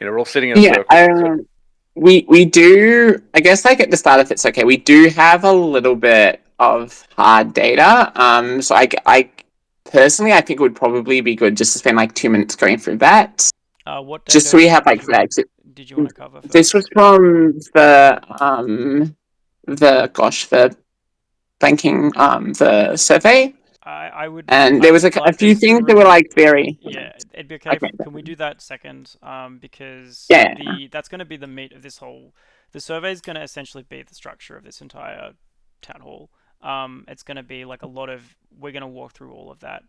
We're all sitting in a Yeah, circle. So we do. I guess like at the start, if it's okay, we do have a little bit of hard data. So I personally, I think it would probably be good just to spend like 2 minutes going through that, what just so data we have like facts. did you want to cover This was first? from the gosh the banking the survey, I would and I there was would a like few us to things that were review. like very Yeah, it'd be okay. okay. Can we do that second? Because Yeah, yeah, the that's going to be the meat of this whole. The survey is going to essentially be the structure of this entire town hall. It's going to be like a lot of. We're going to walk through all of that.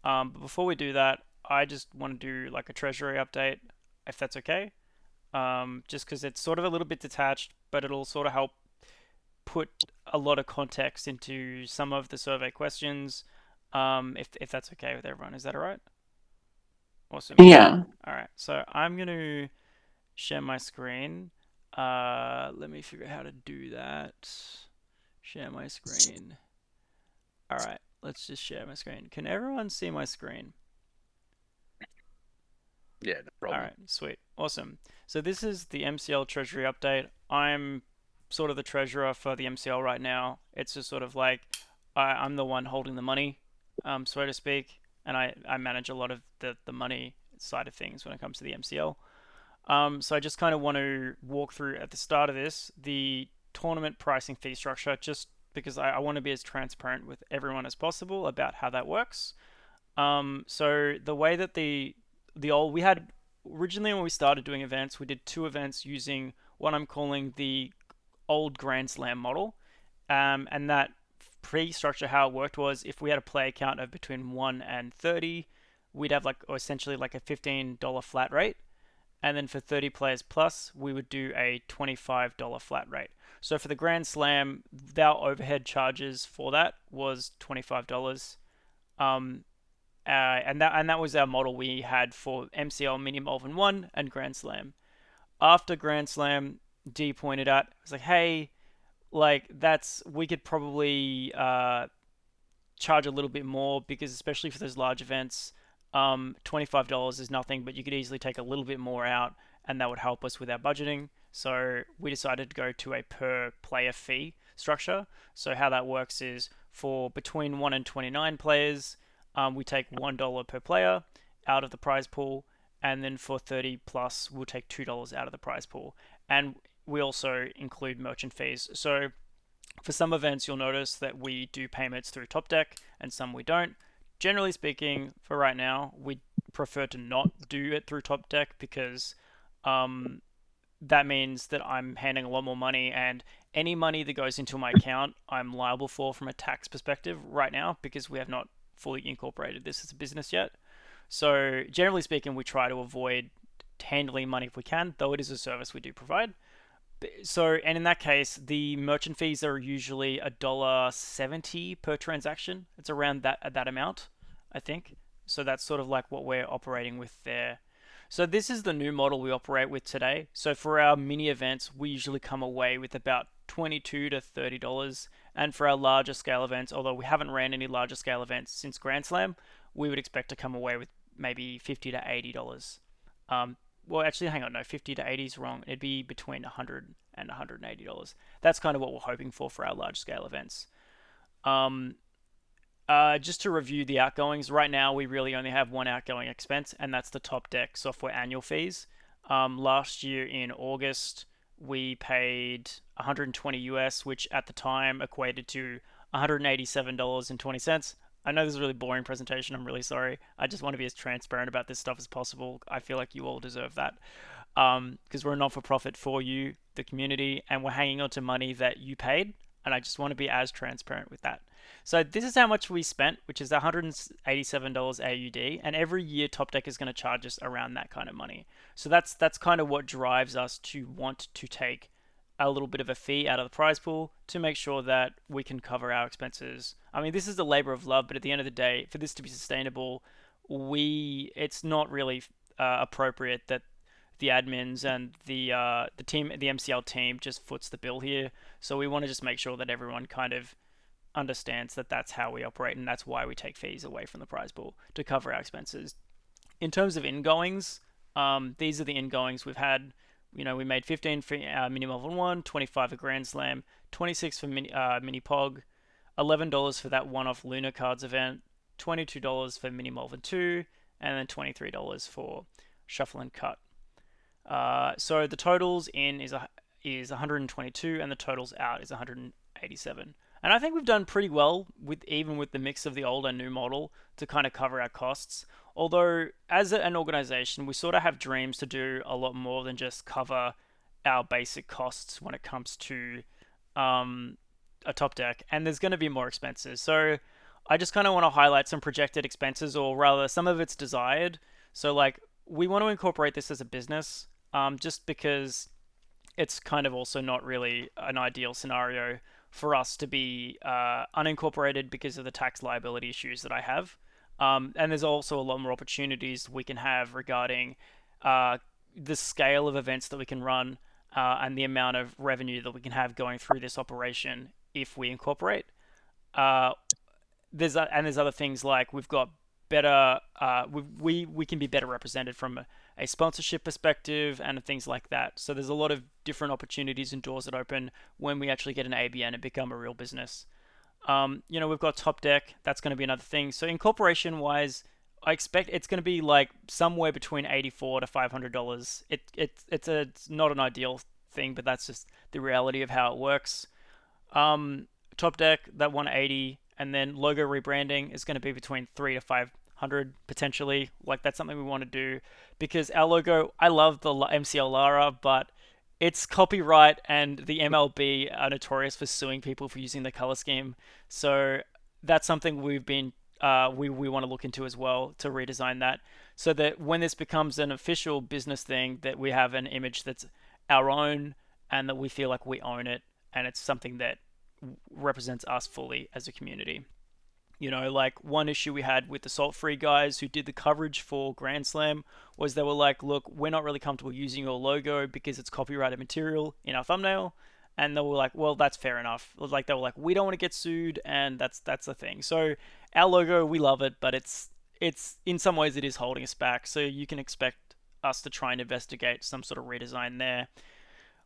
But before we do that, I just want to do like a treasury update, if that's okay. Just because it's sort of a little bit detached, but it'll sort of help put a lot of context into some of the survey questions. If that's okay with everyone, is that all right? Awesome. yeah. All right, so I'm going to share my screen. Let me figure out how to do that. Share my screen. All right, let's just share my screen. Can everyone see my screen? Yeah, no All problem. right, sweet. Awesome. So this is the MCL Treasury update. I'm sort of the treasurer for the MCL right now. It's just sort of like I'm the one holding the money, so to speak, and I manage a lot of the money side of things when it comes to the MCL. So I just kind of want to walk through at the start of this the tournament pricing fee structure, just because I want to be as transparent with everyone as possible about how that works. So the way that the old we had originally when we started doing events, we did two events using what I'm calling the old Grand Slam model, and that pre-structure how it worked was if we had a play count of between 1 and 30, we'd have like or essentially like a $15 flat rate, and then for 30 players plus, we would do a $25 flat rate. So for the Grand Slam, our overhead charges for that was $25. Um, and that was our model we had for MCL Mini Melvin 1 and Grand Slam. After Grand Slam, D pointed out, I was like, hey, like that's we could probably charge a little bit more because especially for those large events, $25 is nothing, but you could easily take a little bit more out, and that would help us with our budgeting. So we decided to go to a per player fee structure. So how that works is for between 1 and 29 players, we take $1 per player out of the prize pool, and then for 30 plus, we'll take $2 out of the prize pool. And we also include merchant fees. So for some events, you'll notice that we do payments through Top Deck and some we don't. Generally speaking, for right now, we prefer to not do it through Top Deck because um, that means that I'm handing a lot more money, and any money that goes into my account, I'm liable for from a tax perspective right now because we have not fully incorporated this as a business yet. So, generally speaking, we try to avoid handling money if we can, though it is a service we do provide. So, and in that case, the merchant fees are usually $1.70 per transaction. It's around that amount, I think. So that's sort of like what we're operating with there. So this is the new model we operate with today. So for our mini events, we usually come away with about $22 to $30, and for our larger scale events, although we haven't ran any larger scale events since Grand Slam, we would expect to come away with maybe $50 to $80. Um, well, actually, hang on, no, 50 to 80 is wrong. It'd be between 100 and $180. That's kind of what we're hoping for our large scale events. Um, just to review the outgoings, right now we really only have one outgoing expense, and that's the Top Deck software annual fees. Last year in August, we paid 120 US, which at the time equated to $187.20. I know this is a really boring presentation. I'm really sorry. I just want to be as transparent about this stuff as possible. I feel like you all deserve that because we're a not for profit for you, the community, and we're hanging on to money that you paid. And I just want to be as transparent with that. So this is how much we spent, which is $187 AUD, and every year Top Deck is going to charge us around that kind of money. So that's kind of what drives us to want to take a little bit of a fee out of the prize pool to make sure that we can cover our expenses. I mean, this is a labor of love, but at the end of the day, for this to be sustainable, we it's not really appropriate that the admins and the team, the MCL team, just foots the bill here. So we want to just make sure that everyone kind of understands that that's how we operate, and that's why we take fees away from the prize pool to cover our expenses. In terms of ingoings, These are the ingoings we've had. We made 15 for Mini Melbourne 1, 25 for Grand Slam, 26 for Mini Pog, $11 for that one-off Lunar Cards event, $22 for Mini Melbourne 2, and then $23 for Shuffle and Cut. So the totals in is 122, and the totals out is 187. And I think we've done pretty well with even with the mix of the old and new model to kind of cover our costs. Although as an organization, we sort of have dreams to do a lot more than just cover our basic costs when it comes to um, a top deck, and there's going to be more expenses. So I just kind of want to highlight some projected expenses, or rather, some of it's desired. So like we want to incorporate this as a business, just because it's kind of also not really an ideal scenario for us to be unincorporated because of the tax liability issues that I have. And there's also a lot more opportunities we can have regarding uh, the scale of events that we can run and the amount of revenue that we can have going through this operation if we incorporate. Uh, there's other things like we've got better we can be better represented from a sponsorship perspective and things like that. So there's a lot of different opportunities and doors that open when we actually get an ABN and become a real business. We've got Top Deck. That's going to be another thing. So incorporation wise, I expect it's going to be like somewhere between $84 to $500. It's not an ideal thing, but that's just the reality of how it works. Top Deck, that 180, and then logo rebranding is going to be between 3 to 500 potentially. Like that's something we want to do because our logo, I love the MCL Lara, but it's copyright, and the MLB are notorious for suing people for using the color scheme. So that's something we want to look into as well to redesign that, so that when this becomes an official business thing, that we have an image that's our own and that we feel like we own it, and it's something that represents us fully as a community. Like one issue we had with the Salt Free guys who did the coverage for Grand Slam was they were like, look, we're not really comfortable using your logo because it's copyrighted material in our thumbnail. And they were like, well, that's fair enough. Like they were like, we don't want to get sued, and that's the thing. So our logo, we love it, but it's in some ways it is holding us back. So you can expect us to try and investigate some sort of redesign there.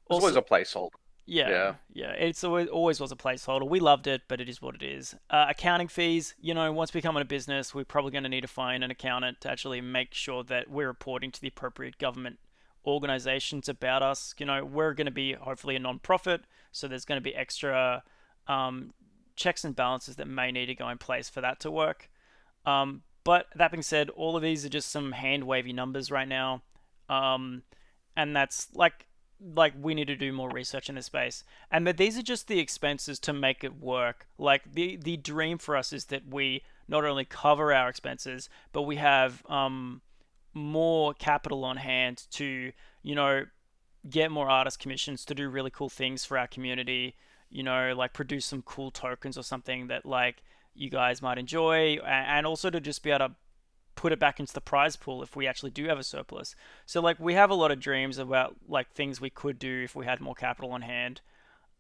There's always Also, a placeholder. yeah, Yeah. yeah. It's always was a placeholder. We loved it, but it is what it is. Accounting fees, once we become a business, we're probably going to need to find an accountant to actually make sure that we're reporting to the appropriate government organizations about us. We're going to be hopefully a non-profit, so there's going to be extra checks and balances that may need to go in place for that to work. But that being said, all of these are just some hand wavy numbers right now. Um, and that's like we need to do more research in this space, and that these are just the expenses to make it work. Like the dream for us is that we not only cover our expenses, but we have more capital on hand to you know get more artist commissions to do really cool things for our community. Like produce some cool tokens or something that like you guys might enjoy, and also to just be able to put it back into the prize pool if we actually do have a surplus. So like we have a lot of dreams about like things we could do if we had more capital on hand.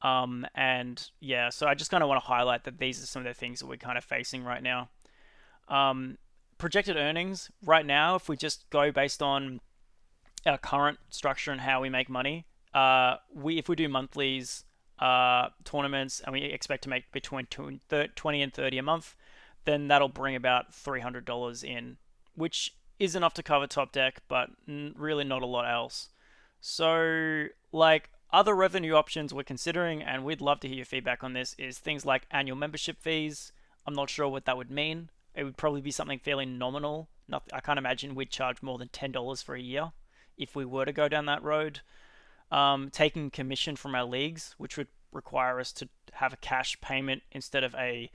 And yeah, so I just kind of want to highlight that these are some of the things that we're kind of facing right now. Um, Projected earnings right now, if we just go based on our current structure and how we make money, we if we do monthlies, tournaments, and we expect to make between 20 and 30 a month, then that'll bring about $300 in, which is enough to cover Top Deck, but really not a lot else. So, like, other revenue options we're considering, and we'd love to hear your feedback on this, is things like annual membership fees. I'm not sure what that would mean. It would probably be something fairly nominal. Not, I can't imagine we'd charge more than $10 for a year if we were to go down that road. Taking commission from our leagues, which would require us to have a cash payment instead of a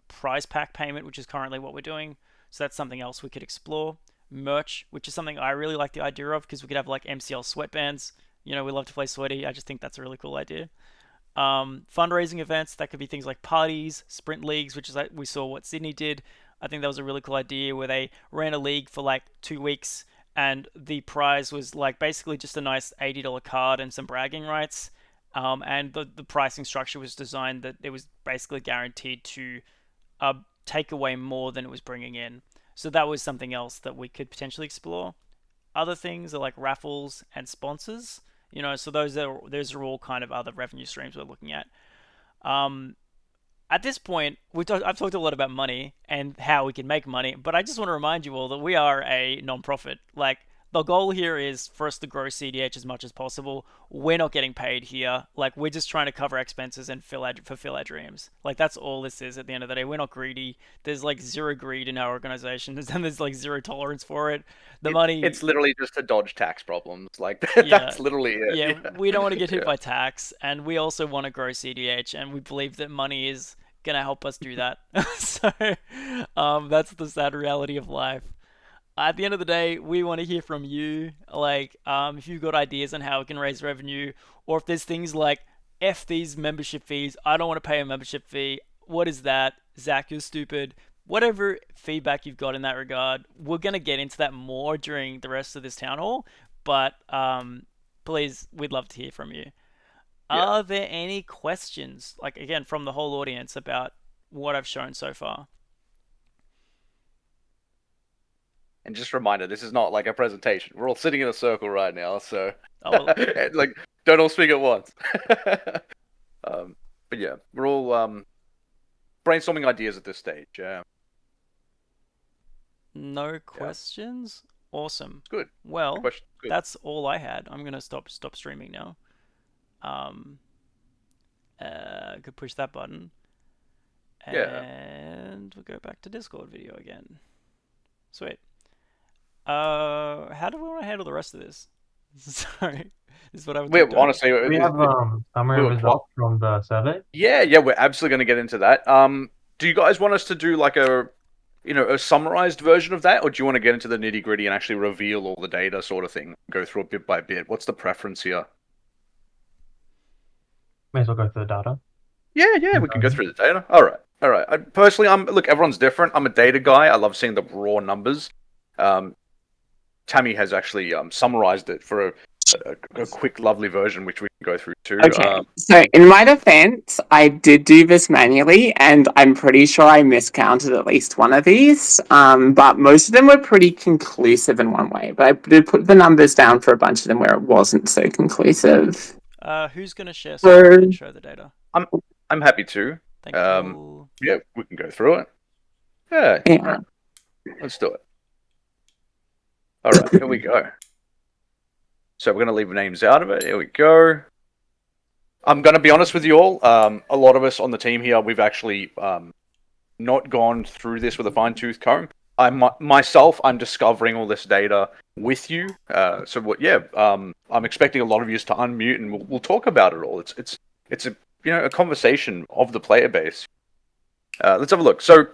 prize pack payment, which is currently what we're doing. So that's something else we could explore. Merch, which is something I really like the idea of because we could have like MCL sweatbands. We love to play sweaty. I just think that's a really cool idea. Fundraising events, that could be things like parties, sprint leagues, which is like we saw what Sydney did. I think that was a really cool idea where they ran a league for like 2 weeks, and the prize was like basically just a nice $80 card and some bragging rights. And the pricing structure was designed that it was basically guaranteed to uh, take away more than it was bringing in. So that was something else that we could potentially explore. Other things are like raffles and sponsors. So those are all kind of other revenue streams we're looking at. Um, at this point, I've talked a lot about money and how we can make money, but I just want to remind you all that we are a non-profit. Like, the goal here is for us to grow CDH as much as possible. We're not getting paid here. Like, we're just trying to cover expenses and fulfill our dreams. Like, that's all this is at the end of the day. We're not greedy. There's like zero greed in our organization, and there's like zero tolerance for it. The money, It's literally just to dodge tax problems. Like yeah, that's literally it. yeah, Yeah. we don't want to get hit Yeah. by tax, and we also want to grow CDH, and we believe that money is gonna help us do that. So, that's the sad reality of life. At the end of the day, we want to hear from you. Like, if you've got ideas on how we can raise revenue, or if there's things like F these membership fees, I don't want to pay a membership fee. What is that? Zach, you're stupid. Whatever feedback you've got in that regard, we're gonna get into that more during the rest of this town hall. But please, we'd love to hear from you. Yeah. Are there any questions, like again from the whole audience, about what I've shown so far? And just a reminder, this is not like a presentation. We're all sitting in a circle right now, so Oh well, like don't all speak at once. But yeah, we're all brainstorming ideas at this stage. Yeah, no yeah, questions. Awesome. it's good. Good Well, question. Good. that's all I had. I'm gonna stop streaming now. Um, could push that button, Yeah. and we'll go back to Discord video again. Sweet. How do we want to handle the rest of this? Sorry, this is what I haven't We talked over. honestly, We have we summary were quiet. results from the survey. Yeah, we're absolutely going to get into that. Do you guys want us to do like a summarized version of that, or do you want to get into the nitty gritty and actually reveal all the data, sort of thing? Go through it bit by bit. What's the preference here? May as well go through the data. Yeah, we can go through the data. All right. Personally, look. Everyone's different. I'm a data guy. I love seeing the raw numbers. Um, Tammy has actually summarized it for a quick, lovely version, which we can go through too. Okay, so in my defense, I did do this manually, and I'm pretty sure I miscounted at least one of these. But most of them were pretty conclusive in one way. But I did put the numbers down for a bunch of them where it wasn't so conclusive. Who's gonna share screen and So, show the data? I'm happy to. Thank Um, you. yeah, we can go through it. Yeah, yeah. let's do it. All right, here we go. So we're going to leave names out of it. Here we go. I'm going to be honest with you all. A lot of us on the team here, we've actually not gone through this with a fine-tooth comb. I'm discovering all this data with you. I'm expecting a lot of you to unmute and we'll talk about it all. It's a conversation of the player base. Let's have a look. So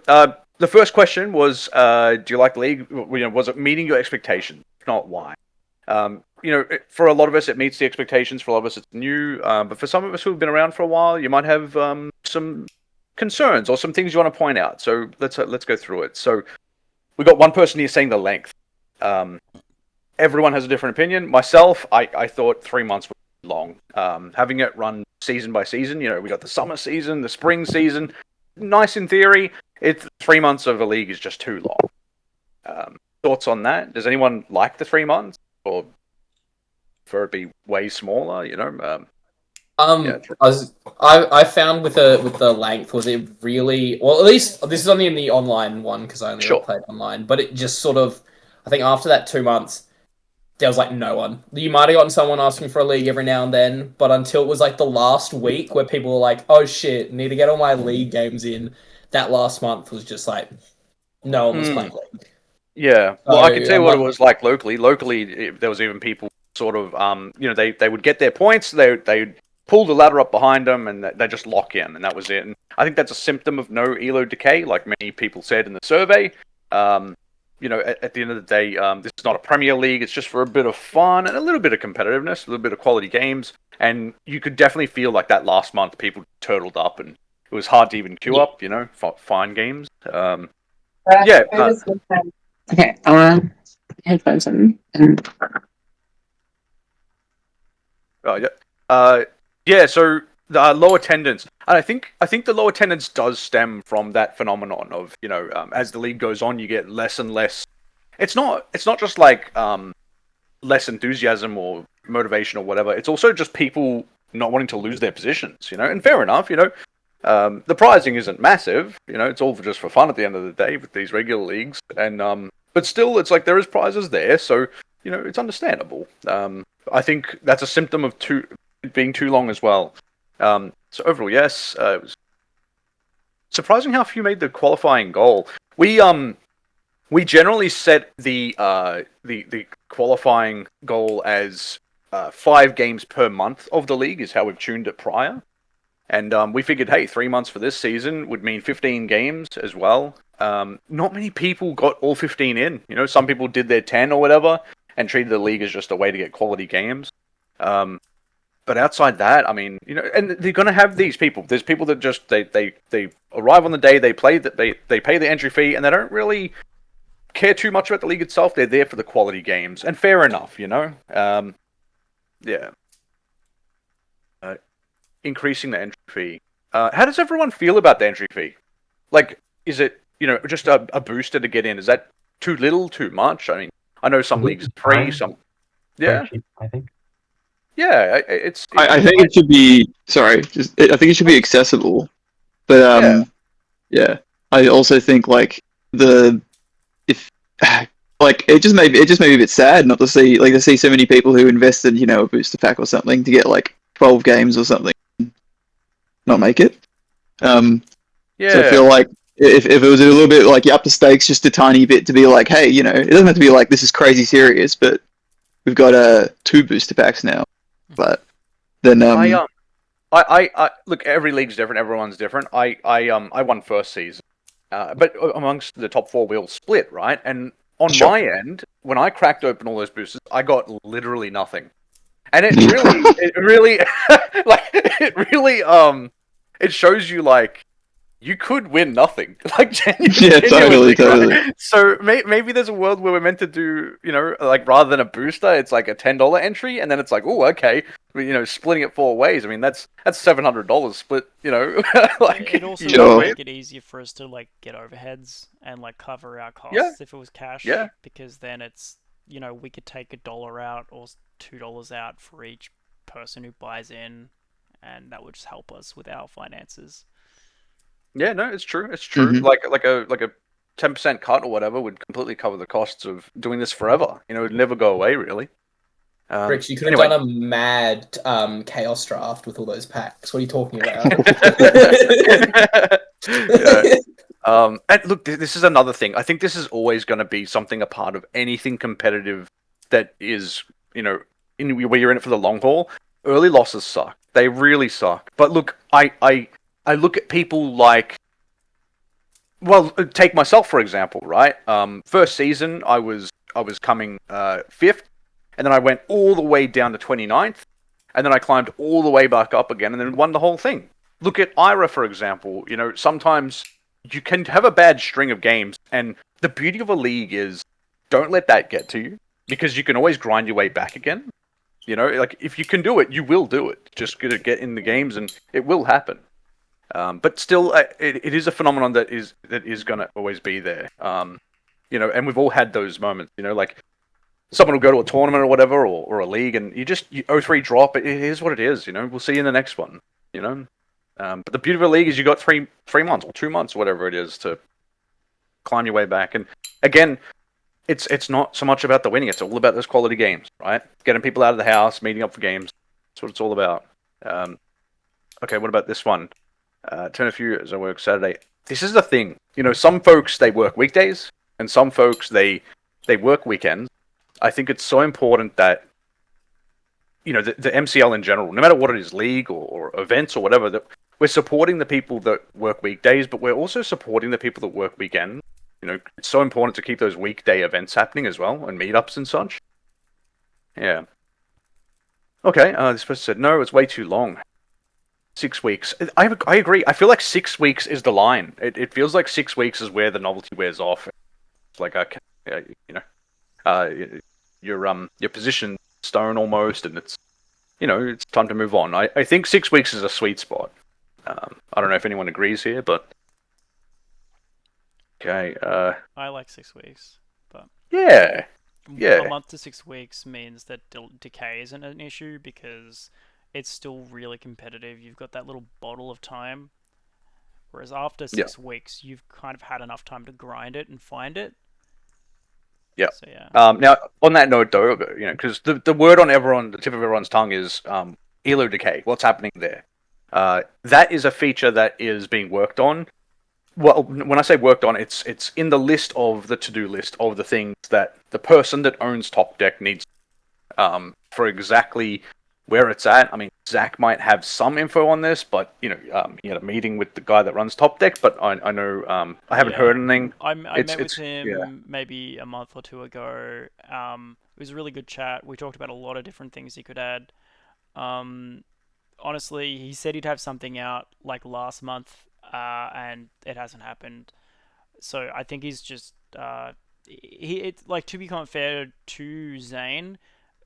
the first question was, do you like the league? Was it meeting your expectations? If not, why? For a lot of us, it meets the expectations. For a lot of us, it's new. But for some of us who have been around for a while, you might have some concerns or some things you want to point out. So let's go through it. So we got one person here saying the length. Everyone has a different opinion. Myself, I thought 3 months was long. Having it run season by season, we got the summer season, the spring season. Nice in theory. It's 3 months of a league is just too long. Thoughts on that? Does anyone like the 3 months, or for it be way smaller? Yeah. I found with the length, was it really, well, at least this is only in the online one because I only Sure. played online, but it just sort of, I think after that 2 months there was like no one. You might have gotten someone asking for a league every now and then, but until it was like the last week where people were like, oh shit, need to get all my league games in, that last month was just like no one was playing league. Yeah, well, So I can tell you what it was like locally. Locally, there was even people sort of, they would get their points, they pull the ladder up behind them, and they just lock in, and that was it. And I think that's a symptom of no elo decay, like many people said in the survey. At the end of the day, this is not a Premier League. It's just for a bit of fun and a little bit of competitiveness, a little bit of quality games. And you could definitely feel like that last month, people turtled up, and it was hard to even queue up, fine games. Yeah. Okay, I want to headphones in and Oh, yeah. So the low attendance, and I think the low attendance does stem from that phenomenon of as the league goes on, you get less and less. It's not just like less enthusiasm or motivation or whatever. It's also just people not wanting to lose their positions, and fair enough, the prizing isn't massive, it's all just for fun at the end of the day with these regular leagues, and but still, it's like there is prizes there, so it's understandable. I think that's a symptom of it being too long as well. So overall, yes, it was surprising how few made the qualifying goal. We generally set the qualifying goal as 5 games per month of the league is how we've tuned it prior. And we figured, hey, 3 months for this season would mean 15 games as well. Not many people got all 15 in. Some people did their 10 or whatever and treated the league as just a way to get quality games. But outside that, I mean, and they're going to have these people. There's people that just they arrive on the day, they play that they pay the entry fee, and they don't really care too much about the league itself. They're there for the quality games, and fair enough, yeah. Increasing the entry fee. How does everyone feel about the entry fee? Like, is it just a booster to get in? Is that too little, too much? I mean, I know some leagues are free, some Very cheap, I think. yeah. I think it should be. Sorry, I think it should be accessible. But yeah. I also think like if like it just made me a bit sad not to see so many people who invested a booster pack or something to get like 12 games or something not make it. Yeah. So I feel like if it was a little bit like you up the stakes just a tiny bit to be like, hey, it doesn't have to be like this is crazy serious, but we've got 2 booster packs now. But then I look, every league's different, everyone's different. I won first season. But amongst the top 4 we all split, right? And on Sure. my end, when I cracked open all those boosters, I got literally nothing. And it really it shows you like you could win nothing. Like genuinely, totally. right? So maybe there's a world where we're meant to do, like rather than a booster, it's like a $10 entry, and then it's like, oh, okay, splitting it 4 ways. I mean, that's $700 split. Like it also Sure. would make it easier for us to like get overheads and like cover our costs Yeah. if it was cash. Yeah. Because then it's we could take $1 out or $2 out for each person who buys in, and that would just help us with our finances. Yeah, no, it's true. It's true. Mhm. Like a 10% cut or whatever would completely cover the costs of doing this forever. It'd never go away, really. Rich, you could have anyway. done a mad chaos draft with all those packs. What are you talking about? Yeah. And look, this is another thing. I think this is always going to be something a part of anything competitive that is, where you're in it for the long haul. Early losses suck. They really suck. But look, I look at people like, well, take myself for example, right? First season, I was coming 5th, and then I went all the way down to 29th, and then I climbed all the way back up again, and then won the whole thing. Look at Ira, for example. Sometimes you can have a bad string of games, and the beauty of a league is don't let that get to you, because you can always grind your way back again. Like if you can do it, you will do it. Just gotta get in the games, and it will happen. But still, it is a phenomenon that is going to always be there. And we've all had those moments. Like someone will go to a tournament or whatever, or a league, and you 0-3 drop. It is what it is. We'll see you in the next one. But the beauty of a league is you got 3 months or 2 months, whatever it is, to climb your way back. And again, it's not so much about the winning. It's all about those quality games, right? Getting people out of the house, meeting up for games. That's what it's all about. Okay, what about this one? Turn a few as I work Saturday. This is the thing. Some folks, they work weekdays, and some folks, they work weekends. I think it's so important that, the MCL in general, no matter what it is, league or events or whatever, that we're supporting the people that work weekdays, but we're also supporting the people that work weekends. It's so important to keep those weekday events happening as well, and meetups and such. Yeah. Okay, this person said, no, it's way too long. 6 weeks. I agree. I feel like 6 weeks is the line. It feels like 6 weeks is where the novelty wears off. It's like your position stone almost, and it's it's time to move on. I think 6 weeks is a sweet spot. I don't know if anyone agrees here, but okay. I like 6 weeks, but Yeah, a yeah, month to 6 weeks means that decay isn't an issue because it's still really competitive. You've got that little bottle of time, whereas after yeah, 6 weeks, you've kind of had enough time to grind it and find it. yeah. So yeah, Now, on that note, though, because the word on the tip of everyone's tongue is elo decay. What's happening there? That is a feature that is being worked on. Well, when I say worked on, it's in the list of the to-do list of the things that the person that owns Top Deck needs for exactly where it's at. I mean, Zach might have some info on this, but he had a meeting with the guy that runs Top Deck, but I know I haven't yeah. heard anything. I met with Yeah, him maybe a month or two ago. It was a really good chat. We talked about a lot of different things he could add. Um, Honestly, he said he'd have something out like last month, and it hasn't happened. So I think he's just it's like, to become fair to Zane,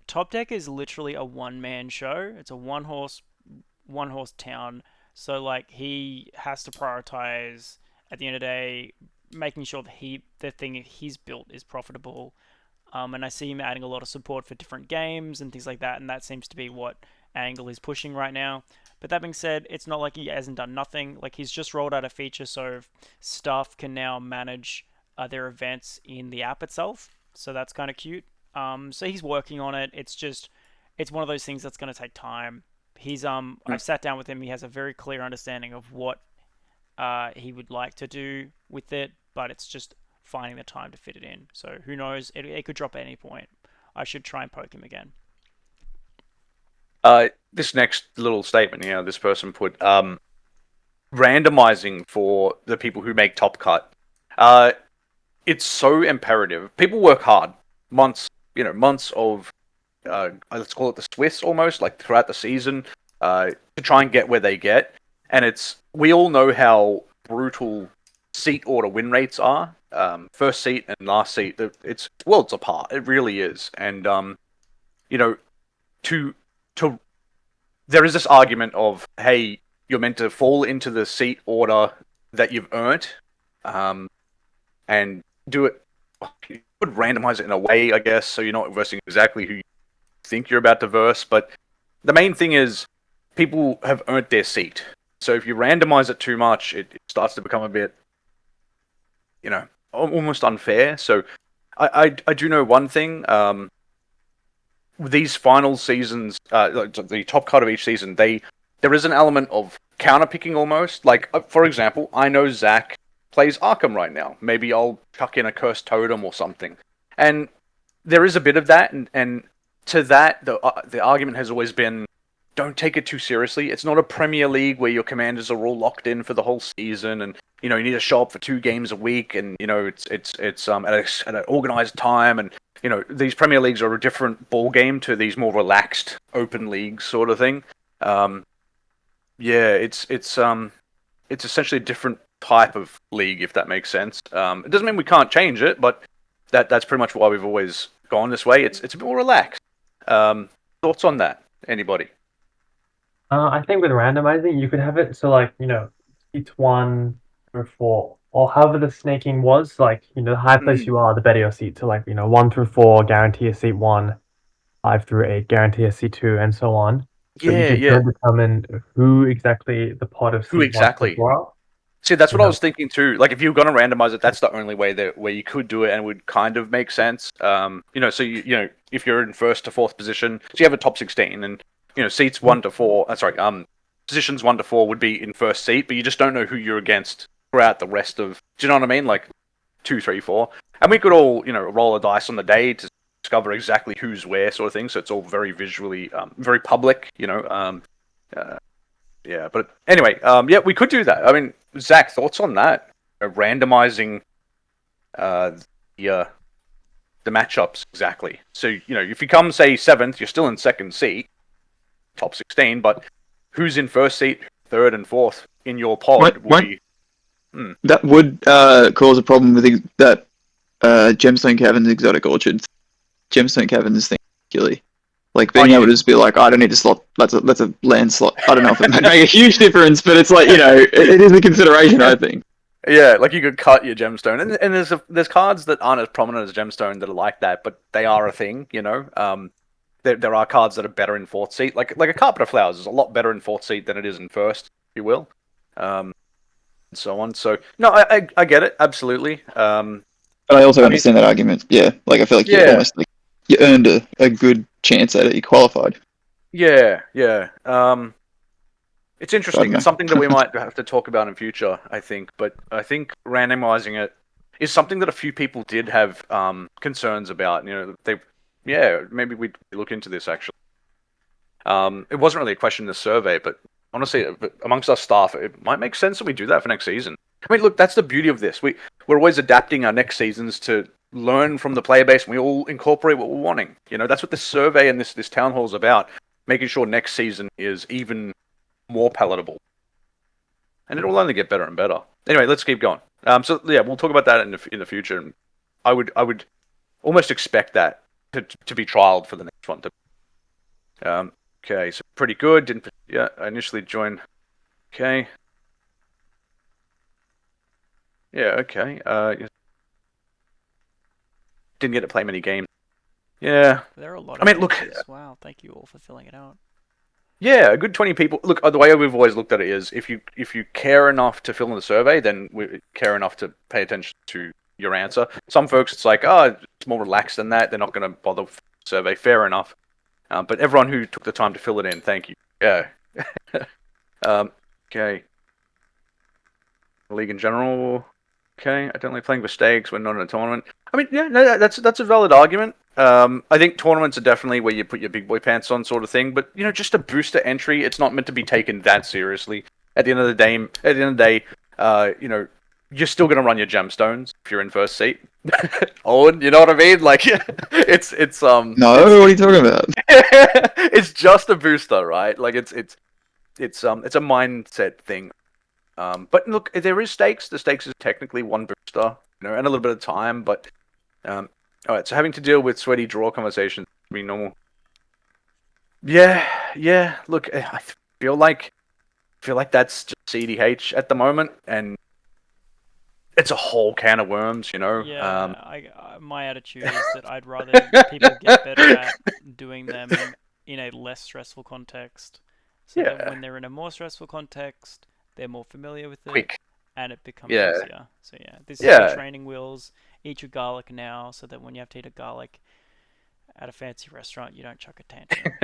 Top Deck is literally a one man show. It's a one horse town. So like he has to prioritize at the end of the day, making sure that the thing he's built is profitable. And I see him adding a lot of support for different games and things like that, and that seems to be what Angle is pushing right now. But that being said, it's not like he hasn't done nothing. Like, he's just rolled out a feature so staff can now manage their events in the app itself. So that's kind of cute. So he's working on it. It's one of those things that's going to take time. I've sat down with him. He has a very clear understanding of what he would like to do with it, but it's just finding the time to fit it in. So who knows? It could drop at any point. I should try and poke him again. this next little statement, this person put randomizing for the people who make Top Cut. It's so imperative. People work hard, months of let's call it the Swiss almost, like throughout the season, to try and get where they get. And we all know how brutal seat order win rates are. First seat and last seat, it's worlds apart. It really is. And to to there is this argument of, hey, you're meant to fall into the seat order that you've earned, and do it. You could randomize it in a way, I guess, so you're not versing exactly who you think you're about to verse. But the main thing is people have earned their seat. So if you randomize it too much, it starts to become a bit, almost unfair. So I do know one thing. These final seasons, the top cut of each season, there is an element of counterpicking almost. Like, for example, I know Zach plays Arkham right now. Maybe I'll chuck in a Cursed Totem or something. And there is a bit of that, and to that, the argument has always been, don't take it too seriously. It's not a Premier League where your commanders are all locked in for the whole season, and you need to show up for 2 games a week, and it's at an organized time, and these Premier Leagues are a different ball game to these more relaxed open leagues sort of thing. Yeah, it's essentially a different type of league, if that makes sense. It doesn't mean we can't change it, but that's pretty much why we've always gone this way. It's a bit more relaxed. Thoughts on that? Anybody? I think with randomizing, you could have it so like seats 1 through 4, or however the snaking was. Like the higher place you are, the better your seat. So like 1 through 4 guarantee a seat 1, 5 through 8 guarantee a seat 2, and so on. So you could determine who exactly the pot of Who seat 1 exactly? through 4 are. See, that's what I was thinking too. Like, if you were going to randomize it, that's the only way where you could do it, and it would kind of make sense. So if you're in first to fourth position, so you have a top 16, and seats 1 to 4. Positions 1 to 4 would be in first seat, but you just don't know who you're against throughout the rest of. Do you know what I mean? Like 2, 3, 4, and we could all roll a dice on the day to discover exactly who's where, sort of thing. So it's all very visually, very public. Yeah, but anyway, we could do that. I mean, Zach, thoughts on that? Randomizing the matchups exactly. So if you come say 7th, you're still in second seat, top 16, but who's in first seat, third, and fourth in your pod That would cause a problem with that Gemstone Caverns Exotic Orchards. Gemstone Caverns thing particularly. Like being able to just be like, I don't need a slot. That's a land slot. I don't know if it might make a huge difference, but it's like, it is a consideration, I think. Yeah, like you could cut your gemstone, and there's cards that aren't as prominent as gemstone that are like that, but they are a thing. There are cards that are better in fourth seat, like a carpet of flowers is a lot better in fourth seat than it is in first, if you will, and so on. So no, I get it absolutely. But I also understand that argument. Yeah, like I feel like you almost like you earned a good chance at it. You qualified. Yeah. It's interesting. know. It's something that we might have to talk about in future, I think. But I think randomizing it is something that a few people did have concerns about. Maybe we'd look into this actually. It wasn't really a question in the survey, but honestly, amongst our staff, it might make sense that we do that for next season. I mean, look, that's the beauty of this. We're always adapting our next seasons to learn from the player base, and we all incorporate what we're wanting. That's what this survey and this town hall is about, making sure next season is even more palatable, and it will only get better and better. Anyway, let's keep going. So yeah, we'll talk about that in the future. And I would almost expect that to be trialed for the next one. Okay, so pretty good. I initially joined. Okay. Yeah. Okay. Didn't get to play many games. Yeah. There are a lot of answers. Wow, thank you all for filling it out. Yeah, a good 20 people. Look, the way we've always looked at it is if you care enough to fill in the survey, then we care enough to pay attention to your answer. Some folks, it's like, it's more relaxed than that. They're not going to bother with the survey. Fair enough. But everyone who took the time to fill it in, thank you. Yeah. Okay. League in general. Okay. I don't like playing mistakes when not in a tournament. I mean, yeah, no, that's a valid argument. I think tournaments are definitely where you put your big boy pants on, sort of thing. But just a booster entry, it's not meant to be taken that seriously. At the end of the day, you're still gonna run your gemstones if you're in first seat. Owen, you know what I mean? Like, it's No, what are you talking about? It's just a booster, right? Like, it's a mindset thing. But look, there is stakes. The stakes is technically one booster, and a little bit of time. But all right, so having to deal with sweaty draw conversations would be normal. Yeah. Look, I feel like that's just CDH at the moment, and it's a whole can of worms, Yeah, my attitude is that I'd rather people get better at doing them in a less stressful context, so that when they're in a more stressful context, they're more familiar with it, quick, and it becomes easier. So this is the training wheels. Eat your garlic now, so that when you have to eat a garlic at a fancy restaurant, you don't chuck a tantrum.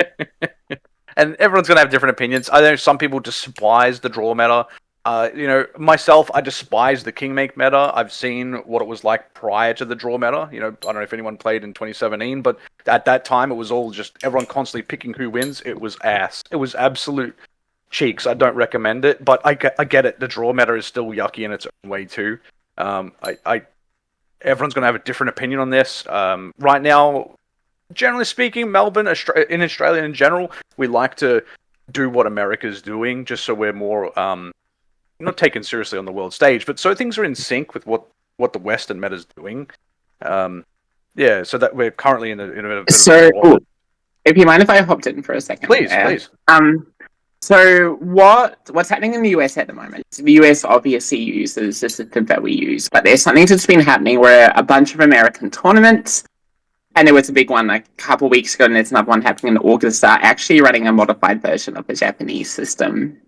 And everyone's going to have different opinions. I know some people despise the draw meta. Myself, I despise the Kingmake meta. I've seen what it was like prior to the draw meta. I don't know if anyone played in 2017, but at that time, it was all just everyone constantly picking who wins. It was ass. It was absolute cheeks. I don't recommend it, but I get it. The draw meta is still yucky in its own way too. Everyone's going to have a different opinion on this. Right now, generally speaking, Melbourne, in Australia in general, we like to do what America's doing, just so we're more not taken seriously on the world stage, but so things are in sync with what the Western meta's doing. So that we're currently in a bit of if you mind if I hopped in for a second? Please. So what's happening in the US at the moment? The US obviously uses the system that we use, but there's something that's been happening where a bunch of American tournaments, and there was a big one a couple weeks ago, and there's another one happening in August, are actually running a modified version of the Japanese system,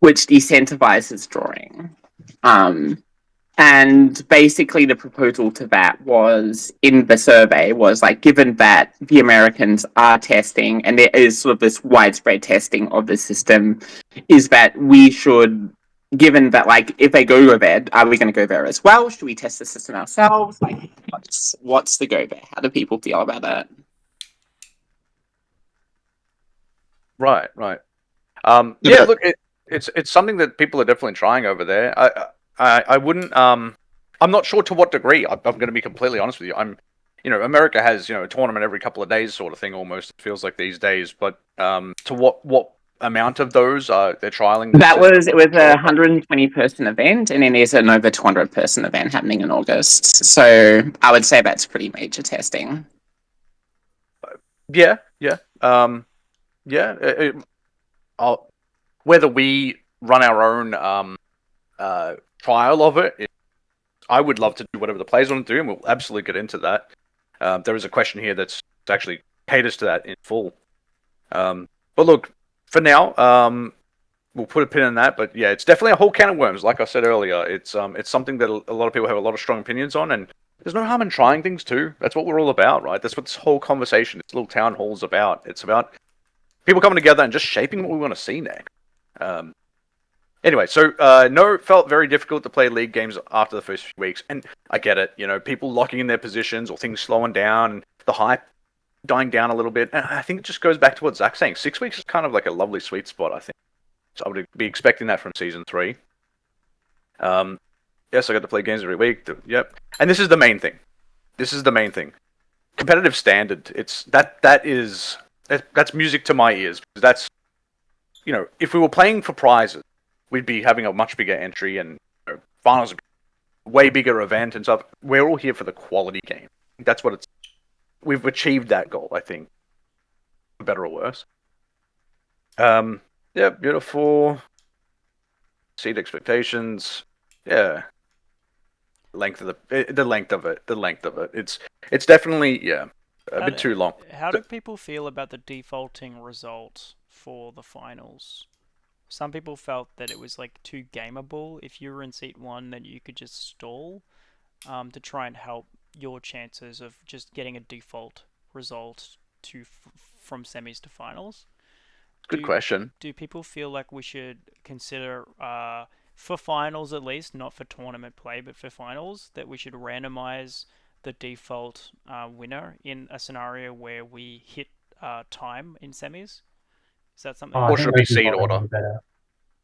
which decentralizes drawing. And basically the proposal to that was, in the survey, was like, given that the Americans are testing, and there is sort of this widespread testing of the system, is that we should, given that, like, if they go there, are we going to go there as well? Should we test the system ourselves? Like, what's the go there? How do people feel about that? Right. Look, it's something that people are definitely trying over there. I wouldn't. I'm not sure to what degree. I'm going to be completely honest with you. America has a tournament every couple of days, sort of thing. Almost it feels like these days. But to what amount of those they're trialing? It was a 120 person event, and then there's an over 200 person event happening in August. So I would say that's pretty major testing. Yeah, yeah, yeah. Whether we run our own trial of it, I would love to do whatever the players want to do, and we'll absolutely get into that. There is a question here that's actually caters to that in full. But look, for now, we'll put a pin in that. But yeah, it's definitely a whole can of worms. Like I said earlier, it's something that a lot of people have a lot of strong opinions on, and there's no harm in trying things too. That's what we're all about, right? That's what this whole conversation, this little town hall is about. It's about people coming together and just shaping what we want to see next. Um, Anyway, so no, it felt very difficult to play league games after the first few weeks, and I get it. You know, people locking in their positions or things slowing down, the hype dying down a little bit. And I think it just goes back to what Zach's saying. 6 weeks is kind of like a lovely sweet spot, I think. So I would be expecting that from season 3. Yes, I got to play games every week. Yep, and this is the main thing. This is the main thing. Competitive standard. That's music to my ears. That's, if we were playing for prizes, we'd be having a much bigger entry, and finals would be a way bigger event and stuff. We're all here for the quality game. That's what it's. We've achieved that goal, I think, for better or worse. Yeah, beautiful. Seed expectations. Yeah, the length of it. It's definitely a bit too long. How do people feel about the defaulting result for the finals? Some people felt that it was like too gameable. If you were in seat 1, then you could just stall to try and help your chances of just getting a default result from semis to finals. Good question. Do people feel like we should consider, for finals at least, not for tournament play, but for finals, that we should randomize the default winner in a scenario where we hit time in semis? Is that something? I Or think should it be those seed default order? would be better.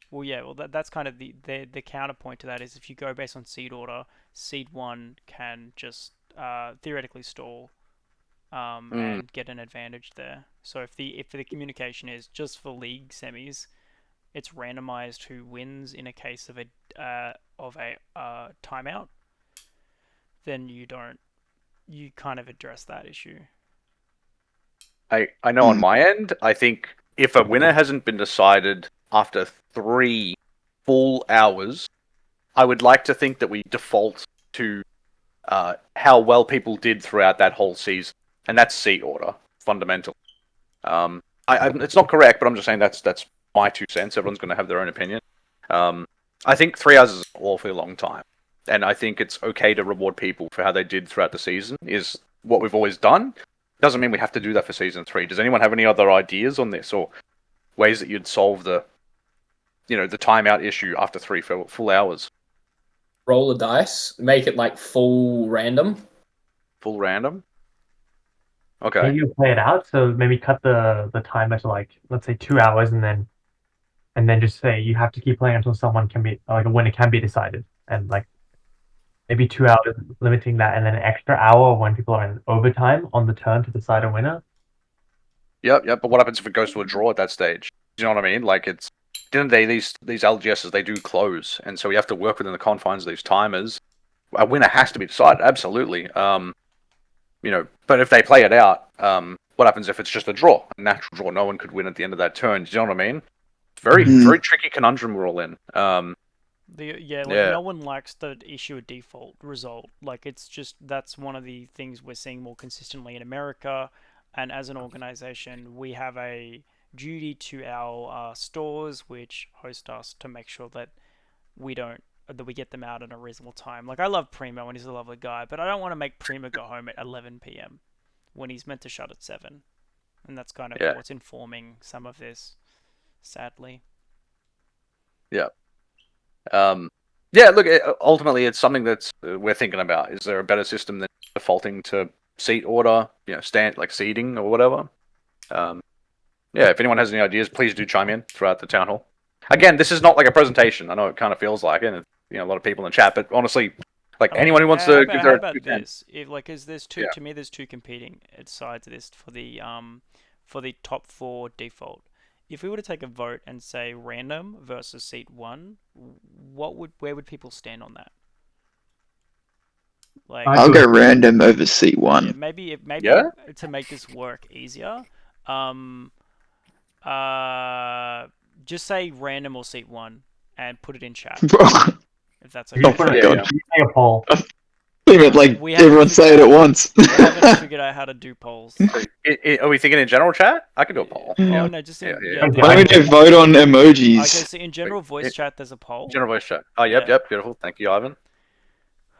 Well, yeah. Well, that's kind of the counterpoint to that is if you go based on seed order, seed 1 can just theoretically stall and get an advantage there. So if the communication is just for league semis, it's randomized who wins in a case of a timeout, then you kind of address that issue. I know on my end, I think if a winner hasn't been decided after 3 full hours, I would like to think that we default to how well people did throughout that whole season, and that's seat order fundamental. It's not correct, but I'm just saying that's my 2 cents. Everyone's going to have their own opinion. I think 3 hours is an awfully long time, and I think it's okay to reward people for how they did throughout the season. Is what we've always done. Doesn't mean we have to do that for season 3. Does anyone have any other ideas on this, or ways that you'd solve the timeout issue after 3 full hours? Roll the dice, make it like full random. Full random. Okay. Maybe you play it out. So maybe cut the timer to like, let's say 2 hours, and then just say you have to keep playing until someone can be like a winner can be decided, and like maybe 2 hours limiting that, and then an extra hour when people are in overtime on the turn to decide a winner. Yep. But what happens if it goes to a draw at that stage? Do you know what I mean? Like it's didn't they these LGSs they do close, and so we have to work within the confines of these timers. A winner has to be decided, absolutely. But if they play it out, what happens if it's just a draw, a natural draw? No one could win at the end of that turn. Do you know what I mean? It's very tricky conundrum we're all in. No one likes to issue a default result. Like it's just that's one of the things we're seeing more consistently in America, and as an organization, we have a duty to our stores which host us to make sure that we get them out in a reasonable time. Like I love Primo and he's a lovely guy, but I don't want to make Primo go home at 11 p.m. when he's meant to shut at 7. And that's kind of what's informing some of this, sadly. Yeah. Look, ultimately, it's something that's we're thinking about. Is there a better system than defaulting to seat order, stand like seating or whatever? If anyone has any ideas, please do chime in throughout the town hall. Again, this is not like a presentation. I know it kind of feels like it, and a lot of people in the chat, but honestly, anyone who wants to give their. How about this? Is there's two to me? There's two competing sides of this for the top 4 default. If we were to take a vote and say random versus seat 1, where would people stand on that? Like, I I'll agree. go random over seat yeah, one. maybe Yeah? to make this work easier, um, just say random or seat one and put it in chat Oh if that's You okay. put it, Yeah, god. yeah. you take a poll. Even like We haven't everyone say figured it out at once. we haven't figured out how to do polls. Are we thinking in general chat? I can do a poll. Oh Yeah. no, just Yeah, in yeah. the Why don't we general. do vote on Okay, emojis? so in general voice chat, there's a poll. General voice chat. Oh, Yeah. yep, beautiful. Thank you, Ivan.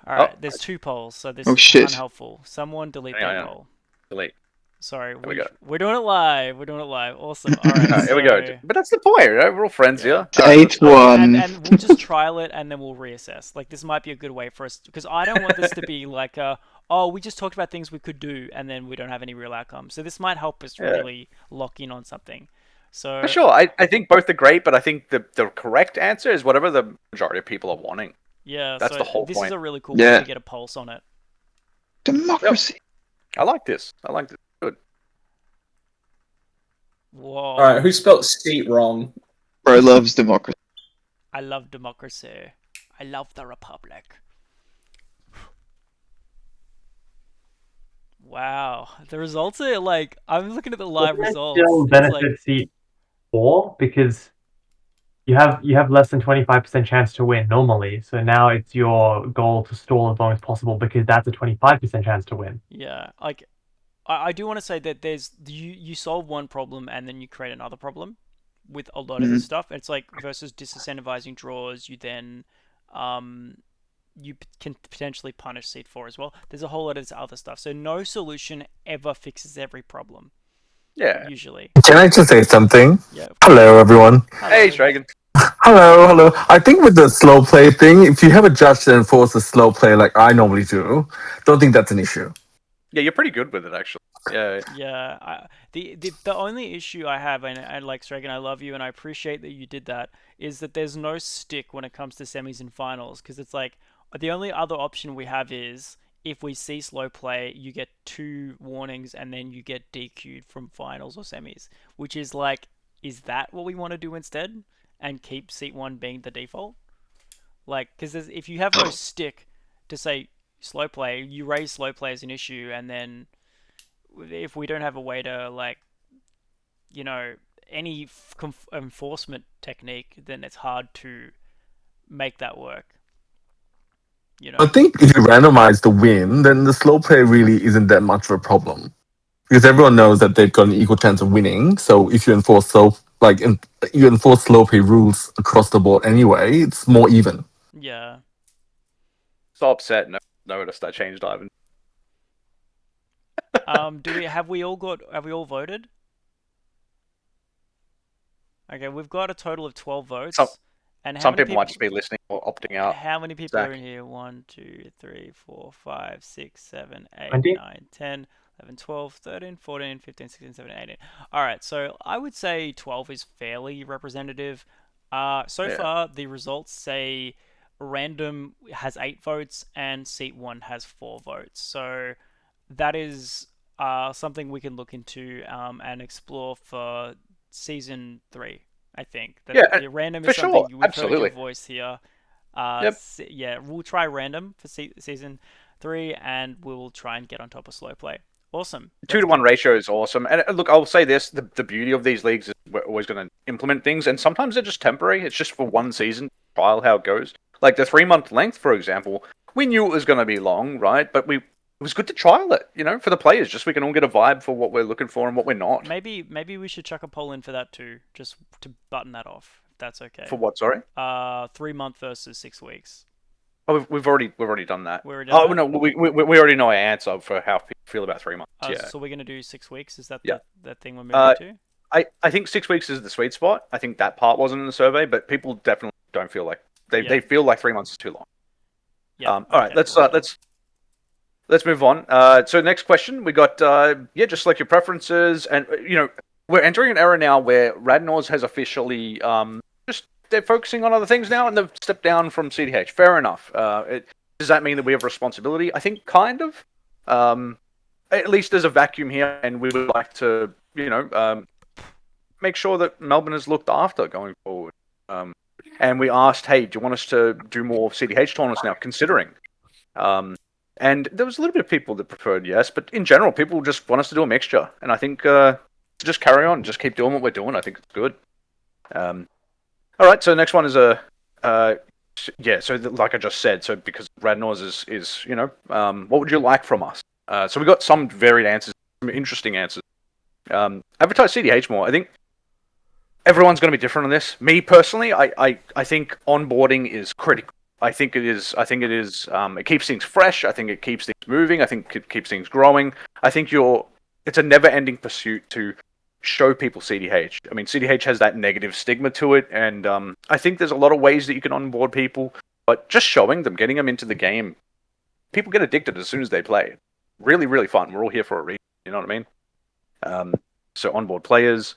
All Oh, right, there's 2 polls, so this Oh is shit. unhelpful. Someone delete hang that on. poll. Delete. Sorry, There we go. we're doing it live. We're doing it live. Awesome. All right, Alright, here we go. so But that's the point, right? We're all friends yeah. here. Alright, Eighth let's Okay, one. and we'll just trial it and then we'll reassess. Like this might be a good way for us because I don't want this to be like oh, we just talked about things we could do and then we don't have any real outcomes. So this might help us Yeah. really lock in on something. So For sure. I think both are great, but I think the correct answer is whatever the majority of people are wanting. yeah, That's so the whole this is point. a really cool way Yeah. to get a pulse on it. Democracy. I like this. I like this. Good. Whoa. All right, who spelt seat wrong? Bro loves democracy. I love democracy. I love the republic. Wow, the results are like I'm looking at the live Doesn't it results. still It's benefit like seat 4 because you have less than 25% chance to win normally. So now it's your goal to stall as long as possible because that's a 25% chance to win. yeah, like I do want to say that there's you solve one problem and then you create another problem with a lot of this stuff. It's like versus disincentivizing draws, you then can potentially punish seed 4 as well. There's a whole lot of this other stuff. So no solution ever fixes every problem. Yeah. Usually. Can I just say something? Yeah. Hello, everyone. Hey, Hello. Dragon. Hello. I think with the slow play thing, if you have a judge that enforces slow play like I normally do, don't think that's an issue. Yeah, you're pretty good with it, actually. Yeah. Yeah, the only issue I have, and like Stragan, I love you and I appreciate that you did that, is that there's no stick when it comes to semis and finals, because it's like the only other option we have is if we see slow play, you get 2 warnings and then you get DQ'd from finals or semis, which is like, is that what we want to do instead, and keep seat 1 being the default? Like, because if you have no stick to say slow play, you raise slow play as an issue, and then if we don't have a way to like, any enforcement technique, then it's hard to make that work. I think if you randomize the win, then the slow play really isn't that much of a problem because everyone knows that they've got an equal chance of winning. So if you enforce you enforce slow play rules across the board anyway, it's more even. Yeah. So upset. No, noticed I changed Ivan. Have we all voted? Okay, we've got a total of 12 votes. And some people might just be listening or opting out. How many people Zach. are in here? 1, 2, 3, 4, 5, 6, 7, 8, 20? 9, 10, 11, 12, 13, 14, 15, 16, 17, 18. Alright, so I would say 12 is fairly representative. So Yeah. far, the results say random has 8 votes and seat 1 has 4 votes. So that is something we can look into and explore for season 3. I think that Yeah, the random for is something sure, we've heard absolutely. your voice here. Yep. Yeah, we'll try random for season 3, and we'll try and get on top of slow play. Awesome. 2-to-1 ratio is awesome. And look, I'll say this: the beauty of these leagues is we're always going to implement things, and sometimes they're just temporary. It's just for one season, trial how it goes. Like the 3-month length, for example, we knew it was going to be long, right? But it was good to trial it, for the players, just so we can all get a vibe for what we're looking for and what we're not. Maybe we should chuck a poll in for that too, just to button that off. If that's okay. For what? Sorry. 3-month versus 6 weeks. Oh, we've already done that. We already done that? No, we already know our answer for how people feel about 3 months. Yeah. So we're gonna do 6 weeks. Is that Yeah. the thing we're moving to? I think 6 weeks is the sweet spot. I think that part wasn't in the survey, but people definitely don't feel like they feel like 3 months is too long. Yeah. All right, let's cool. let's move on. So next question, we got just like your preferences, and we're entering an era now where Radnors has officially they're focusing on other things now, and they've stepped down from CDH. Fair enough. Does that mean that we have responsibility? I think kind of. At least there's a vacuum here, and we would like to make sure that Melbourne is looked after going forward. And we asked, hey, do you want us to do more CDH tournaments now? Considering And there was a little bit of people that preferred yes, but in general, people just want us to do a mixture. And I think to just carry on, just keep doing what we're doing. I think it's good. All right, so the next one is so like I just said, so because Radnors is what would you like from us? So we got some varied answers, some interesting answers. Advertise CDH more. I think everyone's going to be different on this. Me personally, I think onboarding is critical. I think it is. It keeps things fresh. I think it keeps things moving. I think it keeps things growing. I think it's a never-ending pursuit to show people CDH. I mean, CDH has that negative stigma to it, and I think there's a lot of ways that you can onboard people, but just showing them, getting them into the game, people get addicted as soon as they play. Really, really fun. We're all here for a reason. You know what I mean? So onboard players.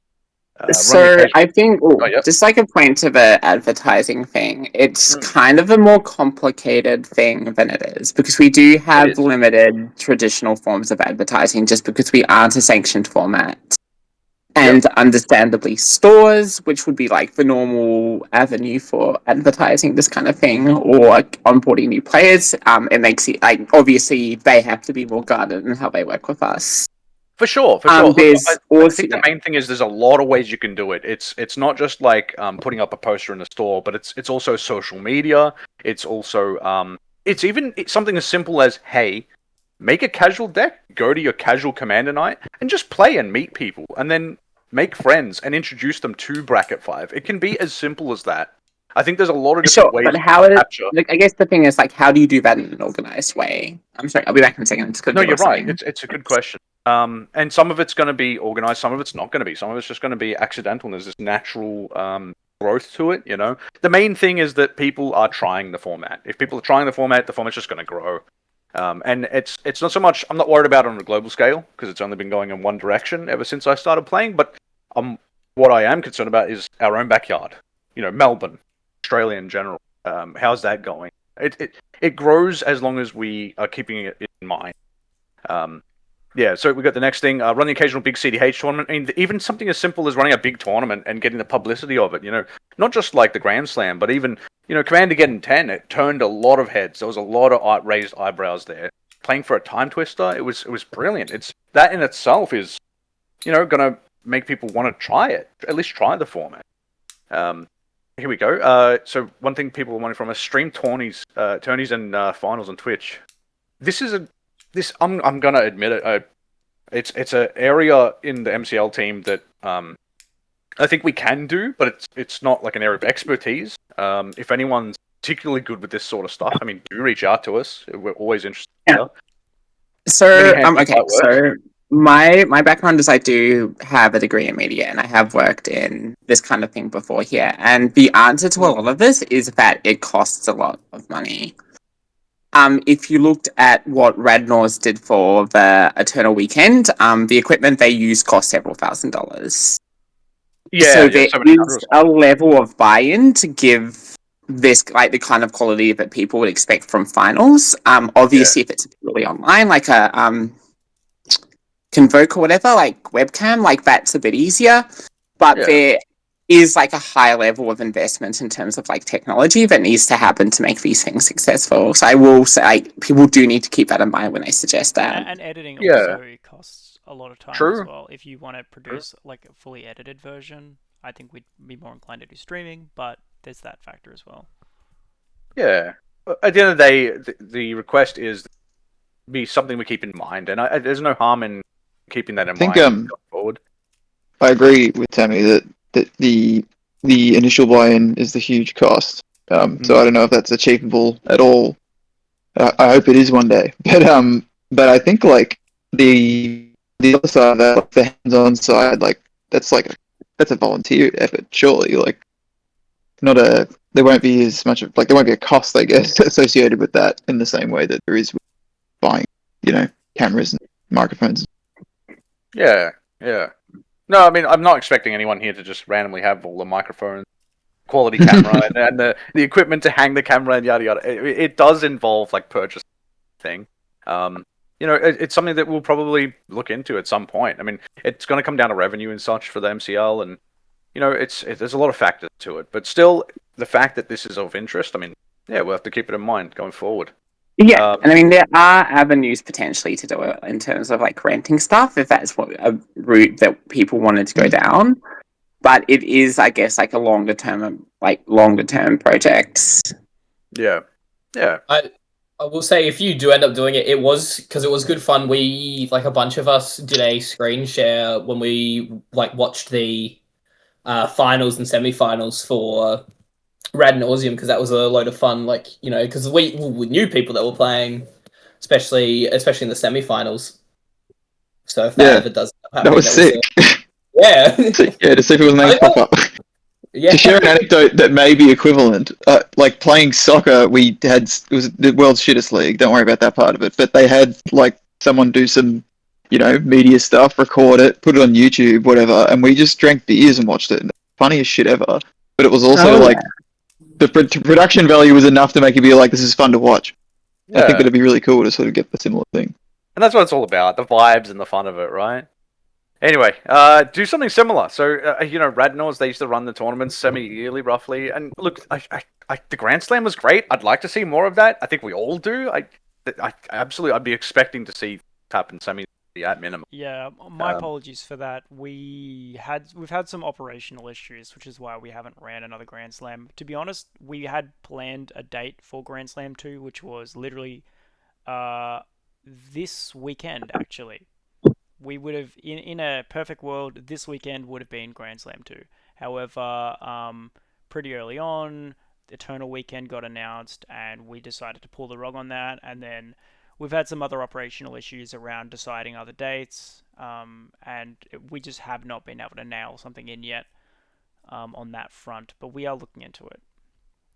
So I think yep. just like a point of an advertising thing, it's kind of a more complicated thing than it is because we do have limited traditional forms of advertising just because we aren't a sanctioned format. And understandably stores, which would be like the normal avenue for advertising this kind of thing or onboarding new players, it makes it like obviously they have to be more guarded in how they work with us. For sure. Look, I think the main thing is there's a lot of ways you can do it. It's not just like putting up a poster in the store, but it's also social media. It's also it's something as simple as, hey, make a casual deck, go to your casual commander night, and just play and meet people, and then make friends and introduce them to Bracket 5. It can be as simple as that. I think there's a lot of different ways but how like, I guess the thing is, like, how do you do that in an organized way? I'm sorry, I'll be back in a second. No, you're right. It's a good question. And some of it's going to be organized, some of it's not going to be. Some of it's just going to be accidental, and there's this natural growth to it, you know? The main thing is that people are trying the format. If people are trying the format's just going to grow. And it's not so much, I'm not worried about it on a global scale, because it's only been going in one direction ever since I started playing, but what I am concerned about is our own backyard. You know, Melbourne, Australia in general. How's that going? It grows as long as we are keeping it in mind. So we got the next thing. Run the occasional big CDH tournament. I mean, even something as simple as running a big tournament and getting the publicity of it. You know, not just like the Grand Slam, but even Commander getting 10. It turned a lot of heads. There was a lot of raised eyebrows there. Playing for a time twister, it was brilliant. It's that in itself is, gonna make people want to try it. At least try the format. Here we go. So one thing people are wanting from us: stream tourneys and finals on Twitch. I'm gonna admit it. It's an area in the MCL team that I think we can do, but it's not like an area of expertise. If anyone's particularly good with this sort of stuff, I mean, do reach out to us. We're always interested. Yeah. So So my background is I do have a degree in media, and I have worked in this kind of thing before here. And the answer to a lot of this is that it costs a lot of money. If you looked at what Radnors did for the Eternal Weekend, the equipment they used cost several $1,000s. So there is a level of buy-in to give this like the kind of quality that people would expect from finals. Obviously, if it's purely online, like a Convoke or whatever, like webcam, like that's a bit easier. But there is like a high level of investment in terms of like technology that needs to happen to make these things successful. So I will say like people do need to keep that in mind when they suggest that. And editing also costs a lot of time as well. If you want to produce like a fully edited version, I think we'd be more inclined to do streaming, but there's that factor as well. Yeah. At the end of the day, the request is be something we keep in mind, and there's no harm in keeping that in mind going forward. I agree with Tammy that the initial buy-in is the huge cost. So I don't know if that's achievable at all. I hope it is one day. But I think like the other side of that, like the hands-on side, like that's a volunteer effort, surely. Like there won't be as much of like there won't be a cost, I guess, associated with that in the same way that there is with buying, cameras and microphones. Yeah. No, I mean, I'm not expecting anyone here to just randomly have all the microphones, quality camera, and the equipment to hang the camera and yada yada. It does involve like purchase thing. It's something that we'll probably look into at some point. I mean, it's going to come down to revenue and such for the MCL, and there's a lot of factors to it. But still, the fact that this is of interest, I mean, we'll have to keep it in mind going forward. Yeah, and I mean there are avenues potentially to do it in terms of like renting stuff if that's what a route that people wanted to go down. But it is, I guess, like a longer term projects. Yeah. I will say if you do end up doing it, it was because it was good fun. We like a bunch of us did a screen share when we like watched the finals and semi-finals for Rad Nauseum because that was a load of fun. Like because we knew people that were playing, especially in the semi-finals. So if that Yeah, ever does end up that happening, was that was sick. yeah. Yeah, to see people's I names think pop up. To share yeah. an anecdote that may be equivalent, like playing soccer, it was the world's shittest league. Don't worry about that part of it. But they had like someone do some, media stuff, record it, put it on YouTube, whatever, and we just drank beers and watched it. Funniest shit ever. But it was also Oh like yeah. the production value was enough to make it be like, this is fun to watch. I think Yeah. that'd be really cool to sort of get the similar thing. And that's what it's all about, the vibes and the fun of it, right? Anyway, do something similar. So, Radnors, they used to run the tournaments semi-yearly, roughly. And look, the Grand Slam was great. I'd like to see more of that. I think we all do. I'd be expecting to see happen semi at minimum. Yeah, my apologies for that. We've had some operational issues, which is why we haven't ran another Grand Slam. To be honest, we had planned a date for Grand Slam 2, which was literally this weekend actually. We would have in a perfect world this weekend would have been Grand Slam 2. However, pretty early on, the Eternal Weekend got announced and we decided to pull the rug on that, and then we've had some other operational issues around deciding other dates, and we just have not been able to nail something in yet on that front, but we are looking into it.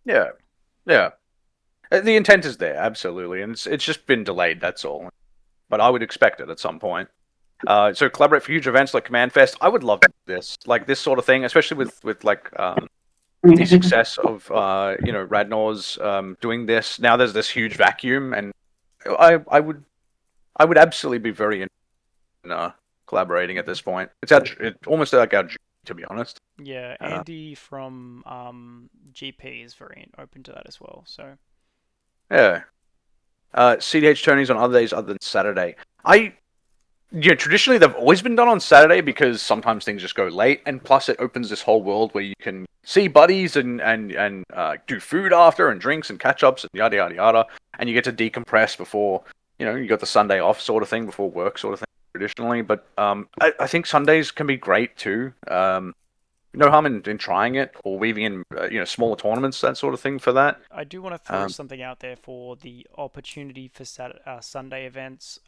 Yeah. Yeah. The intent is there, absolutely, and it's just been delayed, that's all. But I would expect it at some point. So collaborate for huge events like Command Fest. I would love this, like this sort of thing, especially with like the success of Radnor's doing this. Now there's this huge vacuum, and I would absolutely be very in collaborating at this point. It's almost like our dream, to be honest. Yeah, Andy from GP is very open to that as well. So yeah, CDH tourneys on other days other than Saturday. Traditionally they've always been done on Saturday because sometimes things just go late, and plus it opens this whole world where you can see buddies and do food after and drinks and catch ups and yada yada yada, and you get to decompress before you got the Sunday off sort of thing before work sort of thing traditionally. But I think Sundays can be great too. No harm in trying it or weaving in smaller tournaments, that sort of thing for that. I do want to throw something out there for the opportunity for Sunday events.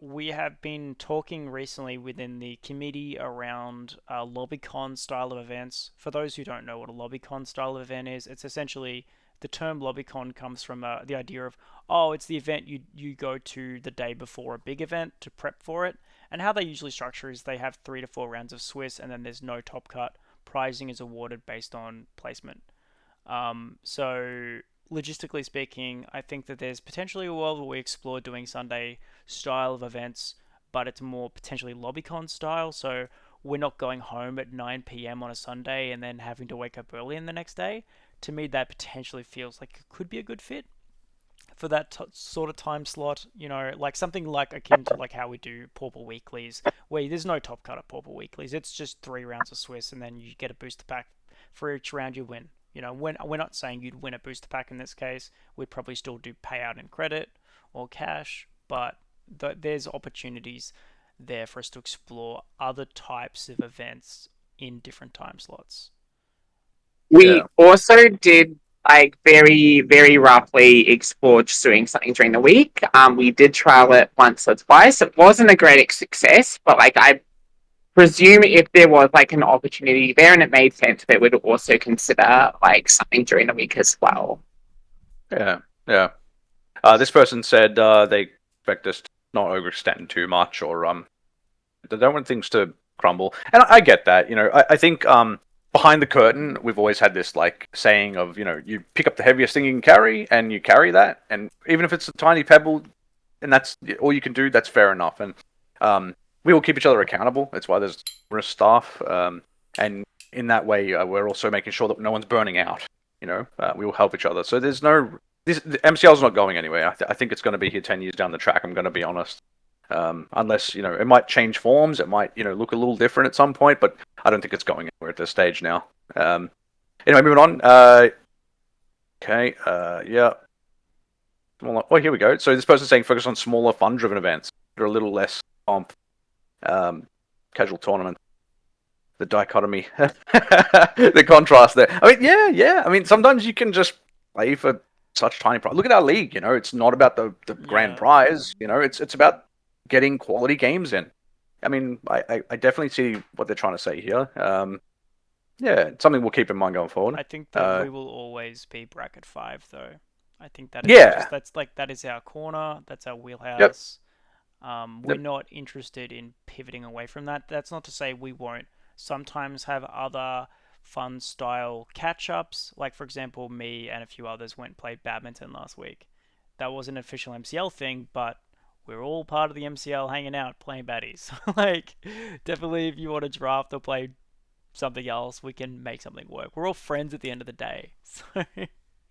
We have been talking recently within the committee around LobbyCon style of events. For those who don't know what a LobbyCon style of event is, it's essentially the term LobbyCon comes from the idea of, it's the event you go to the day before a big event to prep for it. And how they usually structure is they have 3 to 4 rounds of Swiss, and then there's no top cut. Pricing is awarded based on placement. So logistically speaking, I think that there's potentially a world where we explore doing Sunday style of events, but it's more potentially LobbyCon style. So we're not going home at 9 p.m. on a Sunday and then having to wake up early in the next day. To me, that potentially feels like it could be a good fit for that sort of time slot, like something like akin to like how we do Pauper Weeklies, where there's no top cut at Pauper Weeklies. It's just 3 rounds of Swiss, and then you get a booster pack for each round you win. We're not saying you'd win a booster pack in this case. We'd probably still do payout in credit or cash, but there's opportunities there for us to explore other types of events in different time slots. We also did like very, very roughly explore just doing something during the week. We did trial it once or twice. It wasn't a great success, but like I presume if there was like an opportunity there and it made sense, they would also consider like something during the week as well. Yeah. This person said they expect us to not overextend too much, or they don't want things to crumble. And I get that. I think behind the curtain, we've always had this like saying of you pick up the heaviest thing you can carry and you carry that, and even if it's a tiny pebble, and that's all you can do, that's fair enough. And we will keep each other accountable. That's why there's staff, and in that way, we're also making sure that no one's burning out. We will help each other. So there's no the MCL's not going anywhere. I think it's going to be here 10 years down the track. I'm going to be honest. Unless it might change forms, it might look a little different at some point, but I don't think it's going anywhere at this stage now. Anyway, moving on. Okay. Yeah. Oh, here we go. So this person's saying focus on smaller, fun-driven events that are a little less casual tournament. The dichotomy, the contrast there. I mean, yeah. I mean, sometimes you can just play for such tiny prize. Look at our league. It's not about the grand prize. It's about getting quality games in. I mean, I definitely see what they're trying to say here. Yeah, it's something we'll keep in mind going forward. I think that we will always be bracket 5, though. I think that is that is our corner. That's our wheelhouse. We're not interested in pivoting away from that. That's not to say we won't sometimes have other fun style catch-ups. Like, for example, me and a few others went and played badminton last week. That was an official MCL thing, but we're all part of the MCL hanging out playing baddies. Like, definitely if you want to draft or play something else, we can make something work. We're all friends at the end of the day. So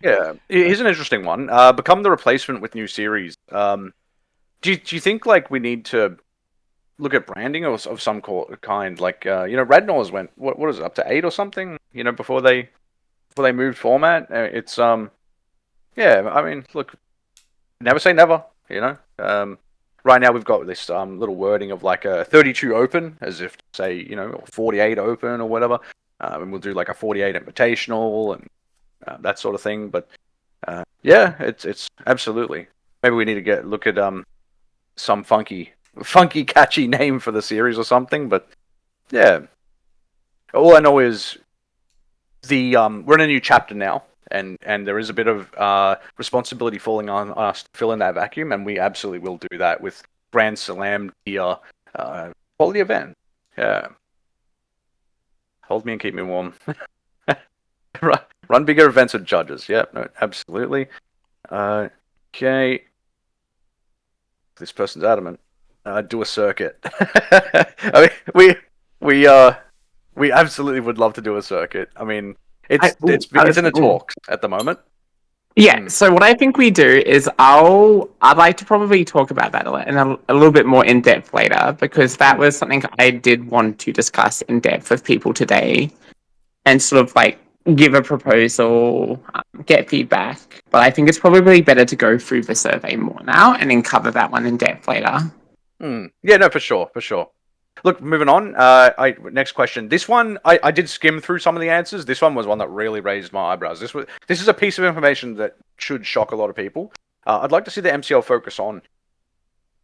yeah, here's an interesting one. Become the replacement with new series. Do you think like we need to look at branding of some kind? Like Radnors went what is it, up to 8 or something? Before they moved format. It's yeah. I mean, look, never say never. Right now we've got this little wording of like a 32 open, as if to say 48 open or whatever, and we'll do like a 48 invitational and that sort of thing. But yeah, it's absolutely. Maybe we need to look at some funky, catchy name for the series or something. But yeah, all I know is we're in a new chapter now, and there is a bit of responsibility falling on us to fill in that vacuum, and we absolutely will do that with Grand Slam tier quality event. Yeah, hold me and keep me warm. Run bigger events with judges. Yeah, no, absolutely. Okay. This person's adamant. Do a circuit. I mean, we absolutely would love to do a circuit. I mean, it's in the talks at the moment. Yeah, so what I think we do is I'd like to probably talk about that a little bit more in depth later, because that was something I did want to discuss in depth with people today and sort of like give a proposal, get feedback. But I think it's probably better to go through the survey more now and then cover that one in depth later. Yeah, no, for sure. Look, moving on. Next question. This one, I did skim through some of the answers. This one was one that really raised my eyebrows. This is a piece of information that should shock a lot of people. I'd like to see the MCL focus on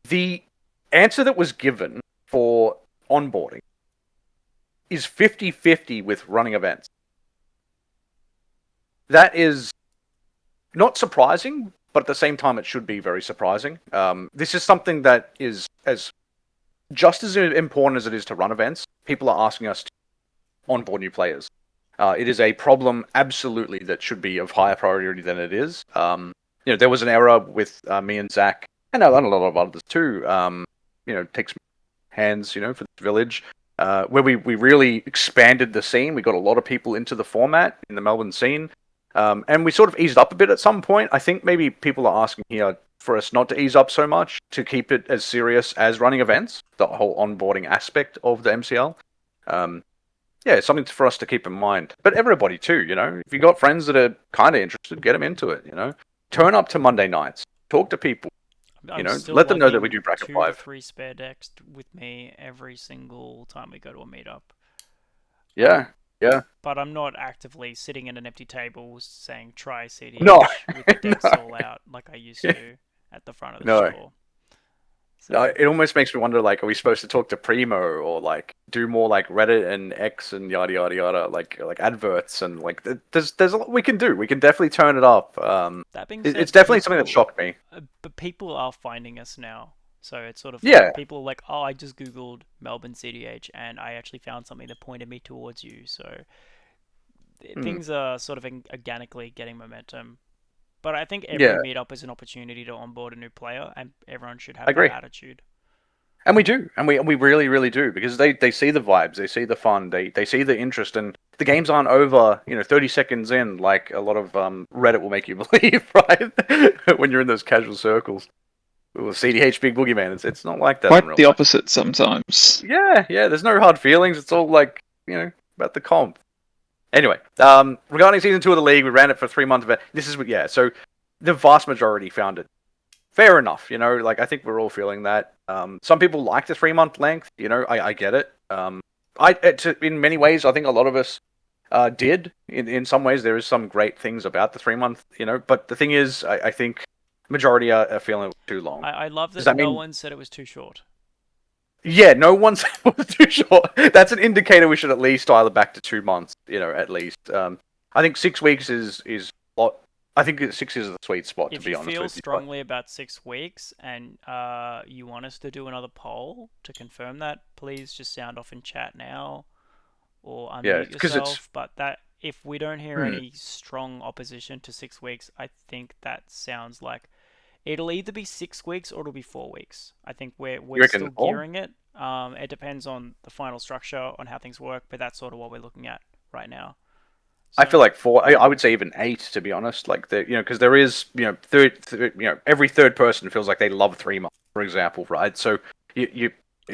the answer that was given for onboarding is 50-50 with running events. That is not surprising, but at the same time, it should be very surprising. This is something that is just as important as it is to run events. People are asking us to onboard new players. It is a problem, absolutely, that should be of higher priority than it is. There was an error with me and Zach, and a lot of others too. Take some hands, for the village, where we really expanded the scene. We got a lot of people into the format in the Melbourne scene, and we sort of eased up a bit at some point. I think maybe people are asking here for us not to ease up so much, to keep it as serious as running events, the whole onboarding aspect of the MCL. Yeah, it's something for us to keep in mind. But everybody too, if you got friends that are kind of interested, get them into it. Turn up to Monday nights, talk to people. Let them know that we do bracket 5. 2 to 3 spare decks with me every single time we go to a meetup. Yeah. But I'm not actively sitting at an empty table saying try CDH No. with the decks all out like I used to at the front of the store. So, it almost makes me wonder, like, are we supposed to talk to Primo or like do more like Reddit and X and yada yada yada, like adverts and like there's a lot we can do. We can definitely turn it up. That being said, it's definitely something that shocked me. But people are finding us now. So it's sort of like people are like, oh, I just Googled Melbourne CDH and I actually found something that pointed me towards you. So things are sort of organically getting momentum. But I think every meetup is an opportunity to onboard a new player, and everyone should have that attitude. And we do, and we really, really do, because they see the vibes, they see the fun, they see the interest, and the games aren't over, 30 seconds in, like a lot of Reddit will make you believe, right? When you're in those casual circles. Ooh, CDH Big Boogeyman, it's not like that in Quite real the life. opposite sometimes. Yeah, there's no hard feelings, it's all like, about the comp. Anyway, regarding Season 2 of the League, we ran it for 3 months, but so the vast majority found it fair enough, like I think we're all feeling that. Some people like the 3 month length, I get it. In many ways, I think a lot of us did. In some ways, there is some great things about the 3 month, but the thing is, I think majority are feeling it was too long. I love Does that that no mean? one said it was too short. Yeah, no one said it was too short. That's an indicator we should at least dial it back to 2 months, at least. I think 6 weeks is lot. I think 6 is the sweet spot, to be honest with you. If you feel strongly about 6 weeks and you want us to do another poll to confirm that, please just sound off in chat now or unmute yourself. But that if we don't hear any strong opposition to 6 weeks, I think that sounds like it'll either be 6 weeks or it'll be 4 weeks. I think we're still gearing it. It depends on the final structure, on how things work, but that's sort of what we're looking at right now. So, I feel like 4. I would say even 8, to be honest. Like because there is, every third person feels like they love 3 months, for example, right? So it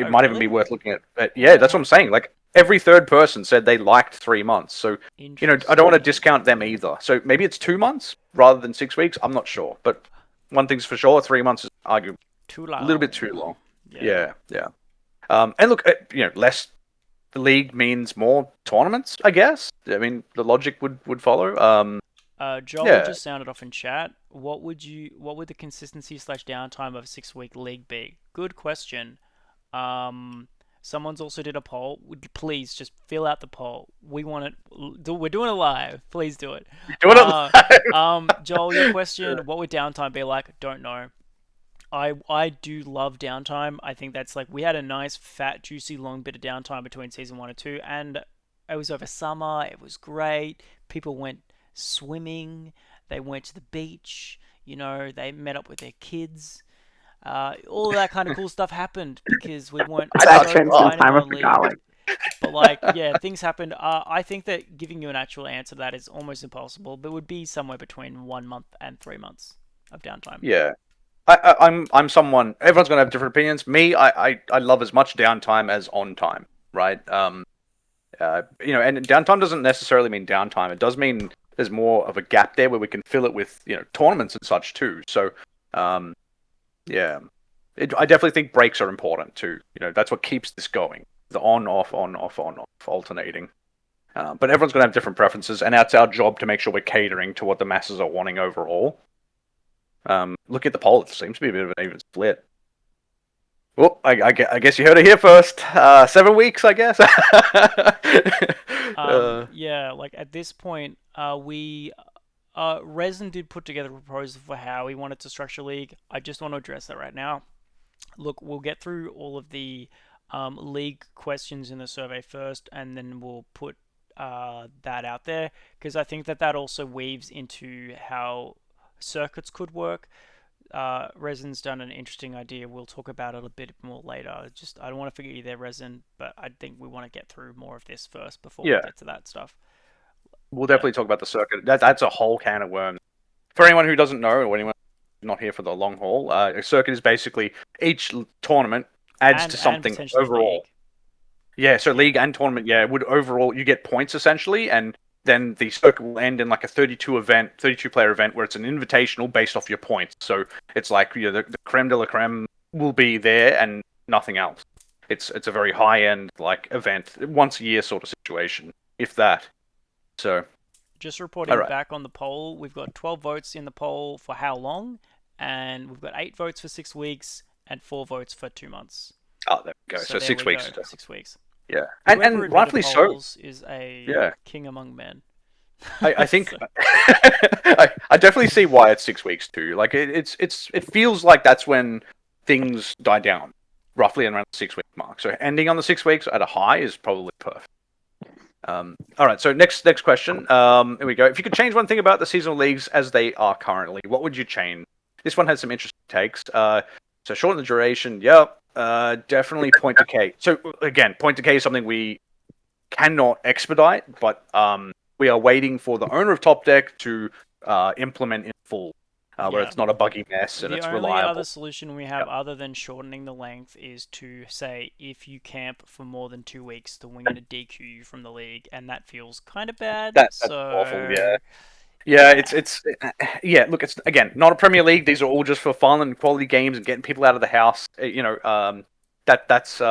might even be worth looking at. Yeah, that's what I'm saying. Like every third person said they liked 3 months. So I don't want to discount them either. So maybe it's 2 months rather than 6 weeks. I'm not sure, but one thing's for sure: 3 months is arguably a little bit too long. Yeah. And look, less. The league means more tournaments, I guess. I mean, the logic would follow. Joel just sounded off in chat. What would the consistency / downtime of a 6-week league be? Good question. Someone's also did a poll. Please just fill out the poll. We want it. We're doing it live. Please do it. Doing it live. Joel, your question: what would downtime be like? Don't know. I do love downtime. I think that's like we had a nice, fat, juicy, long bit of downtime between season 1 and 2, and it was over summer. It was great. People went swimming. They went to the beach. They met up with their kids. All of that kind of cool stuff happened because we weren't so behind in our league. But things happened. I think that giving you an actual answer to that is almost impossible, but it would be somewhere between 1 month and 3 months of downtime. Yeah. I'm someone. Everyone's gonna have different opinions. Me, I love as much downtime as on time, right? And downtime doesn't necessarily mean downtime. It does mean there's more of a gap there where we can fill it with tournaments and such too. So, I definitely think breaks are important too. That's what keeps this going. The on off alternating. But everyone's gonna have different preferences, and that's our job to make sure we're catering to what the masses are wanting overall. Look at the poll. It seems to be a bit of an even split. Well, I guess you heard it here first. 7 weeks, I guess. At this point, Resin did put together a proposal for how he wanted to structure league. I just want to address that right now. Look, we'll get through all of the league questions in the survey first, and then we'll put that out there because I think that also weaves into how circuits could work. Resin's done an interesting idea. We'll talk about it a bit more later. I don't want to forget you there, Resin, but I think we want to get through more of this first before we get to that stuff. We'll definitely talk about the circuit. That's a whole can of worms. For anyone who doesn't know, or anyone who's not here for the long haul, a circuit is basically each tournament adds to something overall. League. Yeah, so league and tournament, would overall you get points essentially, and then the circuit will end in like a 32-player event where it's an invitational based off your points. So it's like the creme de la creme will be there and nothing else. It's a very high-end like event, once a year sort of situation, if that. So just reporting back on the poll, we've got 12 votes in the poll for how long, and we've got 8 votes for 6 weeks and 4 votes for 2 months. Oh, there we go. So 6 weeks. 6 weeks. Yeah, and rightfully so. Is a king among men. I think I definitely see why it's 6 weeks too. Like it feels like that's when things die down, roughly around the 6 week mark. So ending on the 6 weeks at a high is probably perfect. All right. So next question. Here we go. If you could change one thing about the seasonal leagues as they are currently, what would you change? This one has some interesting takes. So shorten the duration. Yep. definitely point to K. So again, point to K is something we cannot expedite, but we are waiting for the owner of Top Deck to implement in full, where Yeah. it's not a buggy mess and The it's only reliable. other solution we have other than shortening the length is to say if you camp for more than 2 weeks, the wing to DQ you from the league, and that feels kind of bad. That's So awful. Yeah. Yeah, it's yeah. Look, it's again not a Premier League. These are all just for fun and quality games and getting people out of the house. You know, that's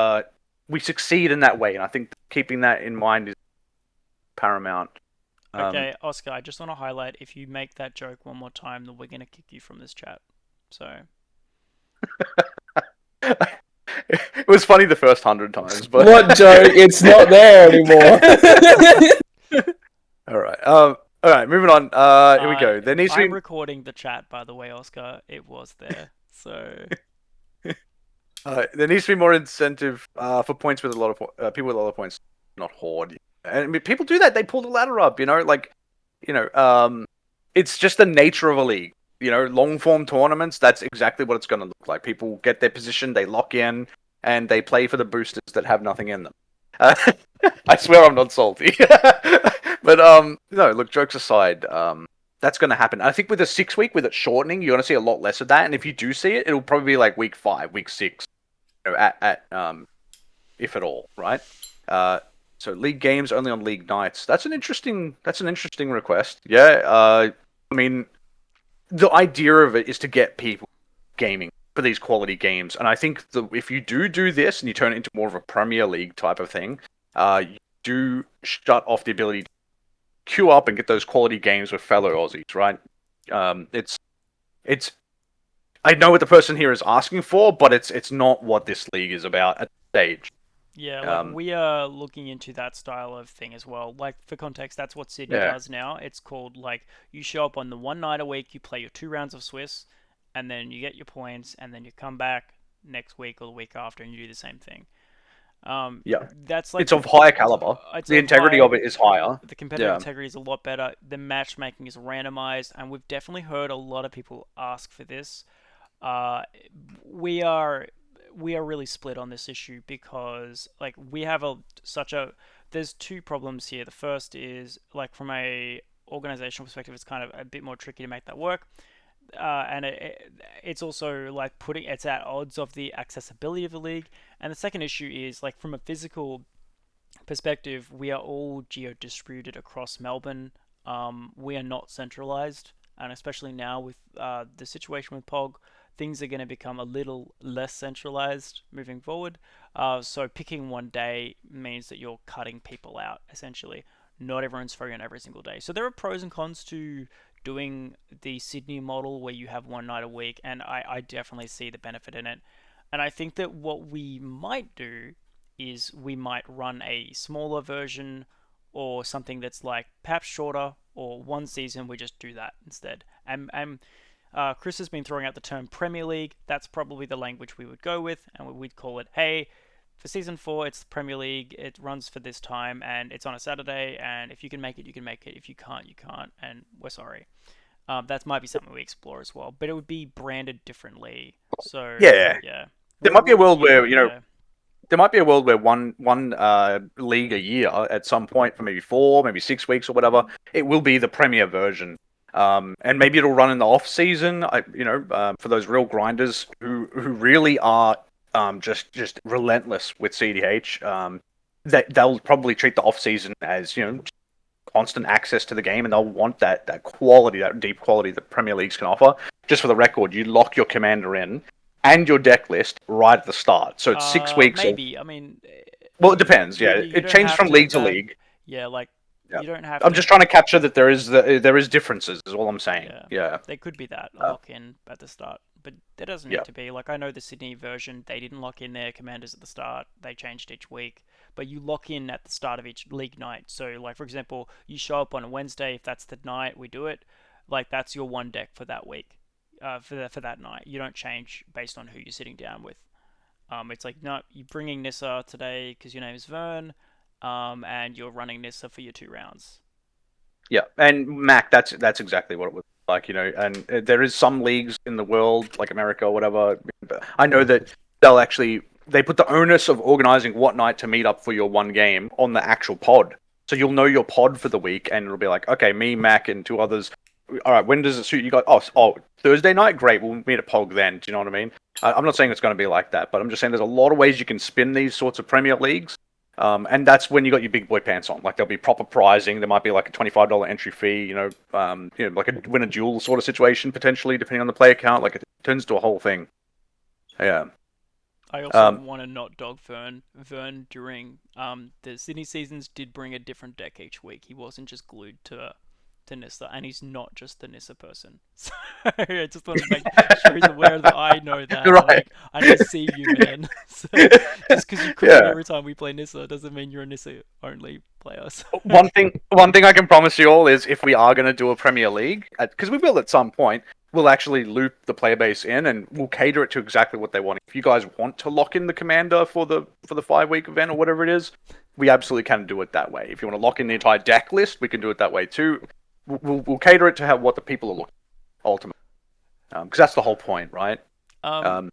we succeed in that way, and I think keeping that in mind is paramount. Okay, Oscar, I just want to highlight if you make that joke one more time, then we're gonna kick you from this chat. So It was funny the first 100 times, but What joke? It's not there anymore. all right. All right. Moving on. Here we go. There needs to I'm be. recording the chat, by the way, Oscar. It was there. So There needs to be more incentive for points with a lot of people with a lot of points, not hoard. And I mean, people do that. They pull the ladder up. You know, like, it's just the nature of a league. You know, long form tournaments. That's exactly what it's going to look like. People get their position, they lock in, and they play for the boosters that have nothing in them. I swear I'm not salty. But no. Look, jokes aside, that's going to happen. I think with a 6 week, with it shortening, you're going to see a lot less of that. And if you do see it, it'll probably be like week 5, week 6. At if at all, right? So league games only on league nights. That's an interesting request. Yeah. I mean, the idea of it is to get people gaming for these quality games, and I think if you do this and you turn it into more of a Premier League type of thing, you do shut off the ability to queue up and get those quality games with fellow Aussies, right? It's I know what the person here is asking for, but it's not what this league is about at the stage. yeah, like we are looking into that style of thing as well. Like for context, that's what Sydney does now. It's called like you show up on the one night a week, you play your 2 rounds of Swiss, and then you get your points, and then you come back next week or the week after and you do the same thing. Yeah, that's like it's of higher caliber. The integrity of it is higher. The competitive integrity is a lot better. The matchmaking is randomized, and we've definitely heard a lot of people ask for this. We are really split on this issue because like we have there's 2 problems here. The first is like from a organizational perspective, it's kind of a bit more tricky to make that work. And it's also like it's at odds of the accessibility of the league. And the second issue is like from a physical perspective, we are all geo-distributed across Melbourne. We are not centralized, and especially now with the situation with POG, things are going to become a little less centralized moving forward. So picking one day means that you're cutting people out, essentially. Not everyone's free on every single day. So there are pros and cons to doing the Sydney model where you have one night a week, and I definitely see the benefit in it. And I think that what we might do is we might run a smaller version or something that's like perhaps shorter, or one season we just do that instead. And Chris has been throwing out the term Premier League. That's probably the language we would go with, and we'd call it, hey, for season 4, it's the Premier League. It runs for this time, and it's on a Saturday. And if you can make it, you can make it. If you can't, you can't. And we're sorry. That might be something we explore as well, but it would be branded differently. So yeah. There might be a world where there might be a world where one league a year at some point for maybe 4, maybe 6 weeks or whatever. It will be the Premier version. And maybe it'll run in the off season. For those real grinders who really are just relentless with CDH. They'll probably treat the off season as constant access to the game, and they'll want that quality, that deep quality that Premier Leagues can offer. Just for the record, you lock your commander in and your deck list right at the start. So it's 6 weeks. Maybe. I mean, well, it depends. Yeah, it changes from league to league. Yeah, like. Yeah. You don't have I'm just trying to capture that there is differences, is all I'm saying. Yeah. There could be that lock in at the start, but there doesn't need to be. Like I know the Sydney version, they didn't lock in their commanders at the start. They changed each week, but you lock in at the start of each league night. So like for example, you show up on a Wednesday, if that's the night we do it, like that's your one deck for that week. For that night. You don't change based on who you're sitting down with. It's like, no, you're bringing Nissa today because your name is Vern. And you're running Nissa for your 2 rounds. Yeah, and Mac, that's exactly what it was like, and there is some leagues in the world, like America or whatever. I know that they'll actually they put the onus of organizing what night to meet up for your one game on the actual pod. So you'll know your pod for the week, and it'll be like, okay, me, Mac, and two others. All right, when does it suit you guys? Oh, Thursday night, great. We'll meet at Pog then. Do you know what I mean? I'm not saying it's going to be like that, but I'm just saying there's a lot of ways you can spin these sorts of Premier Leagues. And that's when you got your big boy pants on. Like there'll be proper pricing. There might be like a $25 entry fee. Like a win a duel sort of situation potentially, depending on the player count. Like it turns to a whole thing. Yeah. I also want to not dog Vern. Vern during the Sydney seasons did bring a different deck each week. He wasn't just glued to Nissa, and he's not just the Nissa person. So I just want to make sure he's aware that I know that. Right. Like, I deceive you, man. So just because you crit every time we play Nissa doesn't mean you're a Nissa only player. So. One thing I can promise you all is if we are going to do a Premier League, because we will at some point, we'll actually loop the player base in and we'll cater it to exactly what they want. If you guys want to lock in the commander for the 5-week event or whatever it is, we absolutely can do it that way. If you want to lock in the entire deck list, we can do it that way too. We'll cater it to what the people are looking for, ultimately, because that's the whole point, right?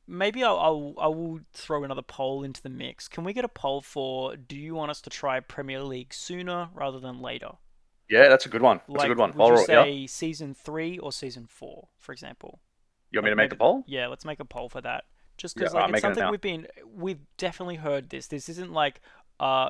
Maybe I will throw another poll into the mix. Can we get a poll for, do you want us to try Premier League sooner rather than later? Yeah, that's a good one. That's a good one. Would you say season 3 or season 4, for example? You want me to make the poll? Yeah, let's make a poll for that. Just because it's something we've definitely heard this. This isn't like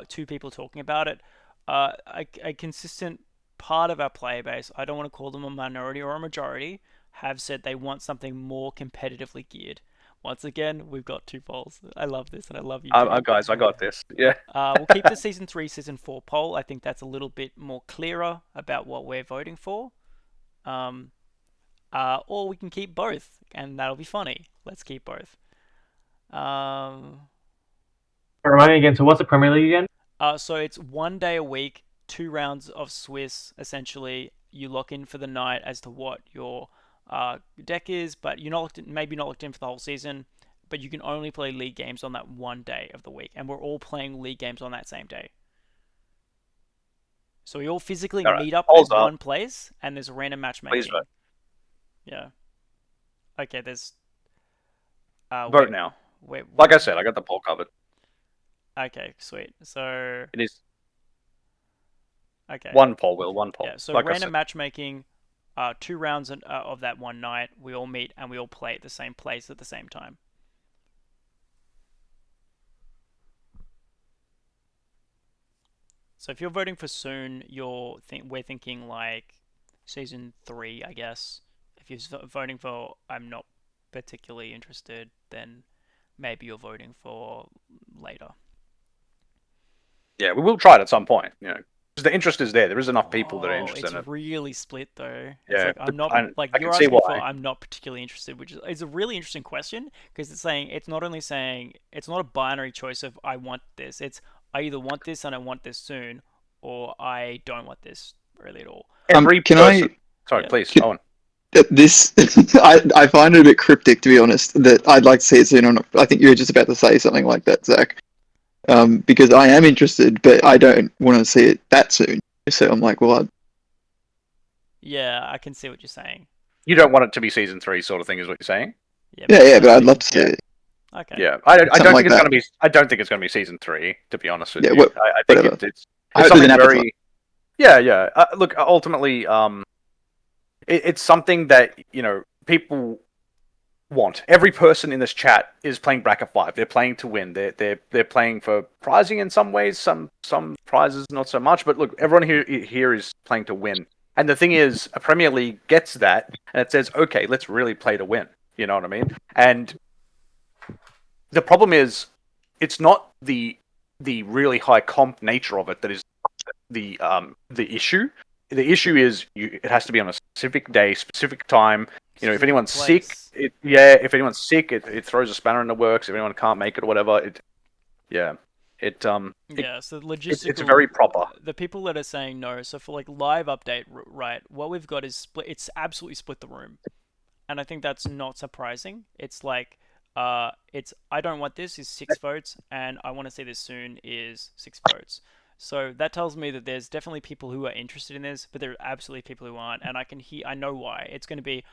two people talking about it. A consistent part of our player base, I don't want to call them a minority or a majority, have said they want something more competitively geared. Once again, we've got 2 polls. I love this, and I love you. Guys, I got this. Yeah. We'll keep the season 3, season 4 poll. I think that's a little bit more clearer about what we're voting for. Or we can keep both, and that'll be funny. Let's keep both. Remind me again. So what's the Premier League again? So it's 1 day a week, 2 rounds of Swiss. Essentially, you lock in for the night as to what your deck is, but you're not maybe not locked in for the whole season. But you can only play league games on that 1 day of the week, and we're all playing league games on that same day. So we all physically meet up in one place, and there's random matchmaking. Please vote. Yeah. Okay, there's... vote now. Like I said, I got the poll covered. Okay, sweet. So... It is... Okay. One poll, Will. One poll. Yeah, so like random matchmaking, 2 rounds of that one night, we all meet and we all play at the same place at the same time. So if you're voting for soon, we're thinking like season 3, I guess. If you're voting for I'm not particularly interested, then maybe you're voting for later. Yeah, we will try it at some point. You know, because the interest is there. There is enough people that are interested in it. It's really split though. Yeah, it's like you're asking for I'm not particularly interested, which is a really interesting question because it's not a binary choice of I want this. It's I either want this and I want this soon, or I don't want this really at all. Sorry, please, Owen. This I find it a bit cryptic, to be honest. That I'd like to see it soon. I think you were just about to say something like that, Zach. Because I am interested, but I don't want to see it that soon. So I'm like, well, yeah, I can see what you're saying. You don't want it to be season 3, sort of thing, is what you're saying? Yeah, but I'd love to see it. Okay. Yeah, I don't think it's going to be. I don't think it's going to be season 3. To be honest with you, I think it's something very. Yeah. Look, ultimately, it's something that people want. Every person in this chat is playing bracket 5. They're playing to win. They're playing for prizing in some ways. Some prizes not so much. But look, everyone here is playing to win. And the thing is, a Premier League gets that, and it says, okay, let's really play to win. You know what I mean? And the problem is, it's not the really high comp nature of it that is the issue. The issue is it has to be on a specific day, specific time. If anyone's sick, if anyone's sick, it throws a spanner in the works. If anyone can't make it or whatever, so logistical. It's very proper. The people that are saying no, so for like live update, right? What we've got is split. It's absolutely split the room, and I think that's not surprising. It's like it's I don't want this is 6 votes, and I want to see this soon is 6 votes. So that tells me that there's definitely people who are interested in this, but there are absolutely people who aren't, and I know why. It's going to be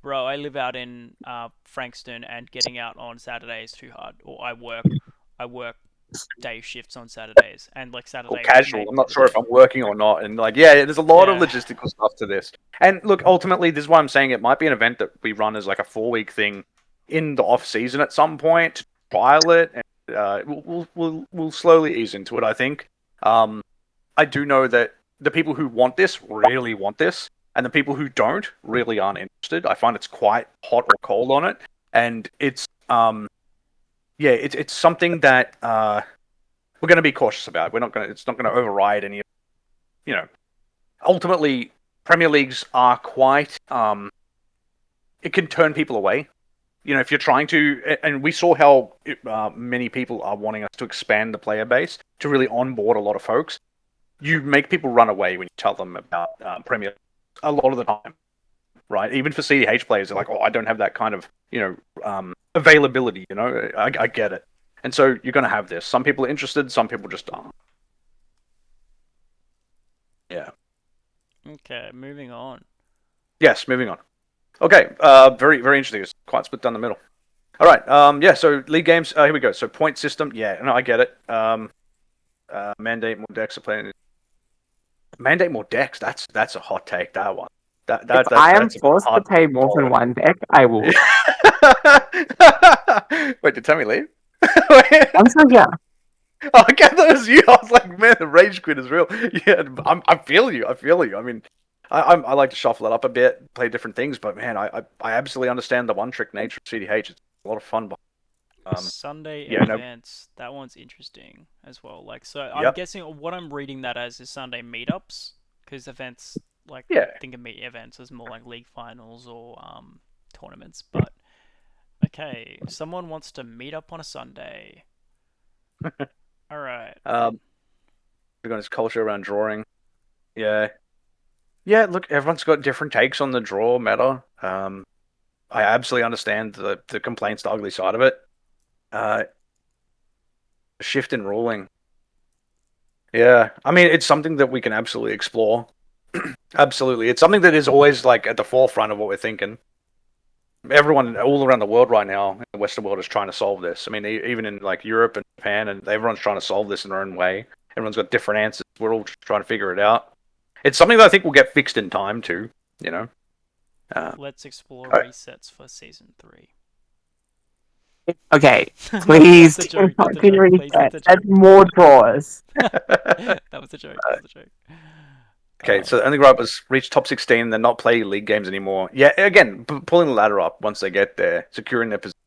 bro, I live out in Frankston, and getting out on Saturday is too hard. Or I work day shifts on Saturdays, and like Or Saturday casual. may I'm be not the sure if day. I'm working or not. And like, yeah, there's a lot of Yeah. logistical stuff to this. And look, ultimately, this is why I'm saying it might be an event that we run as like a 4-week thing in the off season at some point to trial it, and we'll slowly ease into it. I think. I do know that the people who want this really want this, and the people who don't really aren't interested. I find it's quite hot or cold on it, and it's yeah, it's something that we're going to be cautious about. We're not going to. It's not going to override any. You know, ultimately, Premier Leagues are quite. It can turn people away. If you're trying to, and we saw how many people are wanting us to expand the player base to really onboard a lot of folks. You make people run away when you tell them about Premier League a lot of the time, right? Even for CDH players, they're like, "Oh, I don't have that kind of availability." I get it, and so you're going to have this. Some people are interested, some people just aren't. Yeah. Okay, moving on. Yes. Moving on. Okay. Very very interesting. It's quite split down the middle. All right. Yeah. So league games. Here we go. So point system. Yeah. No, I get it. Mandate more decks are playing. Mandate more decks. That's a hot take. That one. If I am That's a forced to hard pay more than follow. one deck, I will. Wait, did Tammy leave? I'm so yeah. Oh, okay, that was you. I was like, man, the rage quit is real. Yeah, I feel you. I feel you. I mean, I like to shuffle it up a bit, play different things, but man, I absolutely understand the one trick nature of CDH. It's a lot of fun. But, Sunday yeah, no, events. That one's interesting as well. Like, so I'm yep, guessing what I'm reading that as is Sunday meetups, because events, like, yeah. think of meet events as more like league finals or tournaments. But okay, someone wants to meet up on a Sunday. All right. We're going to culture around drawing. Yeah, yeah. Look, everyone's got different takes on the draw meta. I absolutely understand the complaints, the ugly side of it. Uh, shift in ruling. Yeah, I mean, it's something that we can absolutely explore. Absolutely, it's something that is always like at the forefront of what we're thinking. Everyone all around the world right now, in the Western world, is trying to solve this. I mean, even in like Europe and Japan, and everyone's trying to solve this in their own way. Everyone's got different answers. We're all just trying to figure it out. It's something that I think will get fixed in time too. You know. Let's explore Alright. resets for season 3. Okay, No, please that's a do joke. That's not a do joke. Please, that's resets. a Add joke. more draws. That was a joke. That was a joke. Okay, so the only gripe was reach top 16, then not play league games anymore. Yeah, again, pulling the ladder up once they get there, securing their position.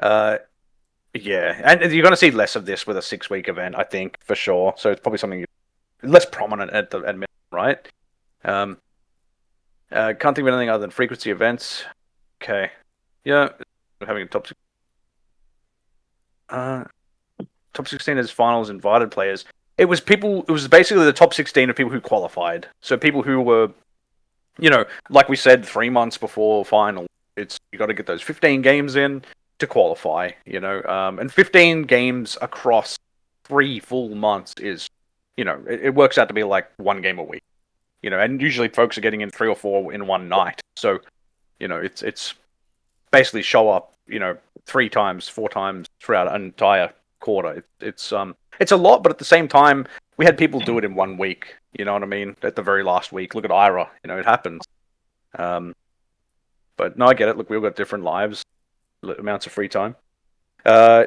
Yeah, and you're going to see less of this with a 6-week event, I think, for sure. So it's probably something less prominent at minimum, right? Can't think of anything other than frequency events. Okay, yeah, having a top 16 as finals invited players. It was basically the top 16 of people who qualified. So people who were, like we said, 3 months before final. You got to get those 15 games in to qualify. And 15 games across 3 full months is, it works out to be like 1 game a week. And usually folks are getting in 3 or 4 in one night. So, it's basically show up, 3 times, 4 times throughout an entire quarter. It's a lot, but at the same time, we had people do it in 1 week. You know what I mean? At the very last week, look at Ira. It happens. But no, I get it. Look, we've got different lives, amounts of free time.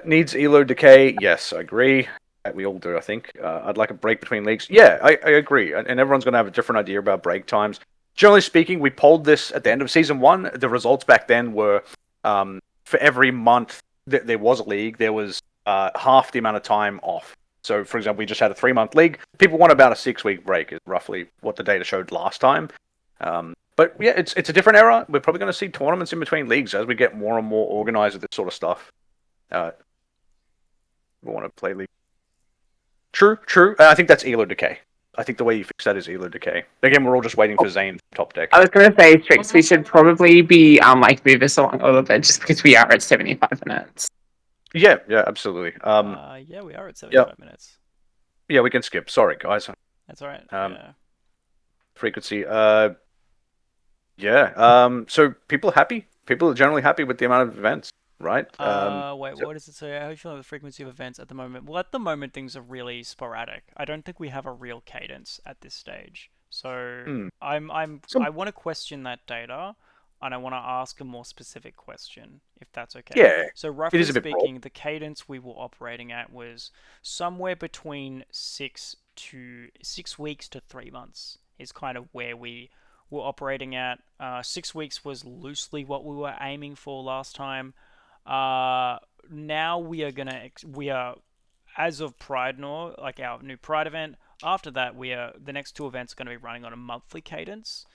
Needs elo decay? Yes, I agree. We all do, I think. I'd like a break between leagues. Yeah, I agree. And everyone's going to have a different idea about break times. Generally speaking, we polled this at the end of season 1. The results back then were for every month that there was a league, there was half the amount of time off. So, for example, we just had a 3-month league. People want about a 6-week break, is roughly what the data showed last time. But yeah, it's a different era. We're probably going to see tournaments in between leagues as we get more and more organized with this sort of stuff. We want to play league. True. I think that's elo decay. I think the way you fix that is elo decay. Again, we're all just waiting for Zane's top deck. I was going to say, Strix, we should probably be like move this along a little bit just because we are at 75 minutes. Yeah, absolutely. Yeah, we are at 75 minutes. Yeah, we can skip. Sorry, guys. That's all right. Frequency. Yeah. So people are happy. People are generally happy with the amount of events, right? Wait, So- what does it say? How are you feeling with the frequency of events at the moment? Well, at the moment, things are really sporadic. I don't think we have a real cadence at this stage. So Hmm. I want to question that data, and I want to ask a more specific question, if that's okay. Yeah, So it roughly is a bit broad. speaking, the cadence we were operating at was somewhere between 6 weeks to 3 months is kind of where we were operating at. 6 weeks was loosely what we were aiming for last time. Now we are as of Pride Nor, like our new Pride event. After that, the next two events are going to be running on a monthly cadence.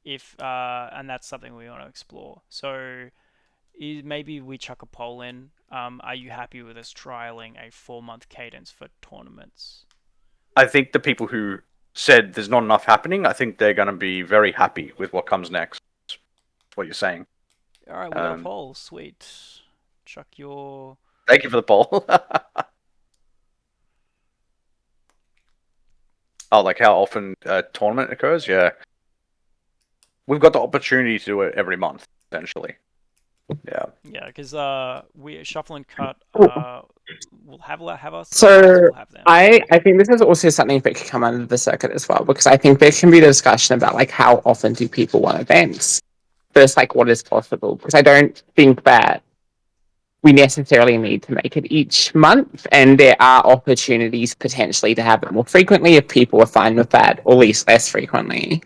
If and that's something we want to explore. So maybe we chuck a poll in. Are you happy with us trialing a 4 month cadence for tournaments? I think the people who said there's not enough happening, I think they're going to be very happy with what comes next. That's what you're saying. All right, we got a poll. Sweet. Chuck your. Thank you for the poll. Oh, like how often a tournament occurs? Yeah. We've got the opportunity to do it every month, essentially. Yeah. Yeah, because we shuffle and cut. We'll have us. So We'll have them. I think this is also something that could come under the circuit as well, because I think there can be a discussion about like how often do people want events versus like what is possible. Because I don't think that we necessarily need to make it each month, and there are opportunities potentially to have it more frequently if people are fine with that, or at least less frequently.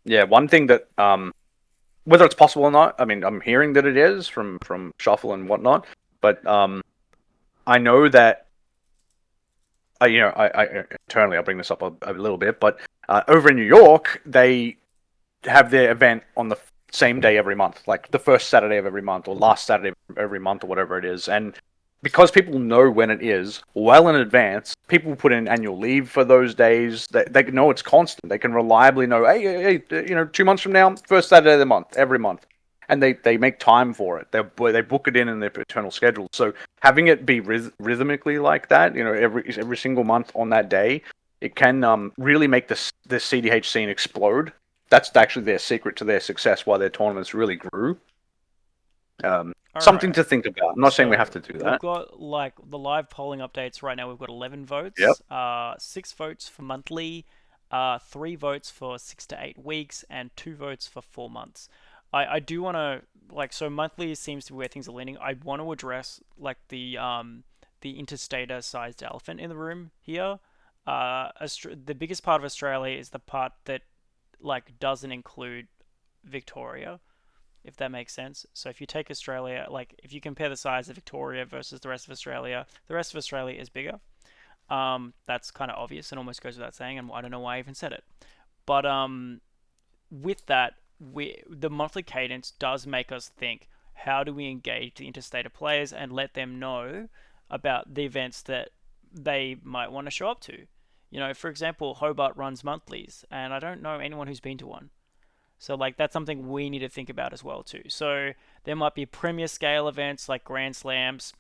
Yeah, one thing that whether it's possible or not, I mean, I'm hearing that it is from Shuffle and whatnot, but I know that I internally I'll bring this up a little bit, but over in New York they have their event on the same day every month, like the first Saturday of every month or last Saturday of every month or whatever it is, and because people know when it is well in advance, people put in annual leave for those days. They know it's constant. They can reliably know, hey, 2 months from now, first Saturday of the month, every month, and they make time for it. They book it in their eternal schedule. So having it be rhythmically like that, every single month on that day, it can really make the CDH scene explode. That's actually their secret to their success, why their tournaments really grew. Something Alright. to think about. I'm not saying we So have to do we've that. got like the live polling updates right now. We've got 11 votes. Yep. 6 votes for monthly, 3 votes for 6 to 8 weeks, and 2 votes for 4 months. I do want to so monthly seems to be where things are leaning. I want to address like the interstater sized elephant in the room here. The biggest part of Australia is the part that like doesn't include Victoria, if that makes sense. So if you take Australia, like if you compare the size of Victoria versus the rest of Australia, the rest of Australia is bigger. That's kind of obvious and almost goes without saying, and I don't know why I even said it. But with that, the monthly cadence does make us think: how do we engage the interstate players and let them know about the events that they might want to show up to? For example, Hobart runs monthlies, and I don't know anyone who's been to one. So like that's something we need to think about as well too. So there might be premier scale events like Grand Slams,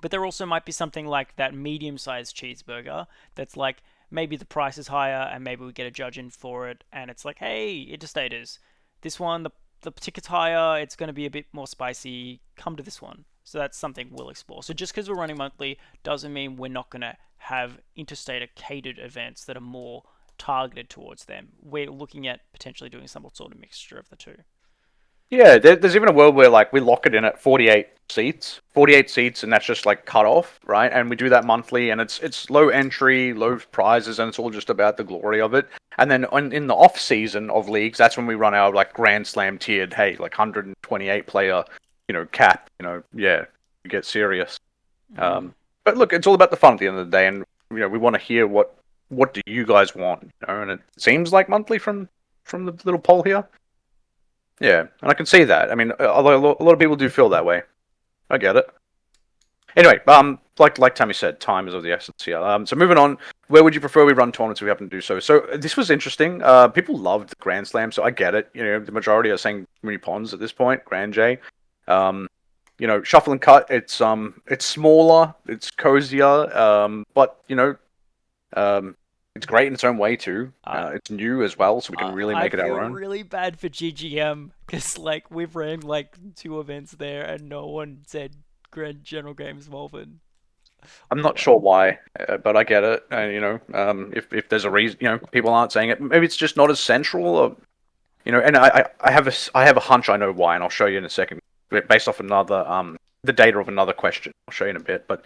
but there also might be something like that medium-sized cheeseburger that's like maybe the price is higher and maybe we get a judge in for it and it's like, hey, interstaters, this one the ticket's higher, it's going to be a bit more spicy. Come to this one. So that's something we'll explore. So just because we're running monthly doesn't mean we're not going to have interstater catered events that are more targeted towards them. We're looking at potentially doing some sort of mixture of the two. Yeah, there's even a world where like we lock it in at 48 seats, and that's just like cut off, right? And we do that monthly, and it's low entry, low prizes, and it's all just about the glory of it. And then in the off season of leagues, that's when we run our like Grand Slam tiered, hey, like 128 player, cap, yeah, get serious. But look, it's all about the fun at the end of the day, and we want to hear what do you guys want, and it seems like monthly from the little poll here. Yeah, and I can see that. I mean, a lot of people do feel that way. I get it. Anyway, like Tammy said, time is of the essence here. So moving on, where would you prefer we run tournaments if we happen to do so? So this was interesting. People loved Grand Slam, so I get it. The majority are saying Mooney Ponds at this point, Grand J. Shuffle and cut. It's smaller, it's cozier, but It's great in its own way too. It's new as well, so we can really make it our I feel own. really bad for GGM because like we've ran like 2 events there and no one said Grand General Games Melbourne. I'm not sure why, but I get it. If there's a reason, people aren't saying it. Maybe it's just not as central, or And I have a hunch I know why, and I'll show you in a second, based off another the data of another question. I'll show you in a bit, but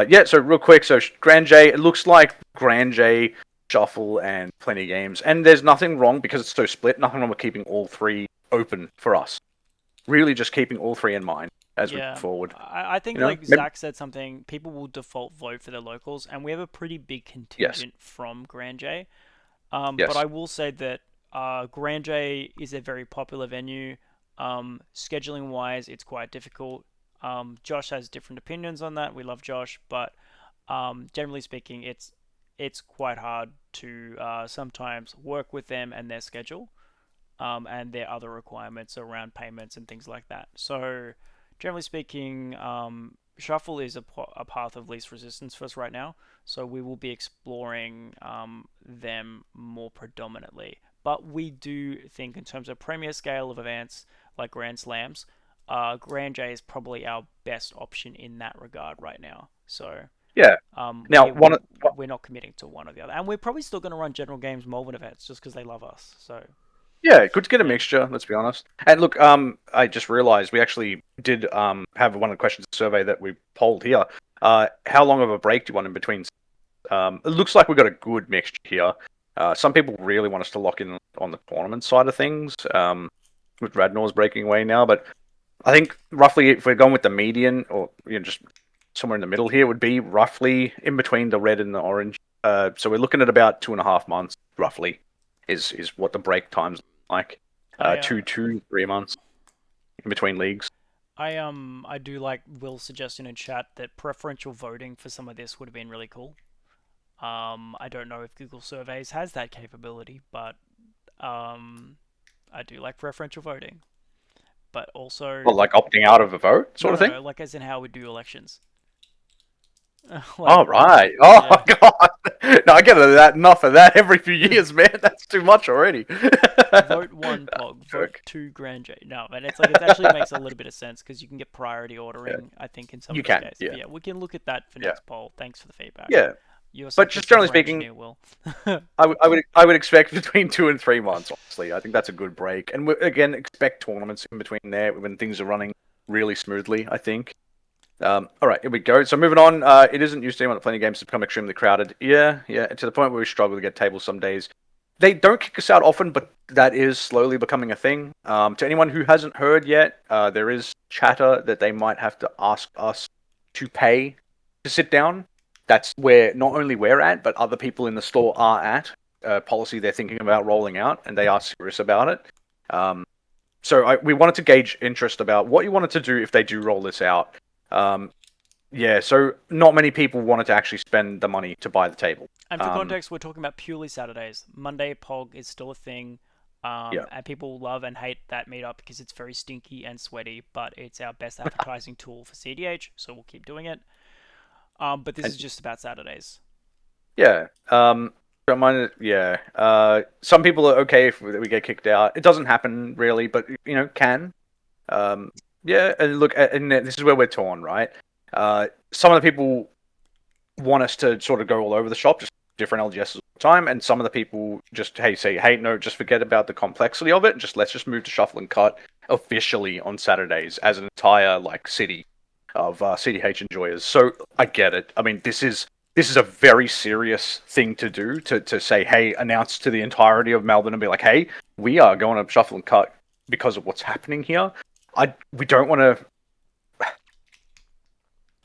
yeah. So real quick, so Grand J, it looks like Grand J, Shuffle, and Plenty Games, and there's nothing wrong because it's so split. Nothing wrong with keeping all three open for us. Really, just keeping all three in mind as we move forward. I think You know, like maybe- Zach said something, people will default vote for their locals, and we have a pretty big contingent from Grand J. Yes. But I will say that Grand J is a very popular venue. Scheduling wise, it's quite difficult. Josh has different opinions on that. We love Josh, but generally speaking, it's quite hard to sometimes work with them and their schedule, and their other requirements around payments and things like that. So, generally speaking, Shuffle is a path of least resistance for us right now. So we will be exploring them more predominantly. But we do think in terms of premier scale of events like Grand Slams, Grand J is probably our best option in that regard right now. So yeah. Now, we're not committing to one or the other, and we're probably still going to run General Games Melbourne events just because they love us. So yeah, good to get a mixture. Let's be honest. And look, I just realised we actually did have one of the questions survey that we polled here. How long of a break do you want in between? It looks like we've got a good mixture here. Some people really want us to lock in on the tournament side of things. With Radnor's breaking away now, but I think roughly if we're going with the median, or just somewhere in the middle here, would be roughly in between the red and the orange. So we're looking at about 2.5 months, roughly, is what the break times like. 2-3 months in between leagues. I do like Will's suggestion in chat that preferential voting for some of this would have been really cool. I don't know if Google Surveys has that capability, but I do like preferential voting. But also, well, like opting out of a vote sort of thing. No, like as in how we do elections. Oh right! Oh my god! No, I get enough of that every few years, man. That's too much already. Vote 1 Pog, vote 2 Grand J. No, and it's like it actually makes a little bit of sense because you can get priority ordering. I think in some of these cases. Yeah. But yeah, we can look at that for next poll. Thanks for the feedback. Yeah. But just generally speaking, Will. I would expect between 2 and 3 months. Honestly, I think that's a good break, and again, expect tournaments in between there when things are running really smoothly. I think. All right, here we go. So moving on, it isn't used to when Plenty Games have become extremely crowded. Yeah, to the point where we struggle to get tables some days. They don't kick us out often, but that is slowly becoming a thing. To anyone who hasn't heard yet, there is chatter that they might have to ask us to pay to sit down. That's where not only we're at, but other people in the store are at. Policy they're thinking about rolling out, and they are serious about it. So we wanted to gauge interest about what you wanted to do if they do roll this out. So not many people wanted to actually spend the money to buy the table. And for context, we're talking about purely Saturdays. Monday Pog is still a thing. And people love and hate that meetup because it's very stinky and sweaty, but it's our best advertising tool for CDH, so we'll keep doing it. But this is just about Saturdays. Yeah. Don't mind it. Yeah. Some people are okay if we get kicked out. It doesn't happen really, but can. Yeah, and look, and this is where we're torn, right? Some of the people want us to sort of go all over the shop, just different LGSs all the time, and some of the people just say, hey, no, just forget about the complexity of it, and let's just move to Shuffle and Cut officially on Saturdays as an entire city of CDH enjoyers. So I get it. I mean, this is a very serious thing to do to say, hey, announce to the entirety of Melbourne and be like, hey, we are going to Shuffle and Cut because of what's happening here. We don't want to.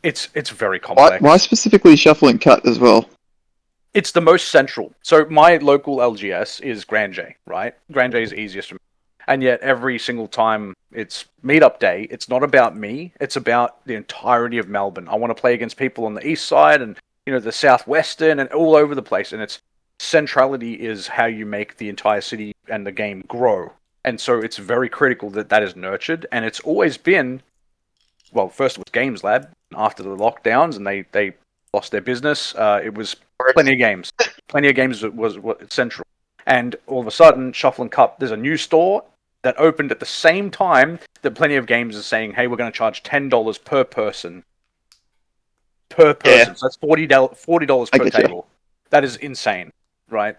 It's very complex. Why specifically Shuffle and Cut as well? It's the most central. So my local LGS is Grand J, right? Grand J is easiest for me. And yet every single time it's meetup day, it's not about me. It's about the entirety of Melbourne. I want to play against people on the east side and the southwestern and all over the place. And its centrality is how you make the entire city and the game grow. And so it's very critical that is nurtured. And it's always been, well, first it was Games Lab after the lockdowns and they lost their business. It was Plenty of Games. Plenty of Games was central, and all of a sudden, Shuffle and Cup, there's a new store that opened at the same time that Plenty of Games is saying, "Hey, we're going to charge $10 per person." Per person, so that's $40 I per get you. table. That is insane, right?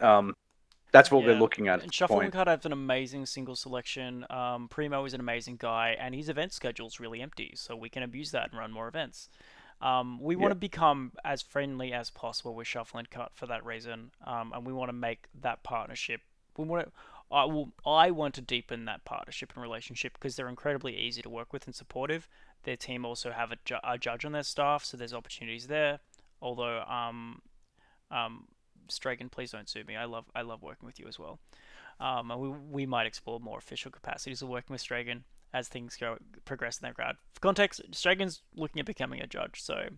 That's what we're Yeah. looking at And this Shuffle and point. Cut have an amazing single selection. Primo is an amazing guy, and his event schedule's really empty, so we can abuse that and run more events. We want Yeah. to become as friendly as possible with Shuffle and Cut for that reason, and we want to make that partnership. We want to. I want to deepen that partnership and relationship because they're incredibly easy to work with and supportive. Their team also have a judge on their staff, so there's opportunities there. Although, Stragan, please don't sue me. I love working with you as well. And we might explore more official capacities of working with Stragan as things progress in their grad. For context, Stragan's looking at becoming a judge, so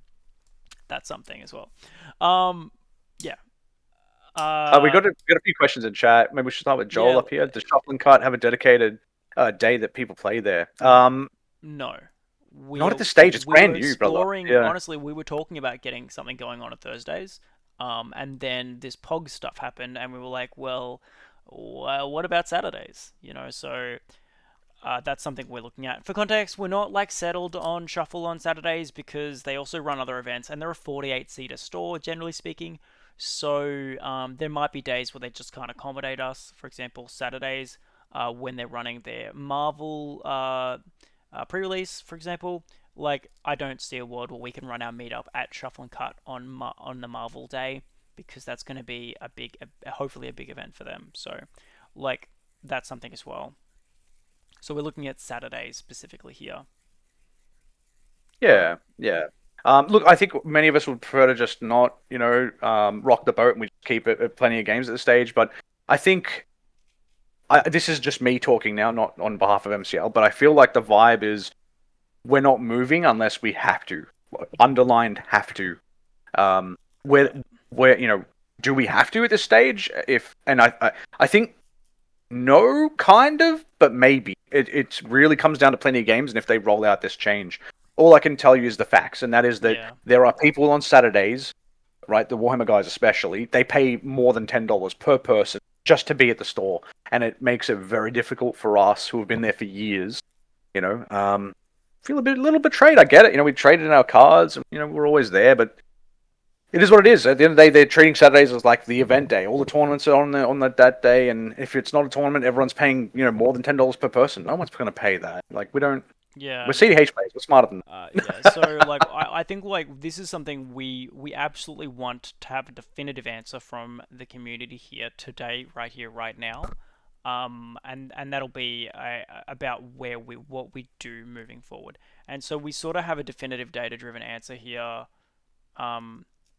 that's something as well. Yeah. We got a few questions in chat. Maybe we should start with Joel Yeah. up here. Does Shuffle and Cut have a dedicated day that people play there? No. Not at this stage. It's brand new, brother. Exploring. Yeah. Honestly, we were talking about getting something going on Thursdays, and then this Pog stuff happened, and we were like, well, what about Saturdays? So that's something we're looking at. For context, we're not like settled on Shuffle on Saturdays because they also run other events, and they're a 48-seater store, generally speaking. So there might be days where they just can't accommodate us. For example, Saturdays when they're running their Marvel pre-release, for example. Like, I don't see a world where we can run our meetup at Shuffle and Cut on the Marvel day because that's going to be hopefully a big event for them. So, like, that's something as well. So we're looking at Saturdays specifically here. Yeah. Look, I think many of us would prefer to just not, rock the boat and we just keep it at Plenty of Games at this stage. But I think this is just me talking now, not on behalf of MCL. But I feel like the vibe is we're not moving unless we have to. Underlined have to. Where do we have to at this stage? I think no, kind of, but maybe. It really comes down to Plenty of Games and if they roll out this change. All I can tell you is the facts, and that is that there are people on Saturdays, right, the Warhammer guys especially, they pay more than $10 per person just to be at the store, and it makes it very difficult for us who have been there for years, feel a little betrayed. I get it. We traded in our cards, and, we're always there, but it is what it is. At the end of the day, they're treating Saturdays as like the event day. All the tournaments are on that day, and if it's not a tournament, everyone's paying more than $10 per person. No one's going to pay that. Like we don't. Yeah. We're CDH players. We're smarter than that. Yeah. So like, I think like this is something we absolutely want to have a definitive answer from the community here today, right here, right now. And that'll be about what we do moving forward. And so we sort of have a definitive data-driven answer here.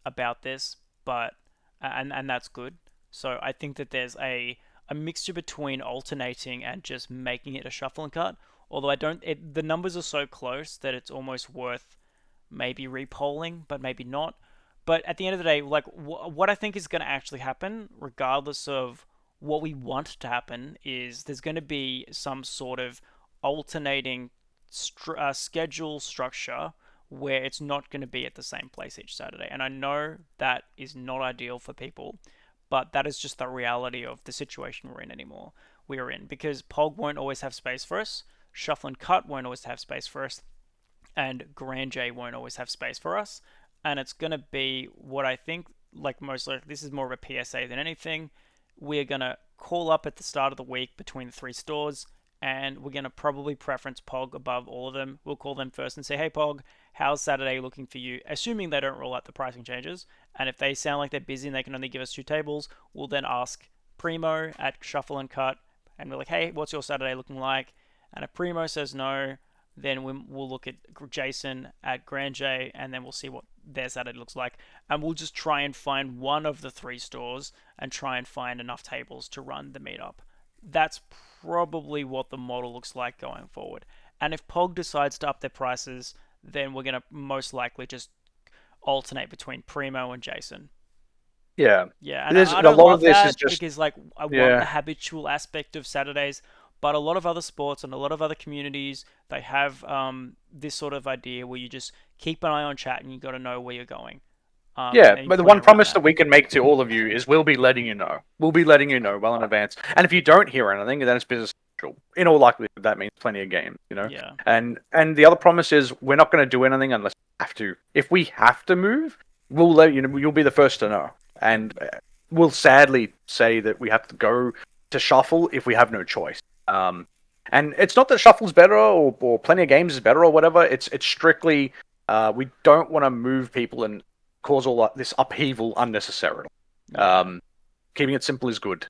About this, but and that's good. So I think that there's a mixture between alternating and just making it a Shuffle and Cut. Although the numbers are so close that it's almost worth maybe repolling, but maybe not. But at the end of the day, like what I think is going to actually happen, regardless of what we want to happen, is there's going to be some sort of alternating schedule structure where it's not going to be at the same place each Saturday. And I know that is not ideal for people, but that is just the reality of the situation we are in because Pog won't always have space for us, Shuffle and Cut won't always have space for us, and Grand J won't always have space for us. And it's going to be what I think, like most likely, this is more of a PSA than anything. We're going to call up at the start of the week between the three stores, and we're going to probably preference Pog above all of them. We'll call them first and say, hey, Pog, how's Saturday looking for you? Assuming they don't roll out the pricing changes. And if they sound like they're busy and they can only give us 2 tables, we'll then ask Primo at Shuffle and Cut, and we're like, hey, what's your Saturday looking like? And if Primo says no, then we'll look at Jason at Grand J, and then we'll see what their Saturday looks like. And we'll just try and find one of the 3 stores and try and find enough tables to run the meetup. That's probably what the model looks like going forward. And if Pog decides to up their prices, then we're going to most likely just alternate between Primo and Jason. Yeah. Yeah, and I don't love that because like I want the habitual aspect of Saturdays, but a lot of other sports and a lot of other communities, they have this sort of idea where you just keep an eye on chat and you got to know where you're going. Yeah, and but the plan one around promise that that. we can make to all of you is we'll be letting you know. We'll be letting you know well in advance. And if you don't hear anything, then it's business as usual. In all likelihood, that means plenty of games, you know. Yeah. And the other promise is we're not going to do anything unless we have to. If we have to move, we'll let you know. You'll be the first to know. And we'll sadly say that we have to go to shuffle if we have no choice. And it's not that shuffle's better or plenty of games is better or whatever. It's strictly we don't want to move people and cause all this upheaval unnecessarily. Yeah. Keeping it simple is good.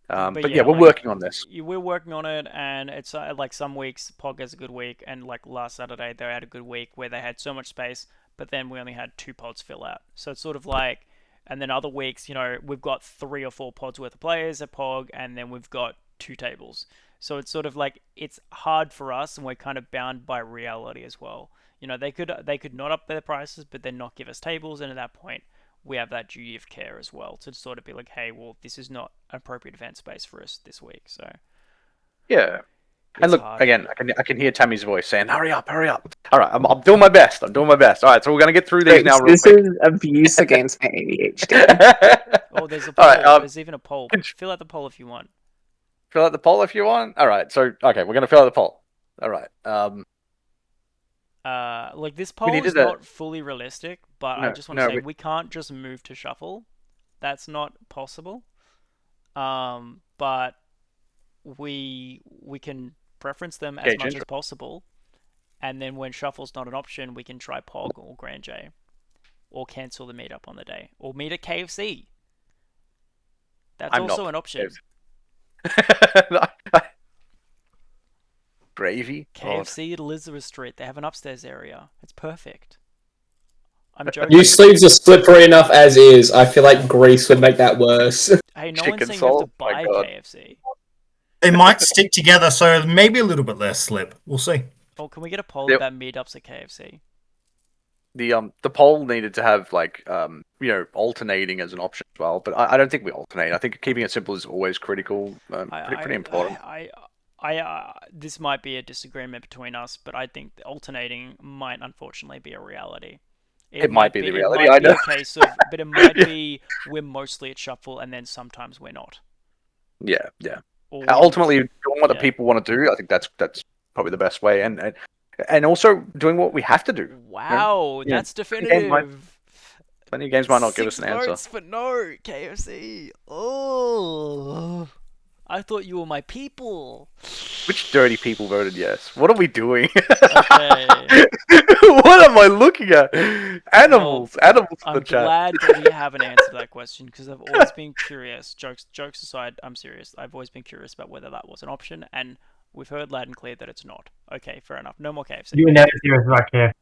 But yeah, we're like, working on this. We're working on it, and it's like some weeks Pog has a good week, and like last Saturday they had a good week where they had so much space, but then we only had 2 pods fill out. So it's sort of like, and then other weeks, we've got 3 or 4 pods worth of players at Pog, and then we've got 2 tables. So it's sort of like it's hard for us, and we're kind of bound by reality as well. They could not up their prices, but then not give us tables, and at that point we have that duty of care as well to sort of be like, hey, well, this is not an appropriate event space for us this week. So yeah, and look hard. again. I can hear Tammy's voice saying, "Hurry up, hurry up!" All right, I'm doing my best. I'm doing my best. All right, so we're gonna get through these now real This quick. is abuse against my ADHD. Oh, there's a poll. All right, There's even a poll. Fill out the poll if you want. Fill out the poll if you want. All right, so okay, we're gonna fill out the poll. All right. Like this poll is needed not fully realistic, but I No, just want to no, say we can't just move to shuffle. That's not possible. But we can preference them as Gauge much as interest. possible, and then when shuffle's not an option, we can try Pog or Grand J, or cancel the meetup on the day, or meet at KFC. That's I'm also not an option. Gravy. KFC at Elizabeth Street. They have an upstairs area. It's perfect. I'm joking. New sleeves are slippery enough as is. I feel like grease would make that worse. Hey, no one's Chicken saying you have to salt? My buy God. KFC. They might stick together, so maybe a little bit less slip. We'll see. Oh, can we get a poll Yep. about meetups at KFC? The poll needed to have alternating as an option as well, but I don't think we alternate. I think keeping it simple is always critical, pretty important. This might be a disagreement between us, but I think alternating might unfortunately be a reality. It might be the reality, It I might be know. a case of, but it might be we're mostly at shuffle, and then sometimes we're not. Yeah. Or Ultimately, doing what the yeah. people want to do, I think that's probably the best way, and also doing what we have to do. Wow, Yeah. that's definitive. Plenty of games might not give us 6 an answer. votes for no KFC. Oh, I thought you were my people. Which dirty people voted yes? What are we doing? Okay. What am I looking at? Animals in the I'm chat. glad that we have an answer to that question because I've always been curious. Jokes aside, I'm serious. I've always been curious about whether that was an option, and we've heard loud and clear that it's not. Okay, fair enough. No more KFC. You were never serious about KFC.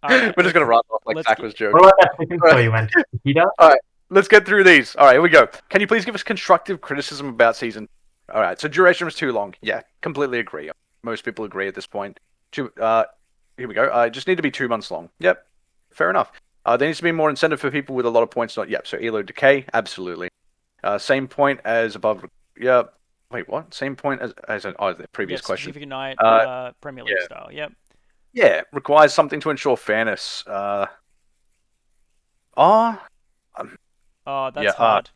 Alright, We're just gonna run off like let's Zach get- was joking. What about that chicken store you went to? Fajita? Let's get through these. All right, here we go. Can you please give us constructive criticism about season? All right, so duration was too long. Yeah, completely agree. Most people agree at this point. Here we go. Just need to be 2 months long. Yep, fair enough. There needs to be more incentive for people with a lot of points. Not yep. So elo decay, absolutely. Same point as above. Yeah. Wait, what? Same point as the previous question. Pacific Night, Premier League style. Yep. Yeah, requires something to ensure fairness. That's hard.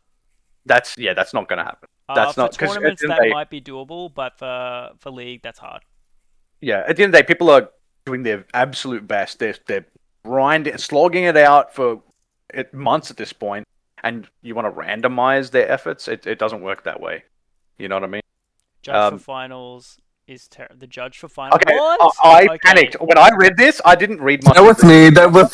That's not going to happen. That's for not because tournaments that might be doable, but for league that's hard. Yeah, at the end of the day, people are doing their absolute best. They're grinding, slogging it out for months at this point, and you want to randomize their efforts. It doesn't work that way. You know what I mean? Judge for finals is the judge for finals. Okay, What? I panicked when I read this. I didn't read much. That was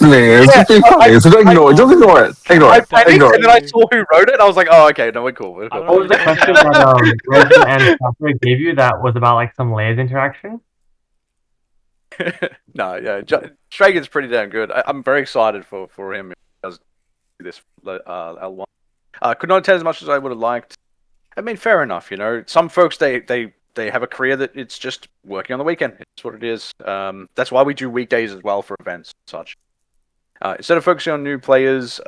me. It's just being funny. So don't ignore it. Just ignore it. I panicked, Ignore and then I saw who wrote it. And I was like, "Oh, okay, no, we're cool." We're cool. What was the question that Rosen and Safra gave you that was about like some layers interaction? No, yeah, Stragan's pretty damn good. I'm very excited for him. He does this L1. Could not attend as much as I would have liked. I mean, fair enough. You know, some folks they have a career that it's just working on the weekend. It's what it is. That's why we do weekdays as well for events and such. Instead of focusing on new players,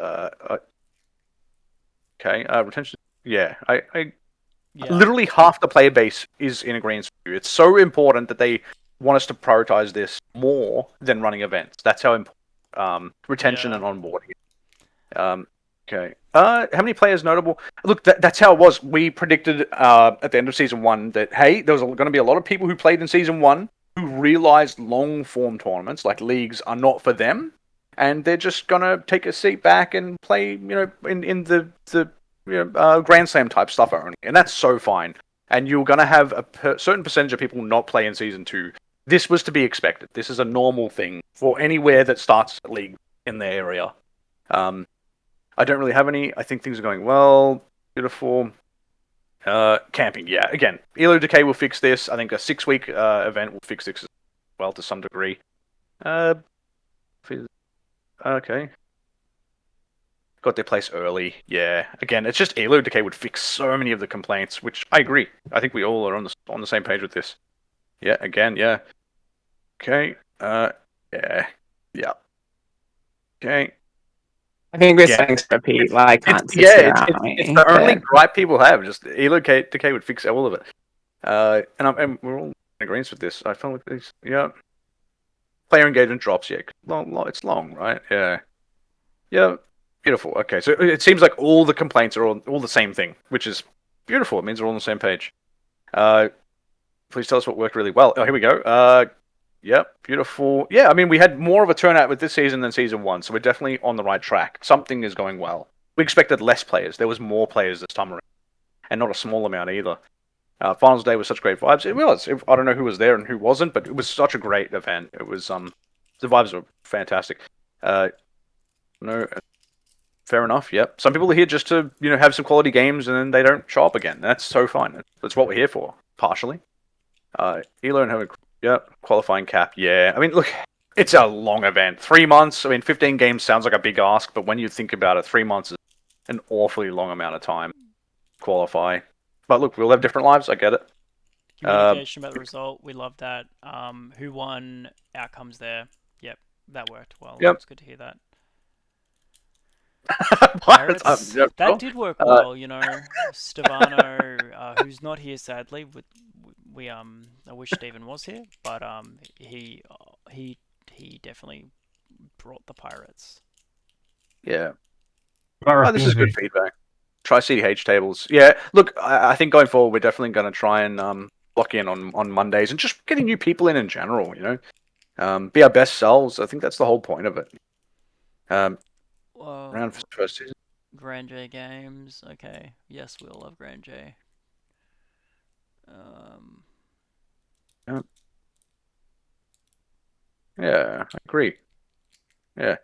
retention. Yeah, I literally half the player base is in agreement with you. It's so important that they want us to prioritize this more than running events. That's how important. retention and onboarding. Okay. How many players notable? Look, that's how it was. We predicted at the end of season 1 that hey, there was going to be a lot of people who played in season 1 who realized long form tournaments like leagues are not for them, and they're just gonna take a seat back and play, in the Grand Slam type stuff only, and that's so fine. And you're gonna have a certain percentage of people not play in season 2. This was to be expected. This is a normal thing for anywhere that starts a league in their area. I don't really have any. I think things are going well. Beautiful. Camping, yeah. Again, Elo Decay will fix this. I think a 6-week event will fix this as well to some degree. Okay. Got their place early. Yeah. Again, it's just Elo Decay would fix so many of the complaints, which I agree. I think we all are on the same page with this. Yeah. Again, yeah. Okay. Yeah. Yeah. Okay. I think we're starting to repeat what I can't sit here, aren't we? It's the only gripe people have. Just Elo Decay would fix all of it. And we're all in agreement with this. I felt like these. Yeah. Player engagement drops. Yeah. It's long, right? Yeah. Yeah. Beautiful. Okay. So it seems like all the complaints are all the same thing, which is beautiful. It means we're all on the same page. Please tell us what worked really well. Oh, here we go. Yep, beautiful. Yeah, I mean, we had more of a turnout with this season than season 1, so we're definitely on the right track. Something is going well. We expected less players. There was more players this time around, and not a small amount either. Finals day was such great vibes. It was. I don't know who was there and who wasn't, but it was such a great event. It was the vibes were fantastic. No, fair enough. Yep. Some people are here just to have some quality games, and then they don't show up again. That's so fine. That's what we're here for, partially. Elo and have a qualifying cap. Yeah, I mean, look, it's a long event. 3 months. I mean, 15 games sounds like a big ask, but when you think about it, 3 months is an awfully long amount of time to qualify. But look, we'll have different lives. I get it. Communication about the result. We love that. Who won? Outcomes there. Yep, that worked well. Yep. It's good to hear that. Pirates. That did work well, Stevano, who's not here sadly. I wish Steven was here, but he definitely brought the Pirates. Yeah. This is good feedback. Try CDH tables. Yeah. Look, I think going forward, we're definitely going to try and lock in on Mondays and just getting new people in general. Be our best selves. I think that's the whole point of it. Round for first season. Grand J games. Okay. Yes, we all love Grand J. Yeah, I agree. Yeah.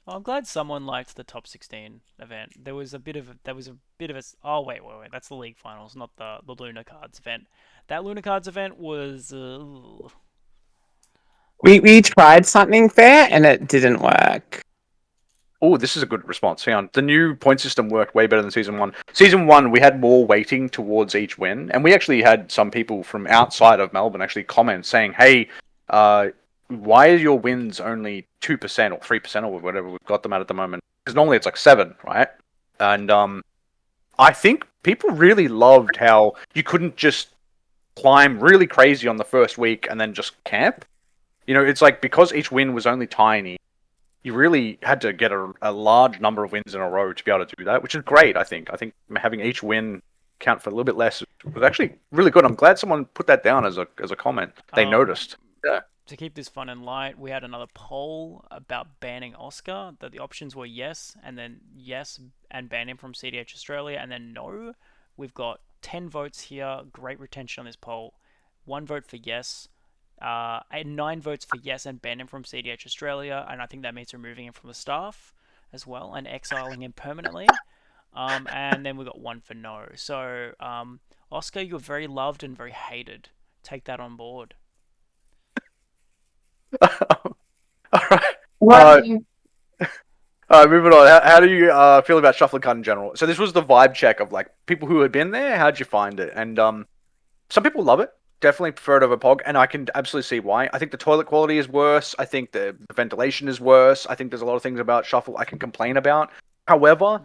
I'm glad someone liked the top 16 event. There was a bit of a. Oh wait. That's the league finals, not the Lunar Cards event. That Lunar Cards event was. We tried something fair and it didn't work. Oh, this is a good response. Hang on. The new point system worked way better than season 1. Season 1, we had more weighting towards each win, and we actually had some people from outside of Melbourne actually comment saying, "Hey, why are your wins only 2% or 3% or whatever we've got them at the moment? Because normally it's like 7, right?" And I think people really loved how you couldn't just climb really crazy on the first week and then just camp. It's like because each win was only tiny, you really had to get a large number of wins in a row to be able to do that, which is great, I think. I think having each win count for a little bit less was actually really good. I'm glad someone put that down as a comment. They noticed. Yeah. To keep this fun and light, we had another poll about banning Oscar. That the options were yes, and then yes, and ban him from CDH Australia, and then no. We've got 10 votes here. Great retention on this poll. 1 vote for yes. 9 votes for yes and ban him from CDH Australia, and I think that means removing him from the staff as well and exiling him permanently. And then we got 1 for no. So, Oscar, you're very loved and very hated. Take that on board. All right. Moving on. How do you feel about Shuffle Card in general? So this was the vibe check of like people who had been there. How'd you find it? And some people love it. Definitely prefer it over POG, and I can absolutely see why. I think the toilet quality is worse. I think the ventilation is worse. I think there's a lot of things about Shuffle I can complain about. However,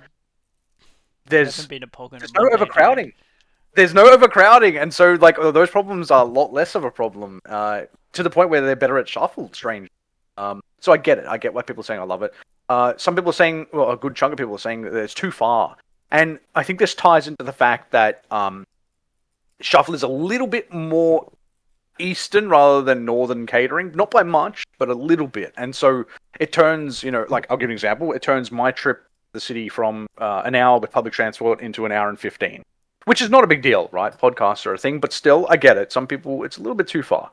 there's no overcrowding. there's no overcrowding, and so like those problems are a lot less of a problem. To the point where they're better at shuffle. Strange. So I get it. I get why people are saying I love it. Some people are saying, well, a good chunk of people are saying that it's too far, and I think this ties into the fact that shuffle is a little bit more eastern rather than northern catering, not by much, but a little bit. And so it turns, like I'll give you an example. It turns my trip to the city from an hour with public transport into an hour and 15, which is not a big deal, right? Podcasts are a thing, but still, I get it. Some people, it's a little bit too far.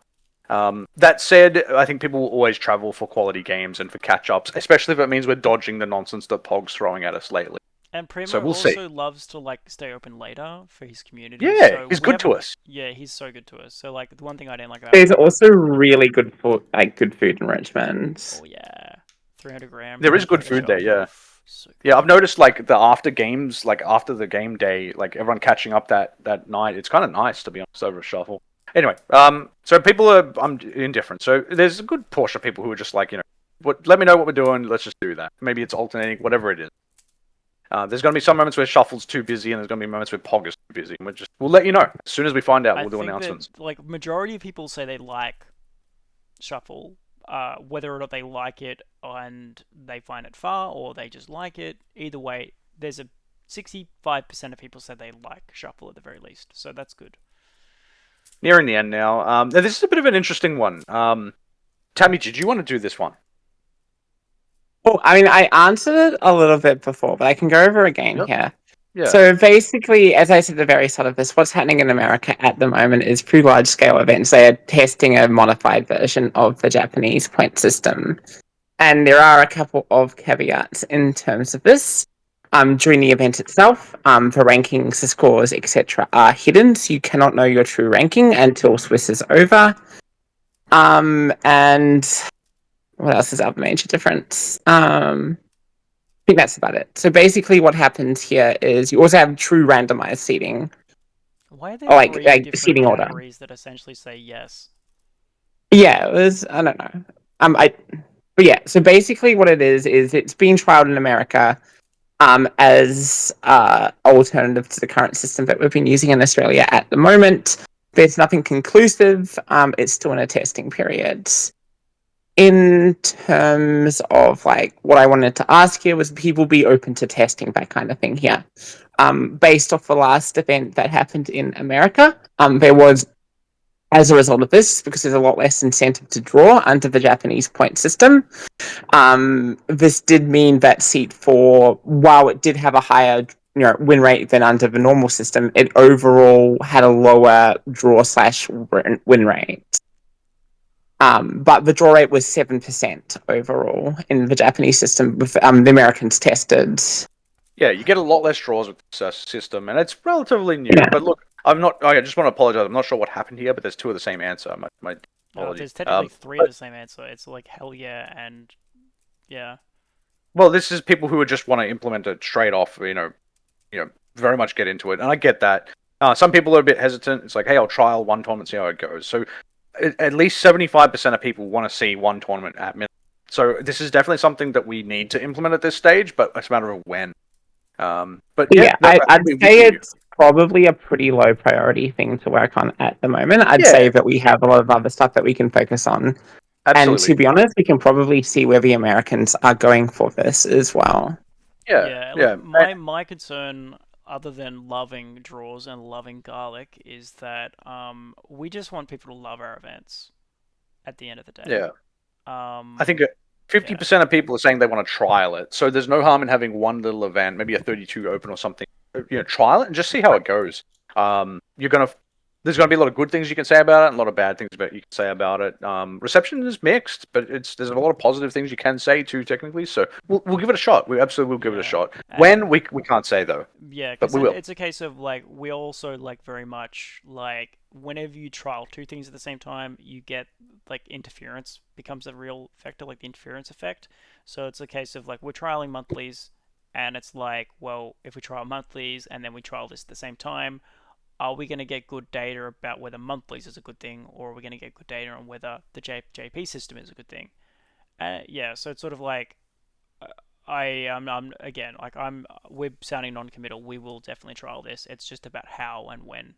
That said, I think people will always travel for quality games and for catch-ups, especially if it means we're dodging the nonsense that Pog's throwing at us lately. And So Primo we'll see. also loves to like stay open later for his community. Yeah, So he's we good to haven't. us. Yeah, he's so good to us. So like the one thing I didn't like about There's Primo. also really good for like good food enrichment. Oh yeah, 300 gram. There is good burger food there, shop. yeah. So good. Yeah, I've noticed like the after games, like after the game day, like everyone catching up that night. It's kind of nice to be honest over a shuffle. Anyway, so people are I'm indifferent. So there's a good portion of people who are just like, let me know what we're doing. Let's just do that. Maybe it's alternating, whatever it is. There's going to be some moments where shuffle's too busy, and there's going to be moments where Pog is too busy. And we'll let you know as soon as we find out. I We'll do think announcements. that like majority of people say they like shuffle. Whether or not they like it and they find it far or they just like it, either way, there's a 65% of people say they like shuffle at the very least. So that's good. Nearing the end now. Now this is a bit of an interesting one. Tammy, did you want to do this one? Well, I mean, I answered it a little bit before, but I can go over again Yep. here. Yeah. So basically, as I said at the very start of this, what's happening in America at the moment is pretty large scale events. They are testing a modified version of the Japanese point system. And there are a couple of caveats in terms of this. During the event itself, the rankings, the scores, etc., are hidden, so you cannot know your true ranking until Swiss is over. And what else is our major difference? I think that's about it. So basically, what happens here is you also have true randomized seating, Why are there or three like different seating order. categories that essentially say yes? Yeah, it was. I don't know. But yeah. So basically, what it is it's being trialed in America, as alternative to the current system that we've been using in Australia at the moment. There's nothing conclusive. It's still in a testing period. In terms of like what I wanted to ask here was people be open to testing that kind of thing here. Based off the last event that happened in America, there was, as a result of this, because there's a lot less incentive to draw under the Japanese point system, this did mean that seat 4, while it did have a higher win rate than under the normal system, it overall had a lower draw slash win rate. But the draw rate was 7% overall in the Japanese system with the Americans tested. Yeah, you get a lot less draws with this system, and it's relatively new. Yeah. But look, I just want to apologize. I'm not sure what happened here, but there's two of the same answer. My Oh, apologies. there's technically three of the same answer. It's like hell yeah and yeah. Well, this is people who just want to implement it straight off. Very much get into it, and I get that. Some people are a bit hesitant. It's like, hey, I'll trial one tournament, see how it goes. So, at least 75% of people want to see one tournament at minimum. So this is definitely something that we need to implement at this stage, but it's a matter of when. But yeah, I'd say it's probably a pretty low priority thing to work on at the moment. I'd say that we have a lot of other stuff that we can focus on. Absolutely. And to be honest, we can probably see where the Americans are going for this as well. Yeah. My concern, other than loving draws and loving garlic, is that we just want people to love our events at the end of the day. Yeah. I think 50% of people are saying they want to trial it. So there's no harm in having one little event, maybe a 32 open or something. Trial it and just see how it goes. There's gonna be a lot of good things you can say about it, and a lot of bad things you can say about it. Reception is mixed, but there's a lot of positive things you can say too, technically. So we'll give it a shot. We absolutely will give it a shot. When we can't say though. Yeah, but because we will. It's a case of like we also like very much like whenever you trial two things at the same time, you get like interference becomes a real factor, like the interference effect. So it's a case of like we're trialing monthlies, and it's like, well, if we trial monthlies and then we trial this at the same time, are we going to get good data about whether monthlies is a good thing, or are we going to get good data on whether the JP system is a good thing? So it's sort of like I'm again like we're sounding non-committal. We will definitely trial this. It's just about how and when and